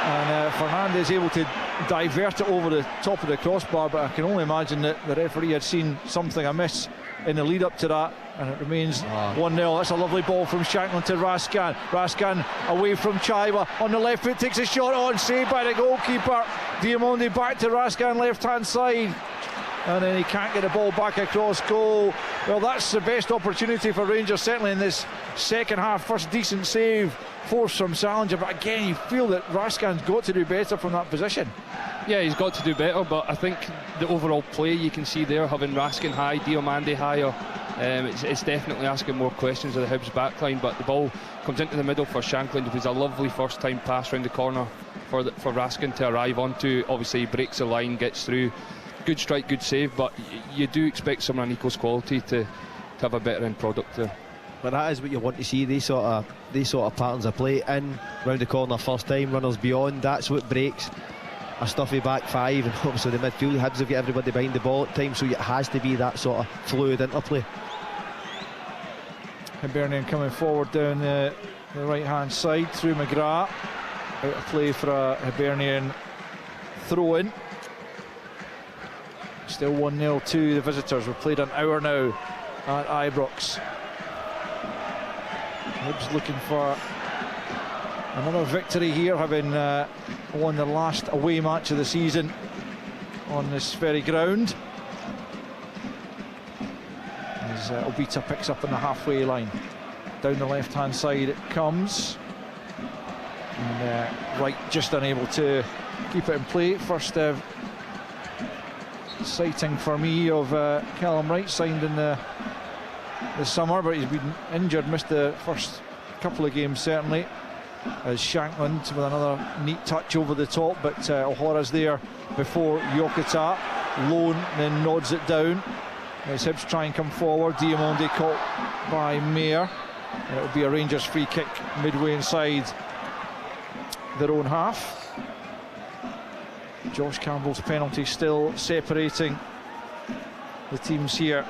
and Fernandes able to divert it over the top of the crossbar, but I can only imagine that the referee had seen something amiss in the lead up to that, and it remains 1-0. That's a lovely ball from Shanklin to Raskan. Raskan away from Chaiwa on the left foot, takes a shot on, saved by the goalkeeper. Diamondi back to Raskan, left hand side. and then he can't get the ball back across goal. Well, that's the best opportunity for Rangers, certainly in this second half. First decent save, forced from Salinger, but again you feel that Raskin's got to do better from that position. Yeah, he's got to do better, but I think the overall play you can see there, having Raskin high, Diomande higher, it's definitely asking more questions of the Hibs backline. But the ball comes into the middle for Shankland. It was a lovely first time pass round the corner for Raskin to arrive onto. Obviously he breaks the line, gets through, good strike, good save, but you do expect someone on Nico's quality to have a better end product there. But that is what you want to see, these sort of patterns of play, in round the corner first time, runners beyond. That's what breaks a stuffy back five, and obviously the midfield Hibs have got everybody behind the ball at times, so it has to be that sort of fluid interplay. Hibernian coming forward down the right hand side through McGrath, out of play for a Hibernian throw in. Still 1-0 to the visitors. We've played an hour now at Ibrox. Hibs looking for another victory here, having won the last away match of the season on this very ground. As Obita picks up on the halfway line. Down the left hand side it comes. And Wright just unable to keep it in play. First sighting for me of Callum Wright, signed in the summer, but he's been injured, missed the first couple of games certainly. As Shankland with another neat touch over the top, but O'Hara's there before Yokota. Lone then nods it down as Hibs try and come forward. Diomande caught by Mayer, and it will be a Rangers free kick midway inside their own half. Josh Campbell's penalty still separating the teams here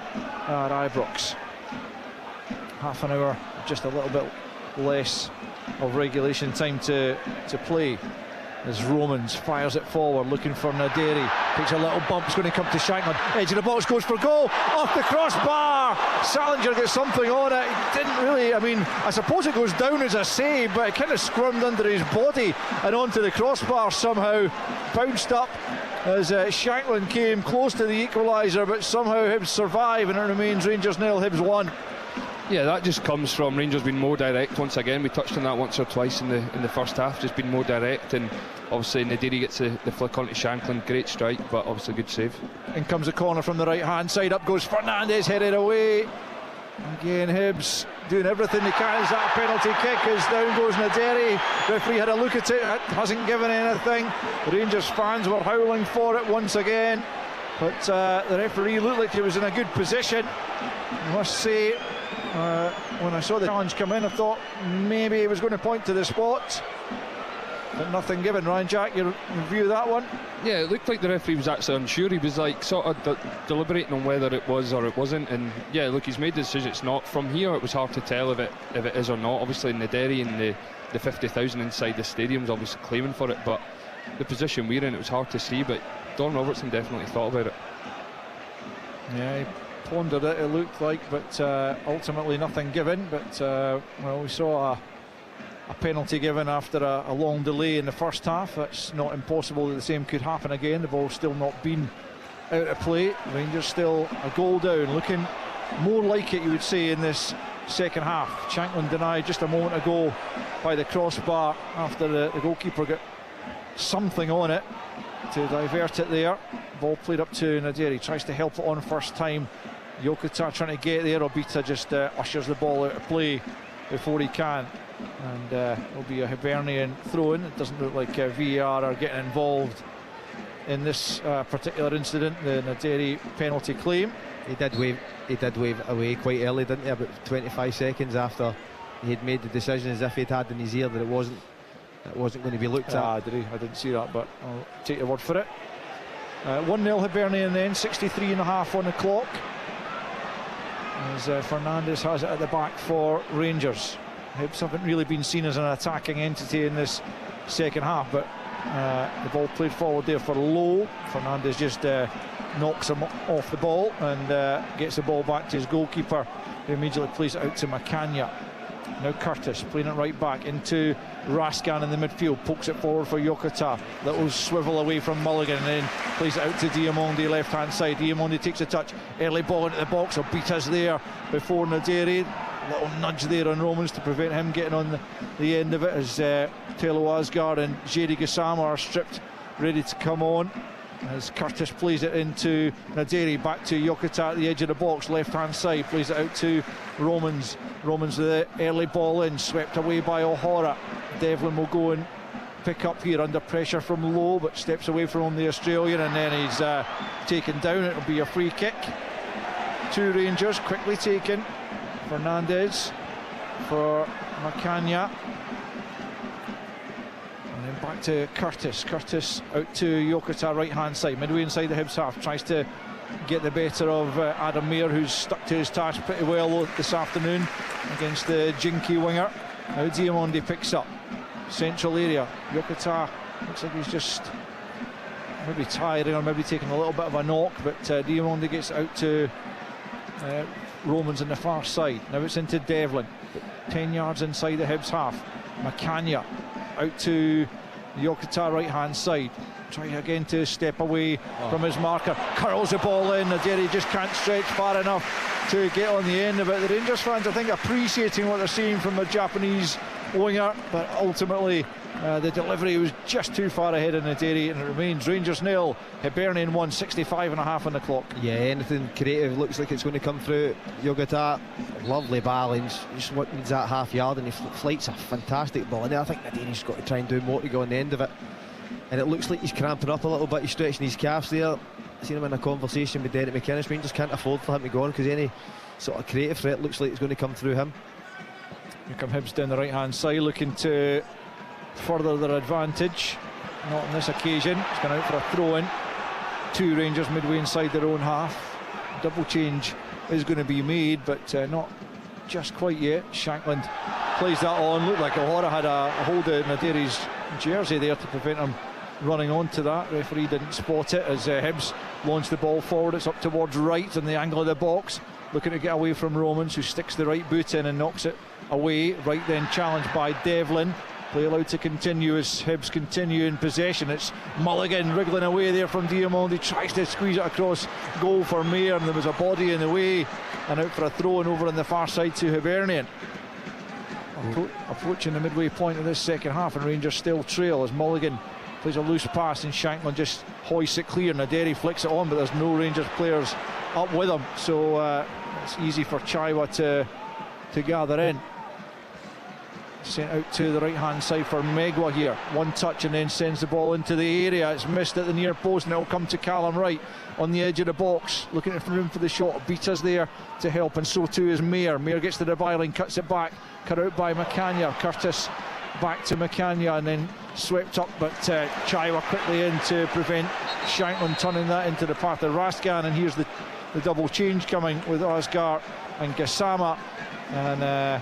at Ibrox. Half an hour, just a little bit less of regulation time to play, as Romans fires it forward looking for Naderi, takes a little bump, it's going to come to Shankland, edge of the box, goes for goal, off the crossbar. Salinger gets something on it. It didn't really, I mean, I suppose it goes down as a save, but it kind of squirmed under his body and onto the crossbar somehow, bounced up as Shankland came close to the equaliser, but somehow Hibs survive and it remains Rangers 0, Hibs 1. Yeah, that just comes from Rangers being more direct once again. We touched on that once or twice in the first half, just being more direct, and obviously Nadiri gets the flick onto Shankland, great strike, but obviously good save. In comes a corner from the right hand side, up goes Fernandez, headed away. Again Hibs doing everything they can as that penalty kick, as down goes Naderi. Referee had a look at it, hasn't given anything. The Rangers fans were howling for it once again, but the referee looked like he was in a good position. I must say, when I saw the challenge come in, I thought maybe he was going to point to the spot, but nothing given. Ryan Jack, your review of that one? Yeah, it looked like the referee was actually unsure. He was like sort of deliberating on whether it was or it wasn't, and yeah, look, he's made the decision it's not. From here it was hard to tell if it is or not. Obviously Naderi and the 50,000 inside the stadium's obviously claiming for it, but the position we're in, it was hard to see, but Don Robertson definitely thought about it. Yeah, he pondered it, it looked like, but ultimately nothing given. But well, we saw a penalty given after a long delay in the first half. That's not impossible that the same could happen again. The ball's still not been out of play. Rangers still a goal down, looking more like it, you would say, in this second half. Shankland denied just a moment ago by the crossbar after the goalkeeper got something on it to divert it there. Ball played up to Naderi, tries to help it on first time. Yokota trying to get there. Obita just ushers the ball out of play before he can, and it'll be a Hibernian throw-in. It doesn't look like VAR are getting involved in this particular incident, the Naderi penalty claim. He did wave away quite early, didn't he? About 25 seconds after he'd made the decision, as if he'd had in his ear that it wasn't going to be looked at. Did he? I didn't see that, but I'll take your word for it. 1-0 Hibernian then, 63.5 on the clock, as Fernandez has it at the back for Rangers. Hibs haven't really been seen as an attacking entity in this second half, but the ball played forward there for Lowe. Fernandez just knocks him off the ball and gets the ball back to his goalkeeper, who immediately plays it out to Macania. Now Curtis playing it right back into Raskan in the midfield, pokes it forward for Yokota. Little swivel away from Mulligan and then plays it out to Diamondi left hand side. Diamondi takes a touch, early ball into the box. Obita's there before Naderi. Little nudge there on Romans to prevent him getting on the end of it as Telo Asgard and Jedi Gassama are stripped, ready to come on. As Curtis plays it into Naderi, back to Yokota at the edge of the box, left hand side, plays it out to Romans. Romans with the early ball in, swept away by O'Hara. Devlin will go and pick up here under pressure from Lowe, but steps away from him, the Australian, and then he's taken down. It'll be a free kick. 2 Rangers quickly taken. Fernandez for Macania. And then back to Curtis. Curtis out to Yokota right hand side, midway inside the Hibs half, tries to get the better of Adam Mayer, who's stuck to his task pretty well this afternoon against the jinky winger. Now Diamondi picks up central area. Yokota looks like he's just maybe tiring or maybe taking a little bit of a knock, but Diamondi gets out to Romans on the far side. Now it's into Devlin, 10 yards inside the Hibs half. Macania out to Yokota right hand side, trying again to step away from his marker, curls the ball in. Naderi just can't stretch far enough to get on the end of it. The Rangers fans, I think, appreciating what they're seeing from the Japanese winger, but ultimately the delivery was just too far ahead of Naderi, and it remains Rangers 0, Hibernian 1, 65.5 on the clock. Yeah, anything creative looks like it's going to come through. Yokota, lovely balance, just what needs that half yard, and he flights a fantastic ball in there. I think Naderi's got to try and do more to go on the end of it, and it looks like he's cramping up a little bit. He's stretching his calves there. I've seen him in a conversation with Derek McInnes. Rangers can't afford for him to go on because any sort of creative threat looks like it's going to come through him. Here come Hibs down the right hand side, looking to further their advantage. Not on this occasion. It's gone out for a throw in. 2 Rangers midway inside their own half. Double change is going to be made, but not just quite yet. Shankland plays that on. Looked like O'Hara had a hold of Naderi's jersey there to prevent him running onto that. Referee didn't spot it as Hibs launched the ball forward. It's up towards right in the angle of the box, looking to get away from Romans, who sticks the right boot in and knocks it away. Right then challenged by Devlin. Play allowed to continue as Hibs continue in possession. It's Mulligan wriggling away there from Diamondi, tries to squeeze it across goal for Mayer, and there was a body in the way, and out for a throw and over on the far side to Hibernian. Approaching the midway point of this second half, and Rangers still trail as Mulligan plays a loose pass and Shankland just hoists it clear. Naderi flicks it on, but there's no Rangers players up with him, so it's easy for Chaiwa to gather in. Sent out to the right hand side for Megwa here. One touch and then sends the ball into the area. It's missed at the near post, and it'll come to Callum Wright on the edge of the box, looking for room for the shot. Bita's there to help, and so too is Mayer. Mayer gets to the byline, cuts it back, cut out by Macania. Curtis back to Macania and then swept up, but Chaiwa quickly in to prevent Shankland turning that into the path of Raskan. And here's the double change coming with Asgar and Gassama, and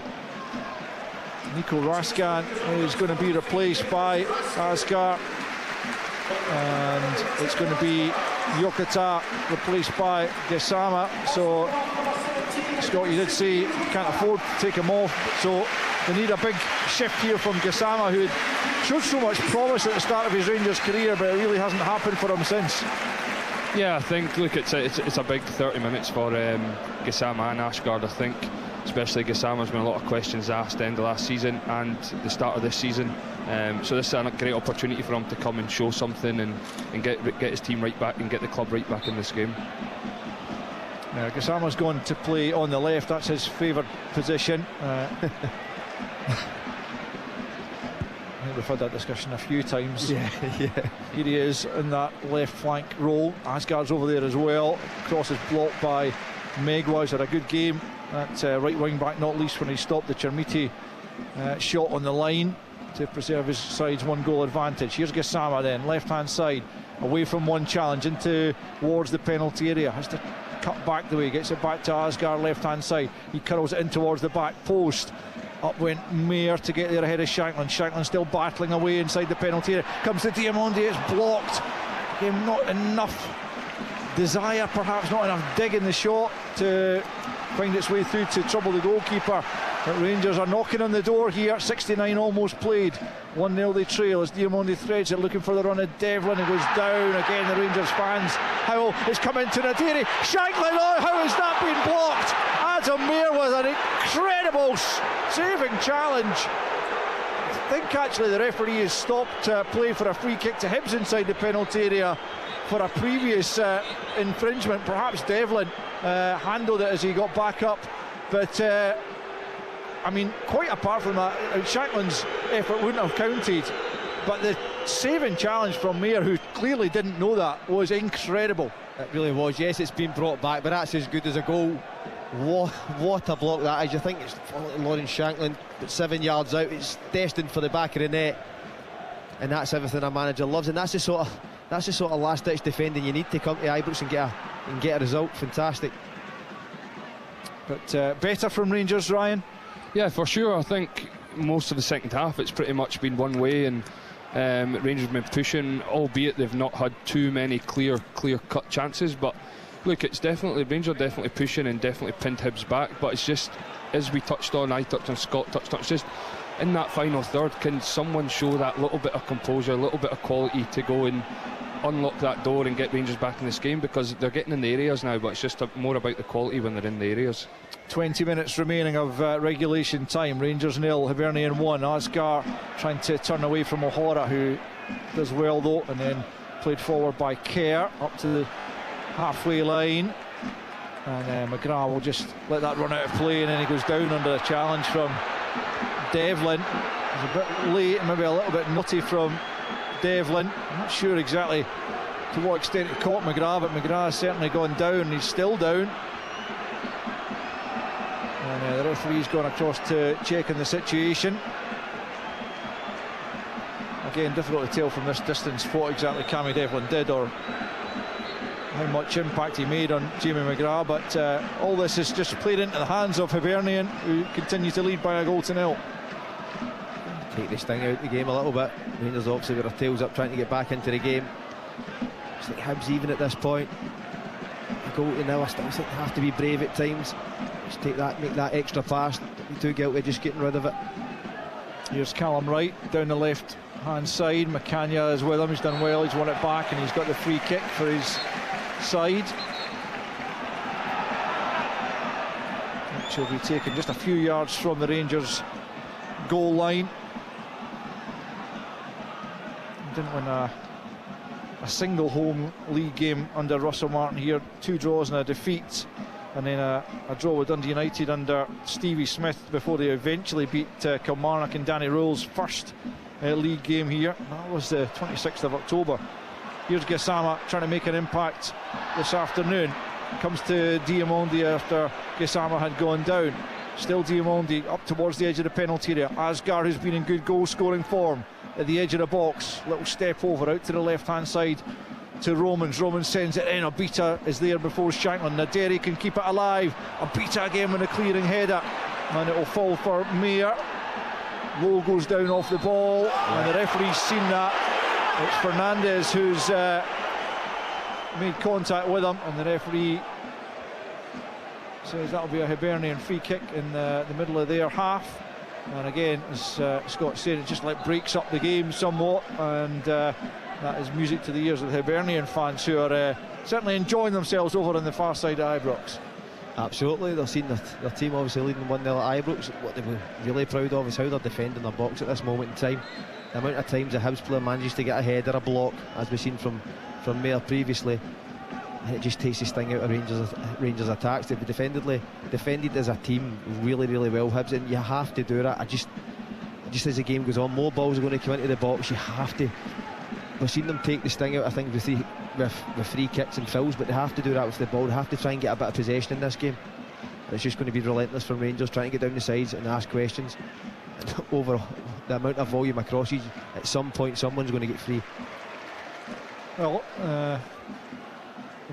Nico Raskan is going to be replaced by Asgar, and it's going to be Yokota replaced by Gassama. So Scott, you did say you can't afford to take him off, so they need a big shift here from Gassama, who had showed so much promise at the start of his Rangers career, but it really hasn't happened for him since. Yeah, I think, look, it's a big 30 minutes for Gassama and Ashgard. I think especially Gassama's been a lot of questions asked end of last season and the start of this season, so this is a great opportunity for him to come and show something and get his team right back and get the club right back in this game. Gassama's gone to play on the left. That's his favoured position. I think we've had that discussion a few times. Yeah. Here he is in that left flank role. Asgard's over there as well. Cross is blocked by Megwa. Had a good game at right wing back, not least when he stopped the Chermiti shot on the line to preserve his side's 1-goal advantage. Here's Gassama then, left hand side, away from one challenge into towards the penalty area. Has to cut back the way, gets it back to Asgard, left hand side. He curls it in towards the back post. Up went Mayer to get there ahead of Shankland. Shankland still battling away inside the penalty area. Comes to Diamondi, it's blocked. Again, not enough desire, perhaps not enough dig in the shot to find its way through to trouble the goalkeeper. But Rangers are knocking on the door here. 69 almost played. 1-0 they trail as Diamondi threads it, looking for the run of Devlin. It goes down again. The Rangers fans. Howell is coming to Nadiri. Shanklin, oh, how has that been blocked? Adam Mayer with an incredible saving challenge. I think actually the referee has stopped play for a free kick to Hibs inside the penalty area for a previous infringement. Perhaps Devlin handled it as he got back up, but I mean, quite apart from that, Shanklin's effort wouldn't have counted, but the saving challenge from Mayer, who clearly didn't know that, was incredible. It really was. Yes, it's been brought back, but that's as good as a goal. What a block that is. You think it's Lawrence Shanklin, but 7 yards out, it's destined for the back of the net, and that's everything a manager loves, and that's the sort of last-ditch defending you need to come to Ibrox and get a result. Fantastic. But better from Rangers, Ryan? Yeah, for sure. I think most of the second half it's pretty much been one way, and Rangers have been pushing, albeit they've not had too many clear-cut chances. But look, it's definitely Rangers are definitely pushing and definitely pinned Hibs back. But it's just, as we touched on, I touched on, Scott touched on, it's just in that final third, can someone show that little bit of composure, a little bit of quality to go and unlock that door and get Rangers back in this game, because they're getting in the areas now, but it's just more about the quality when they're in the areas. 20 minutes remaining of regulation time. Rangers 0, Hibernian 1. Asgar trying to turn away from O'Hara, who does well though, and then played forward by Kerr up to the halfway line, and McGrath will just let that run out of play, and then he goes down under a challenge from Devlin. He's a bit late and maybe a little bit nutty from Devlin. I'm not sure exactly to what extent it caught McGrath, but McGrath has certainly gone down. He's still down, and the referee's gone across to check on the situation. Again, difficult to tell from this distance what exactly Cammy Devlin did or how much impact he made on Jamie McGrath, but all this is just played into the hands of Hibernian, who continue to lead by a goal to 0. Take this thing out of the game a little bit. Rangers obviously with their tails up trying to get back into the game. It's like Hibs even at this point. A goal to 0, I still think they have to be brave at times. Just take that, make that extra pass. Don't be too guilty just getting rid of it. Here's Callum Wright down the left hand side. McCania is with him, he's done well, he's won it back, and he's got the free kick for his side, which will be taken just a few yards from the Rangers goal line. Didn't win a single home league game under Russell Martin here. 2 draws and a defeat, and then a draw with Dundee United under Stevie Smith before they eventually beat Kilmarnock in Danny Rowell's first league game here. That was the 26th of October. Here's Gassama trying to make an impact this afternoon. Comes to Diamondi after Gassama had gone down. Still Diamondi up towards the edge of the penalty area. Asgar, who's been in good goal scoring form, at the edge of the box. Little step over out to the left hand side to Romans. Romans sends it in. Abita is there before Shanklin. Naderi can keep it alive. Abita again with a clearing header, and it will fall for Mayer. Lowe goes down off the ball, and the referee's seen that. It's Fernandez who's made contact with him, and the referee says that'll be a Hibernian free kick in the middle of their half. And again, as Scott said, it just breaks up the game somewhat, and that is music to the ears of the Hibernian fans, who are certainly enjoying themselves over on the far side of Ibrox. Absolutely, they've seen their team obviously leading 1-0 at Ibrox. What they were really proud of is how they're defending their box at this moment in time. The amount of times a Hibs player manages to get a header, a block, as we've seen from Mayer previously, and it just takes this thing out of Rangers attacks. They've defended as a team really, really well, Hibs, and you have to do that. Just as the game goes on, more balls are going to come into the box. You have to. We've seen them take this thing out, I think, with free kicks and fouls, but they have to do that with the ball. They have to try and get a bit of possession in this game. It's just going to be relentless from Rangers, trying to get down the sides and ask questions. And over the amount of volume of crosses, at some point someone's going to get free. Well, the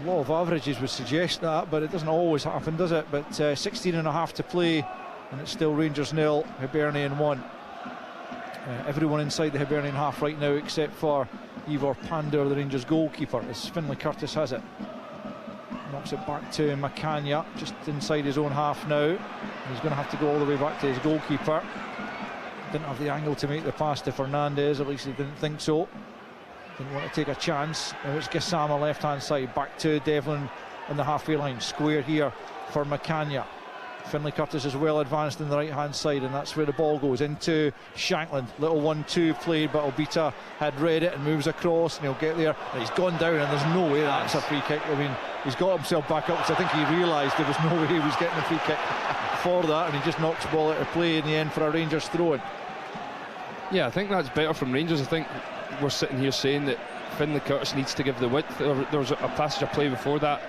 law of averages would suggest that, but it doesn't always happen, does it? But 16 and a half to play, and it's still Rangers 0, Hibernian 1. Everyone inside the Hibernian half right now except for Ivor Pandor, the Rangers goalkeeper, as Finlay Curtis has it. Knocks it back to Macania, just inside his own half now. He's going to have to go all the way back to his goalkeeper. Didn't have the angle to make the pass to Fernandez, at least he didn't think so. Didn't want to take a chance. Now it's Gassama left hand side, back to Devlin on the halfway line. Square here for Macania. Finlay Curtis is well advanced in the right hand side, and that's where the ball goes into Shankland. Little 1-2 played, but Obita had read it and moves across, and he'll get there. And he's gone down, and there's no way that's a free kick. I mean, he's got himself back up, so I think he realised there was no way he was getting a free kick for that, and he just knocks the ball out of play in the end for a Rangers throw-in. Yeah, I think that's better from Rangers. I think we're sitting here saying that Finlay Curtis needs to give the width. There was a passage of play before that.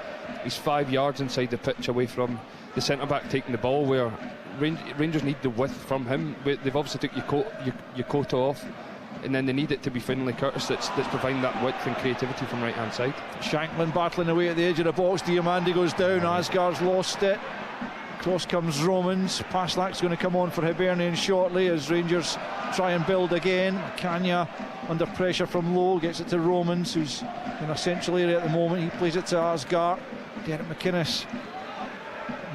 He's 5 yards inside the pitch away from the centre-back taking the ball, where Rangers need the width from him. They've obviously took Yokota off, and then they need it to be Finlay Curtis that's providing that width and creativity from right-hand side. Shankland battling away at the edge of the box. Diamandi goes down. Asgard's lost it. Cross comes Romans. Paslak's going to come on for Hibernian shortly as Rangers try and build again. Kanya under pressure from low, gets it to Romans, who's in a central area at the moment. He plays it to Asgard. Derek McInnes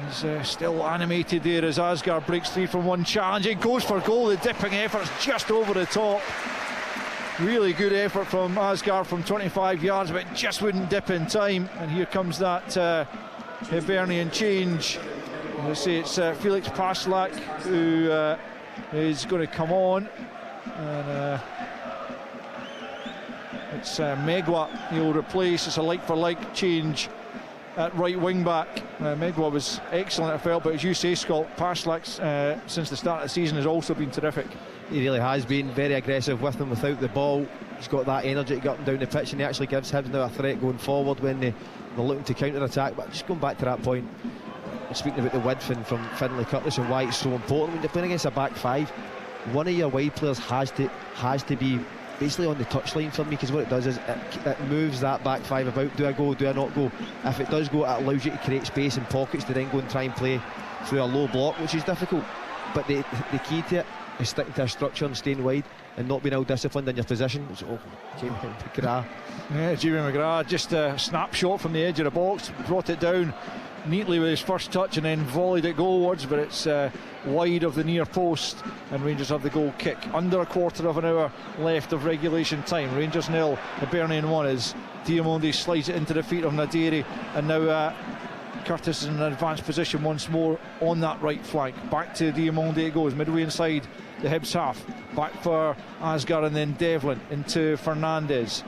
is still animated there as Asgard breaks free from one challenge. It goes for goal. The dipping effort's just over the top. Really good effort from Asgard from 25 yards, but just wouldn't dip in time. And here comes that Hibernian change. I say it's Felix Paslak who is going to come on, and it's Megwa he'll replace. It's a like-for-like change at right wing back. Megwa was excellent, I felt, but as you say, Scott, Paslak's since the start of the season has also been terrific. He really has been very aggressive with them without the ball. He's got that energy to get up and down the pitch, and he actually gives Hibs now a threat going forward when they're looking to counter-attack. But just going back to that point, speaking about the width from Finlay Curtis and why it's so important when you're playing against a back five, one of your wide players has to be basically on the touchline for me, because what it does is it moves that back five about. Do I go, do I not go? If it does go, it allows you to create space and pockets to then go and try and play through a low block, which is difficult. But the key to it is sticking to a structure and staying wide and not being ill-disciplined in your position. So, Jamie McGrath. Yeah, Jamie McGrath, just a snapshot from the edge of the box, brought it down neatly with his first touch and then volleyed it goalwards, but it's wide of the near post, and Rangers have the goal kick. Under a quarter of an hour left of regulation time. Rangers 0, Hibernian 1 as Diamandi slides it into the feet of Naderi, and now Curtis is in an advanced position once more on that right flank. Back to Diamandi it goes, midway inside the Hibs half. Back for Asgard and then Devlin into Fernandez.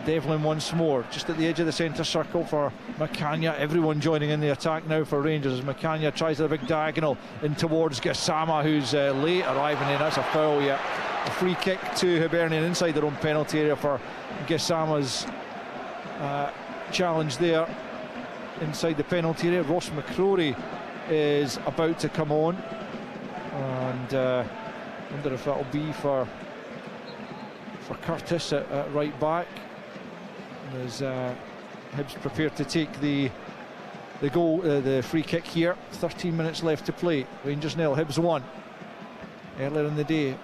Devlin once more, just at the edge of the centre circle for Macania. Everyone joining in the attack now for Rangers as Macania tries a big diagonal in towards Gassama, who's late arriving in. That's a foul, yeah. A free kick to Hibernian inside their own penalty area for Gassama's challenge there inside the penalty area. Ross McCrory is about to come on, and wonder if that'll be for Curtis at right back. As Hibs prepared to take the goal, the free kick here. 13 minutes left to play. Rangers 0, Hibs 1. Earlier in the day,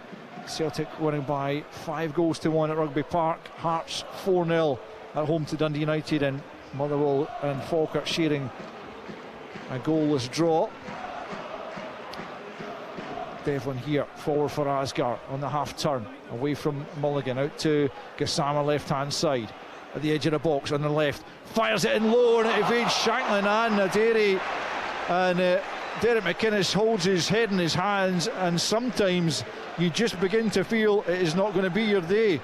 Celtic winning by 5-1 at Rugby Park. Hearts 4-0 at home to Dundee United, and Motherwell and Falkirk sharing a goalless draw. Devlin here, forward for Asgard on the half turn, away from Mulligan, out to Gassama left hand side. At the edge of the box on the left, fires it in low, and it evades Shankland and Naderi, and Derek McInnes holds his head in his hands, and sometimes you just begin to feel it is not going to be your day.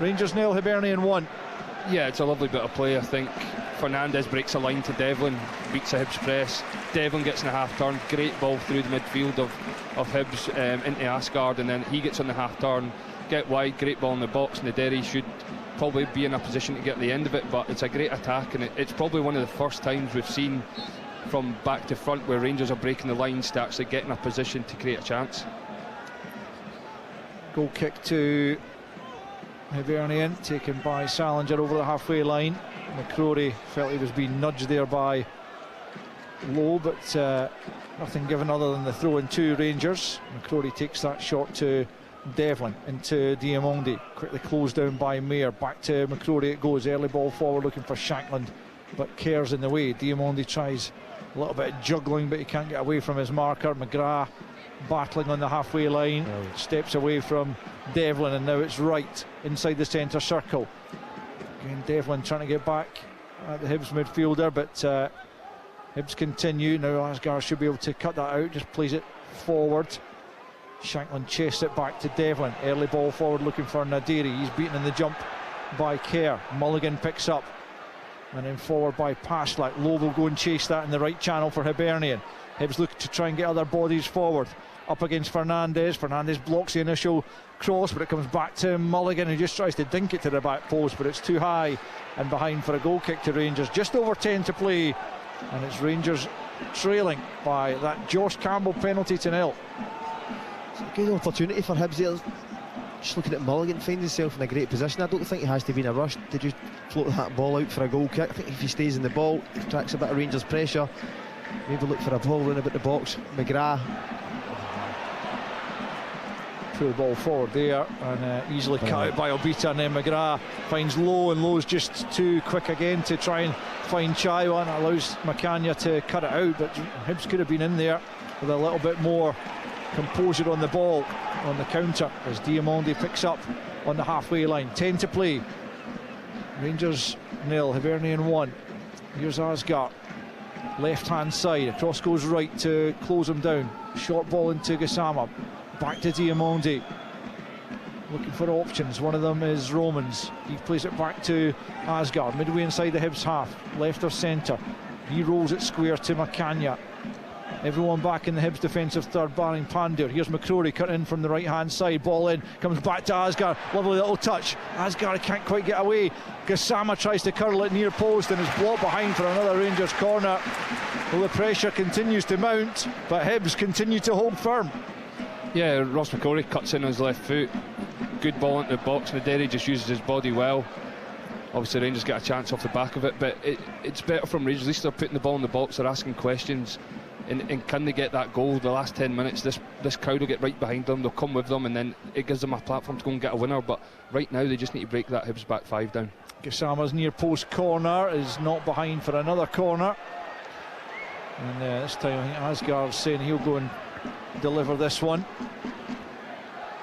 Rangers 0, Hibernian 1. Yeah, it's a lovely bit of play. I think Fernandez breaks a line to Devlin, beats the Hibs press. Devlin gets in the half turn, great ball through the midfield of Hibs into Asgard, and then he gets on the half turn, get wide, great ball in the box. Naderi should probably be in a position to get the end of it, but it's a great attack, and it's probably one of the first times we've seen from back to front where Rangers are breaking the lines to actually get in a position to create a chance. Goal kick to Hibernian, taken by Salinger over the halfway line. McCrory felt he was being nudged there by Lowe, but nothing given other than the throw in to Rangers. McCrory takes that shot to Devlin into Diamandi, quickly closed down by Mayer. Back to McCrory it goes, early ball forward looking for Shankland. but Kerr's in the way. Diamondi tries a little bit of juggling, but he can't get away from his marker. McGrath battling on the halfway line, steps away from Devlin, and now it's Wright inside the centre circle. Again, Devlin trying to get back at the Hibs midfielder, but Hibs continue. Now Asgar should be able to cut that out, just plays it forward. Shanklin chases it back to Devlin. Early ball forward looking for Nadiri. He's beaten in the jump by Kerr. Mulligan picks up, and then forward by Paslak. Lowe will go and chase that in the right channel for Hibernian. Hibs look to try and get other bodies forward. Up against Fernandez. Fernandez blocks the initial cross, but it comes back to Mulligan, who just tries to dink it to the back post, but it's too high and behind for a goal kick to Rangers. Just over 10 to play, and it's Rangers trailing by that Josh Campbell penalty to nil. It's a good opportunity for Hibs there. Just looking at Mulligan, finds himself in a great position. I don't think he has to be in a rush to just float that ball out for a goal kick. I think if he stays in the ball, he attracts a bit of Rangers pressure. Maybe look for a ball run about the box. McGrath through the ball forward there, and easily cut out by Obita, and then McGrath finds Lowe, and Lowe's just too quick again to try and find Chaiwa, and allows Macania to cut it out. But Hibs could have been in there with a little bit more composure on the ball on the counter, as Diamondi picks up on the halfway line. 10 to play. Rangers 0, Hibernian 1. Here's Asgar, left hand side, across goes Wright to close him down. Short ball into Gassama, back to Diamondi, looking for options. One of them is Romans. He plays it back to Asgar, midway inside the Hibs half, left of centre. He rolls it square to Macania. Everyone back in the Hibs defensive third, barring Pandur. Here's McCrory cut in from the right hand side, ball in, comes back to Asgar, lovely little touch. Asgar can't quite get away. Gassama tries to curl it near post and is blocked behind for another Rangers corner. Well, the pressure continues to mount, but Hibs continue to hold firm. Yeah, Ross McCrory cuts in on his left foot. Good ball into the box. Naderi just uses his body well. Obviously Rangers get a chance off the back of it, but it's better from Rangers. At least they're putting the ball in the box, they're asking questions, and can they get that goal? The last 10 minutes, this crowd will get right behind them, they'll come with them, and then it gives them a platform to go and get a winner. But right now they just need to break that Hibs back 5 down. Gassama's near post corner is not behind for another corner, and this time I think Asgar's saying he'll go and deliver this one.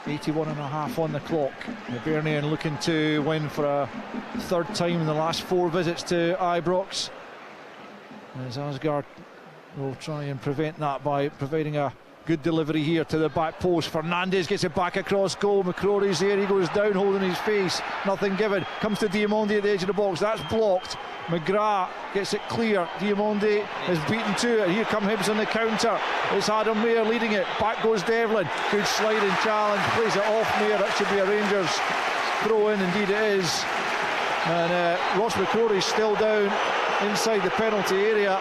81.5 on the clock. Hibernian looking to win for a third time in the last 4 visits to Ibrox, as Asgar will try and prevent that by providing a good delivery here to the back post. Fernandez gets it back across goal. McCrory's there, he goes down holding his face, nothing given. Comes to Diamondi at the edge of the box, that's blocked. McGrath gets it clear. Diamondi is beaten to it. Here come Hibs on the counter. It's Adam Mayer leading it. Back goes Devlin. Good sliding challenge. Plays it off Mayer. That should be a Rangers throw in. Indeed it is. And Ross McCrory still down inside the penalty area,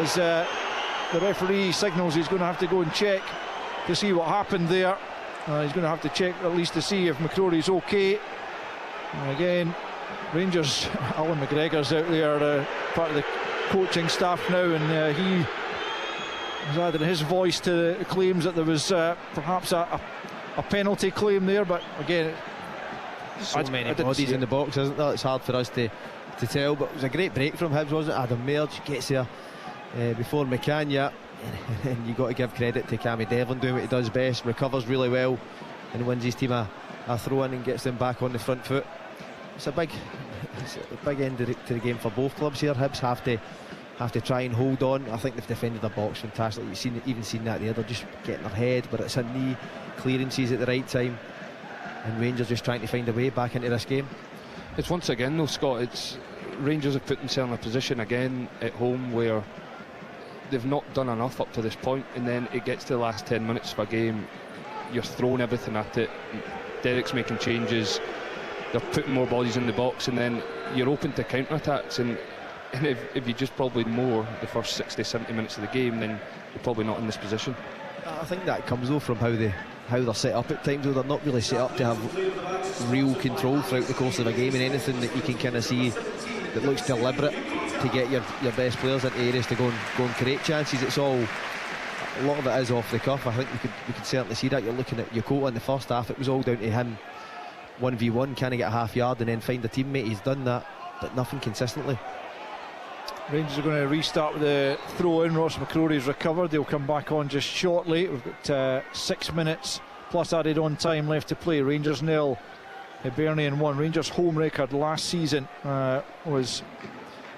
as the referee signals he's going to have to go and check to see what happened there. He's going to have to check at least to see if McCrory's okay. And again, Rangers, Alan McGregor's out there, part of the coaching staff now, and he has added his voice to the claims that there was perhaps a penalty claim there, but again, so many bodies in the box, isn't there? It's hard for us to tell, but it was a great break from Hibs, wasn't it? Adam Mayer gets there before Macania, and you've got to give credit to Cammy Devlin doing what he does best, recovers really well and wins his team a throw in and gets them back on the front foot. It's a big end to the game for both clubs here. Hibs have to try and hold on. I think they've defended their box fantastically. You've even seen that there. They're just getting their head, but it's a knee clearances at the right time, and Rangers just trying to find a way back into this game. It's once again though, Scott, it's Rangers have put themselves in a position again at home where they've not done enough up to this point, and then it gets to the last 10 minutes of a game, you're throwing everything at it. Derek's making changes, they're putting more bodies in the box, and then you're open to counter-attacks, and if you just probably more the first 60-70 minutes of the game, then you're probably not in this position. I think that comes though from how they're set up at times, though. They're not really set up to have real control throughout the course of a game, and anything that you can kind of see that looks deliberate to get your best players into areas to go and create chances. It's all, a lot of it is off the cuff. I think we could certainly see that. You're looking at Yokota in the first half, it was all down to him 1v1, can he get a half yard and then find a teammate? He's done that, but nothing consistently. Rangers are going to restart with the throw in. Ross McCrory's recovered. They'll come back on just shortly. We've got 6 minutes plus added on time left to play. Rangers 0, Hibernian 1. Rangers' home record last season was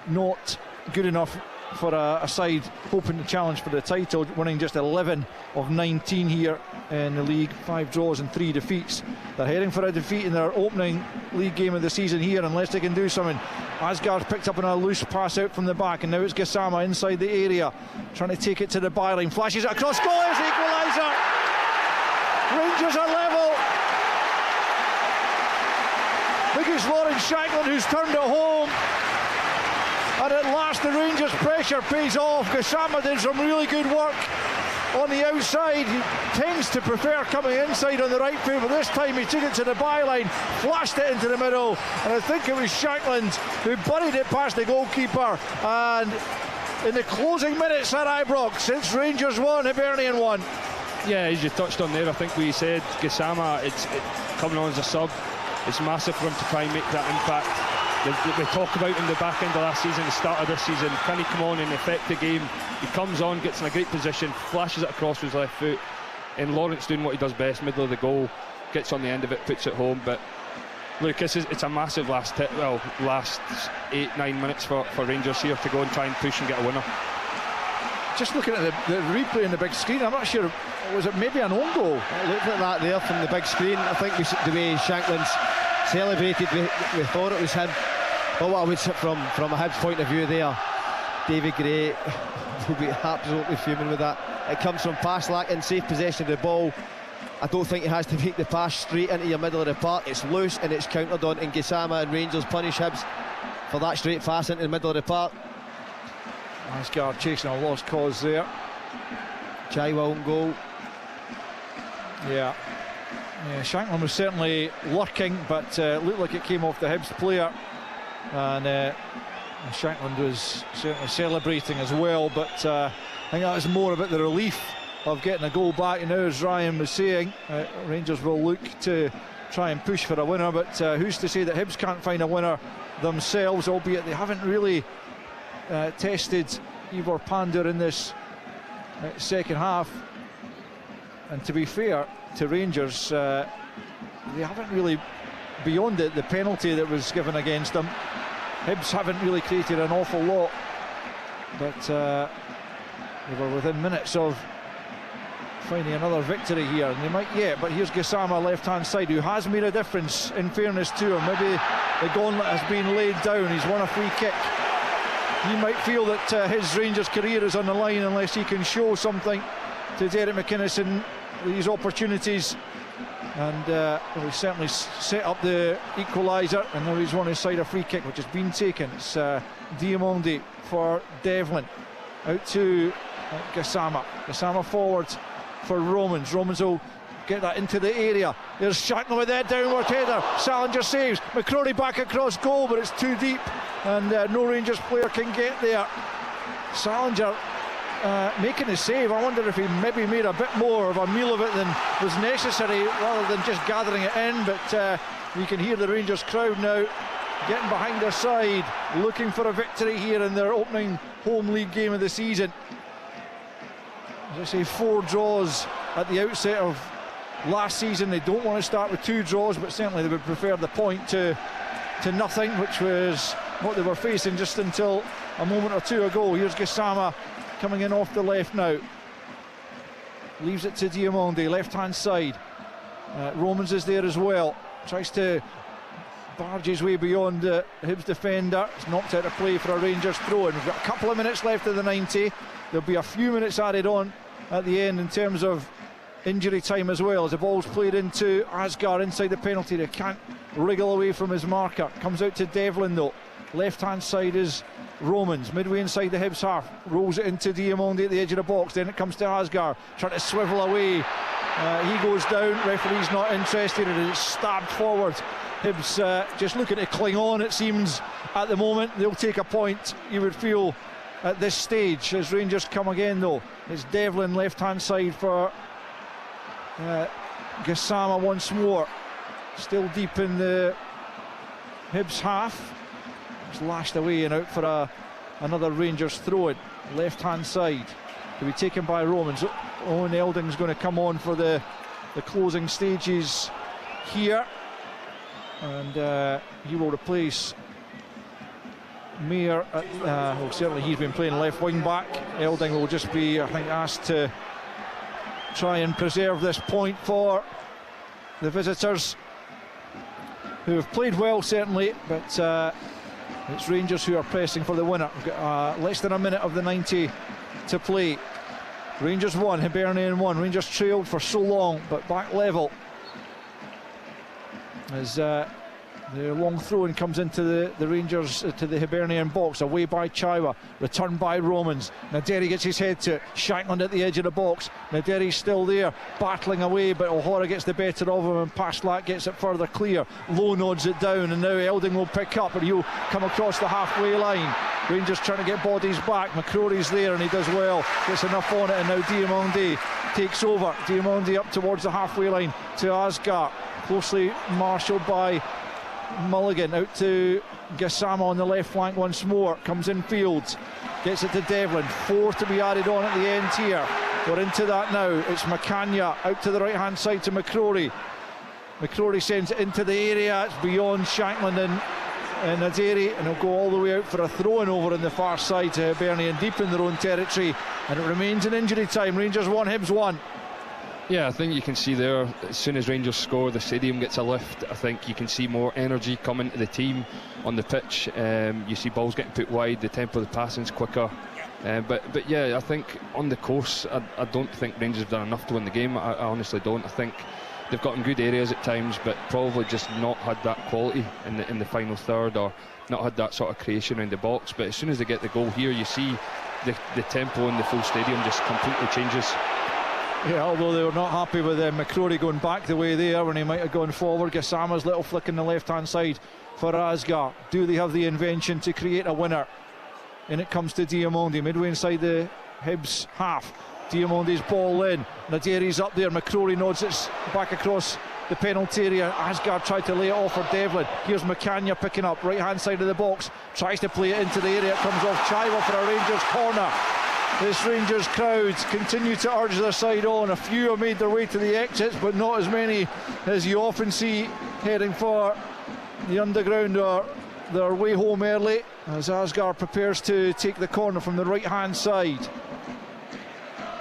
not good enough for a side hoping to challenge for the title, winning just 11 of 19 here in the league, 5 draws and 3 defeats. They're heading for a defeat in their opening league game of the season here unless they can do something. Asgard picked up on a loose pass out from the back, and now it's Gassama inside the area trying to take it to the byline, flashes it across goal, it's the equaliser. Rangers are level. I think it's Lauren Shanklin who's turned it home. And at last the Rangers pressure pays off. Gassama did some really good work on the outside. He tends to prefer coming inside on the right foot, but this time he took it to the byline, flashed it into the middle, and I think it was Shankland who buried it past the goalkeeper. And in the closing minutes at Ibrox, it's Rangers 1, Hibernian 1. Yeah, as you touched on there, I think we said Gassama, it's coming on as a sub. It's massive for him to try and make that impact. We talked about in the back end of last season, the start of this season, can he come on and affect the game? He comes on, gets in a great position, flashes it across with his left foot, and Lawrence doing what he does best, middle of the goal, gets on the end of it, puts it home. But Lucas, it's a massive last 8-9 minutes for Rangers here to go and try and push and get a winner. Just looking at the replay on the big screen, I'm not sure, was it maybe an own goal? Looking at that there from the big screen, I think the way Shankland's celebrated, we thought it was him. But what I would say from a Hibs point of view there, David Gray will be absolutely fuming with that. It comes from Paslak in safe possession of the ball. I don't think he has to make the pass straight into your middle of the park. It's loose and it's countered on, and Gassama and Rangers punish Hibs for that straight pass into the middle of the park. Asgard chasing a lost cause there. Chaiwa on goal. Yeah, Shanklin was certainly lurking, but looked like it came off the Hibs player. And Shanklin was certainly celebrating as well, but I think that was more about the relief of getting a goal back. And now, as Ryan was saying, Rangers will look to try and push for a winner, but who's to say that Hibs can't find a winner themselves, albeit they haven't really tested Ivor Pandur in this second half. And to be fair to Rangers, they haven't really, beyond the penalty that was given against them, Hibs haven't really created an awful lot, but they were within minutes of finding another victory here, and they might yet. But here's Gassama left hand side, who has made a difference in fairness to him. Maybe the gauntlet has been laid down. He's won a free kick. He might feel that his Rangers career is on the line unless he can show something to Derek McInnes in these opportunities. And we certainly set up the equaliser, and now he's won his side a free kick which has been taken. It's Diamondi for Devlin, out to Gassama. Gassama forward for Romans. Romans will get that into the area. There's Shanklin with that downward header. Salinger saves. McCrory back across goal, but it's too deep, and no Rangers player can get there. Salinger making a save. I wonder if he maybe made a bit more of a meal of it than was necessary, rather than just gathering it in. But you can hear the Rangers crowd now getting behind their side, looking for a victory here in their opening home league game of the season. As I say, 4 draws at the outset of last season. They don't want to start with 2 draws, but certainly they would prefer the point to nothing, which was what they were facing just until a moment or two ago. Here's Gassama coming in off the left now. Leaves it to Diamondi, left hand side. Romans is there as well. Tries to barge his way beyond Hibs defender. It's knocked out of play for a Rangers throw in. We've got a couple of minutes left of the 90. There'll be a few minutes added on at the end in terms of injury time as well, as the ball's played into Asgard inside the penalty. They can't wriggle away from his marker. Comes out to Devlin though. Left hand side is Romans, midway inside the Hibs half, rolls it into Diamondi at the edge of the box. Then it comes to Asgard, trying to swivel away. He goes down, referee's not interested, and it's stabbed forward. Hibs just looking to cling on, it seems, at the moment. They'll take a point, you would feel, at this stage, as Rangers come again though. It's Devlin left hand side for Gassama once more, still deep in the Hibs half. It's lashed away and out for a Another Rangers throw-in, left-hand side, to be taken by Romans. Owen Elding's going to come on for the closing stages here, and he will replace Mayer. Well, certainly he's been playing left wing back. Elding will just be, I think, asked to try and preserve this point for the visitors, who have played well certainly, but it's Rangers who are pressing for the winner. Less than a minute of the 90 to play. Rangers 1, Hibernian 1. Rangers trailed for so long, but back level as the long throw-in comes into the Rangers, to the Hibernian box, away by Chaiwa, returned by Romans. Naderi gets his head to it. Shankland at the edge of the box. Naderi's still there, battling away, but O'Hara gets the better of him, and Paslak gets it further clear. Lowe nods it down, and now Elding will pick up, and he'll come across the halfway line. Rangers trying to get bodies back. McCrory's there, and he does well. Gets enough on it, and now Diamondi takes over. Diamondi up towards the halfway line to Asgar, closely marshalled by Mulligan, out to Gassama on the left flank once more. Comes in field, gets it to Devlin. 4 to be added on at the end here. We're into that now. It's Macania out to the right hand side to McCrory. McCrory sends it into the area. It's beyond Shankland and Naderi, and he'll go all the way out for a throw-in over on the far side to Hibernian, deep in their own territory, and it remains in injury time. Rangers 1, Hibs 1. Yeah, I think you can see there, as soon as Rangers score, the stadium gets a lift. I think you can see more energy coming to the team on the pitch. You see balls getting put wide, the tempo of the passing's quicker. But yeah, I think on the course, I don't think Rangers have done enough to win the game. I honestly don't. I think they've got in good areas at times, but probably just not had that quality in the final third, or not had that sort of creation around the box. But as soon as they get the goal here, you see the tempo in the full stadium just completely changes. Yeah, although they were not happy with McCrory going back the way there when he might have gone forward. Gassama's little flick on the left-hand side for Asgar. Do they have the invention to create a winner? And it comes to Diamondi, midway inside the Hibs half. Diamondi's ball in. Naderi's up there. McCrory nods it back across the penalty area. Asgar tried to lay it off for Devlin. Here's Macania picking up, right-hand side of the box. Tries to play it into the area. It comes off Chaiwa for a Rangers corner. This Rangers crowd continue to urge their side on. A few have made their way to the exits, but not as many as you often see heading for the underground or their way home early, as Asgar prepares to take the corner from the right-hand side.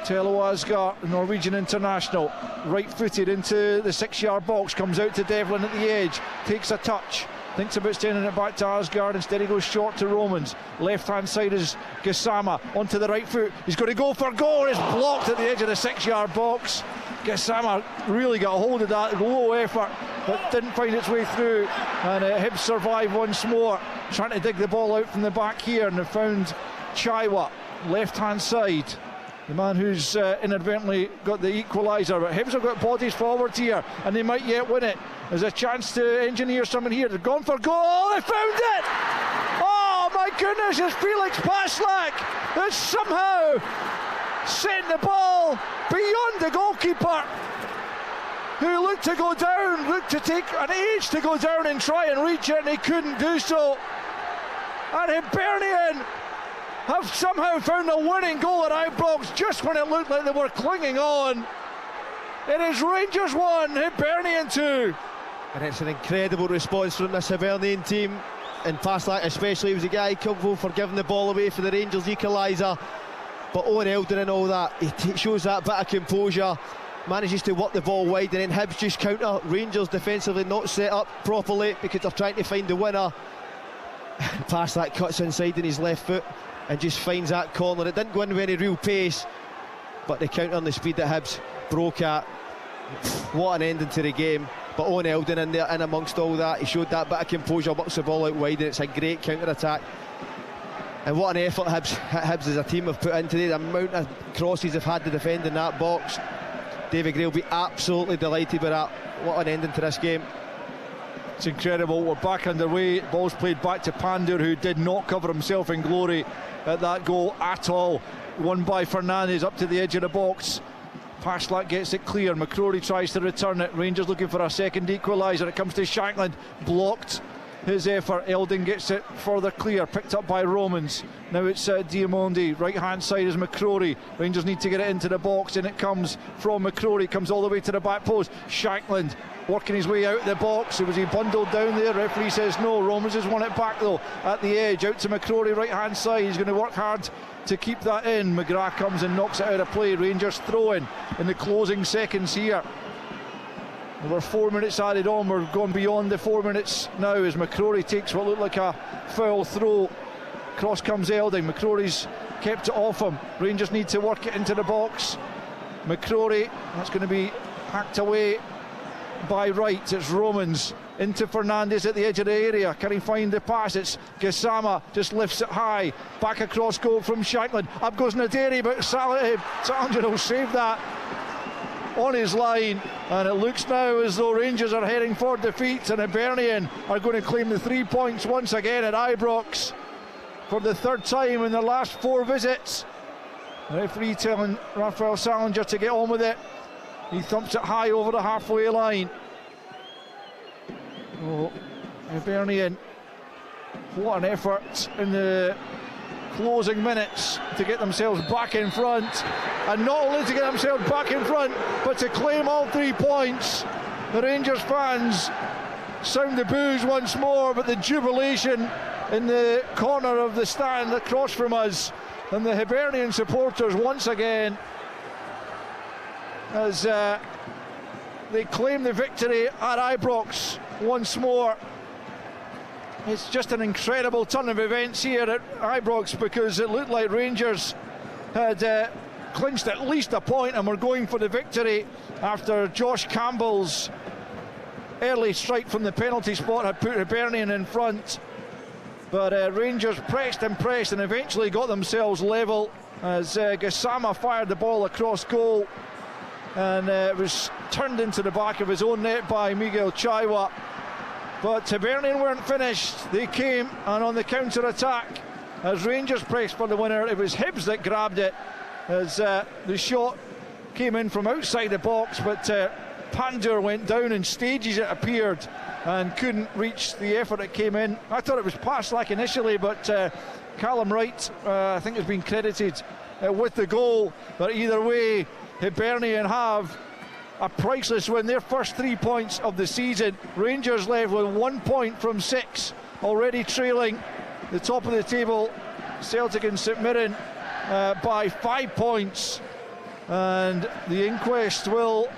Tello Asgar, Norwegian international, right-footed into the 6-yard box, comes out to Devlin at the edge, takes a touch. Thinks about sending it back to Asgard. Instead he goes short to Romans. Left hand side is Gassama onto the right foot. He's going to go for goal. It's blocked at the edge of the 6-yard box. Gassama really got a hold of that. Low effort, but didn't find its way through. And Hibs survive once more, trying to dig the ball out from the back here, and they found Chaiwa, left hand side, the man who's inadvertently got the equaliser. But Hibs have got bodies forward here, and they might yet win it. There's a chance to engineer something here. They've gone for goal. They found it! Oh my goodness, it's Felix Paslak that somehow sent the ball beyond the goalkeeper, who looked to go down, looked to take an age to go down and try and reach it, and he couldn't do so. And Hibernian have somehow found a winning goal at Ibrox just when it looked like they were clinging on. It is Rangers 1, Hibernian 2. And it's an incredible response from this Hibernian team, and Paslak especially was the guy culpable for giving the ball away for the Rangers equaliser. But Owen Eldon and all that, he shows that bit of composure, manages to work the ball wide, and then Hibs just counter. Rangers defensively not set up properly because they're trying to find the winner. Paslak cuts inside in his left foot and just finds that corner. It didn't go in with any real pace, but the counter and the speed that Hibs broke at, what an ending to the game. But Owen Eldon in there, in amongst all that, he showed that bit of composure, works the ball out wide, and it's a great counter-attack. And what an effort Hibs as a team have put into it. The amount of crosses they've had to defend in that box. David Gray will be absolutely delighted with that. What an ending to this game. It's incredible. We're back underway. Ball's played back to Pandur, who did not cover himself in glory at that goal at all. Won by Fernandes up to the edge of the box. Paslak gets it clear. McCrory tries to return it. Rangers looking for a second equaliser. It comes to Shankland, blocked his effort. Eldon gets it further clear, picked up by Romans. Now it's Diamondi, right hand side is McCrory. Rangers need to get it into the box, and it comes from McCrory, comes all the way to the back post. Shankland working his way out of the box. Was he bundled down there? Referee says no. Romans has won it back though at the edge, out to McCrory, right hand side. He's going to work hard to keep that in. McGrath comes and knocks it out of play. Rangers throw-in the closing seconds here. We're 4 minutes added on. We're going beyond the 4 minutes now as McCrory takes what looked like a foul throw. Cross comes Elding. McCrory's kept it off him. Rangers need to work it into the box. McCrory, that's going to be hacked away by Wright. It's Romans into Fernandes at the edge of the area. Can he find the pass? It's Gassama, just lifts it high. Back across goal from Shankland. Up goes Naderi, but Salinger will save that on his line, and it looks now as though Rangers are heading for defeat, and Hibernian are going to claim the 3 points once again at Ibrox for the third time in their last 4 visits. The referee telling Raphael Salinger to get on with it. He thumps it high over the halfway line. Oh, Hibernian, what an effort in the closing minutes to get themselves back in front, and not only to get themselves back in front but to claim all 3 points. The Rangers fans sound the boos once more, but the jubilation in the corner of the stand across from us, and the Hibernian supporters once again as they claim the victory at Ibrox once more. It's just an incredible turn of events here at Ibrox, because it looked like Rangers had clinched at least a point and were going for the victory after Josh Campbell's early strike from the penalty spot had put Hibernian in front. But Rangers pressed and pressed and eventually got themselves level as Gassama fired the ball across goal, and it was turned into the back of his own net by Miguel Chaiwa. But Hibernian weren't finished. They came, and on the counter-attack, as Rangers pressed for the winner, it was Hibs that grabbed it as the shot came in from outside the box, but Pandur went down in stages, it appeared, and couldn't reach the effort that came in. I thought it was Paslak initially, but Callum Wright, I think, has been credited with the goal. But either way, Hibernian have a priceless win, their first 3 points of the season. Rangers left with 1 point from 6, already trailing the top of the table, Celtic and St Mirren, by 5 points. And the inquest will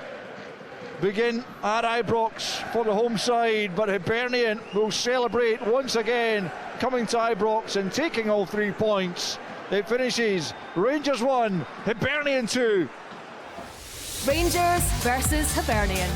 begin at Ibrox for the home side, but Hibernian will celebrate once again coming to Ibrox and taking all 3 points. It finishes Rangers 1, Hibernian 2. Rangers versus Hibernian.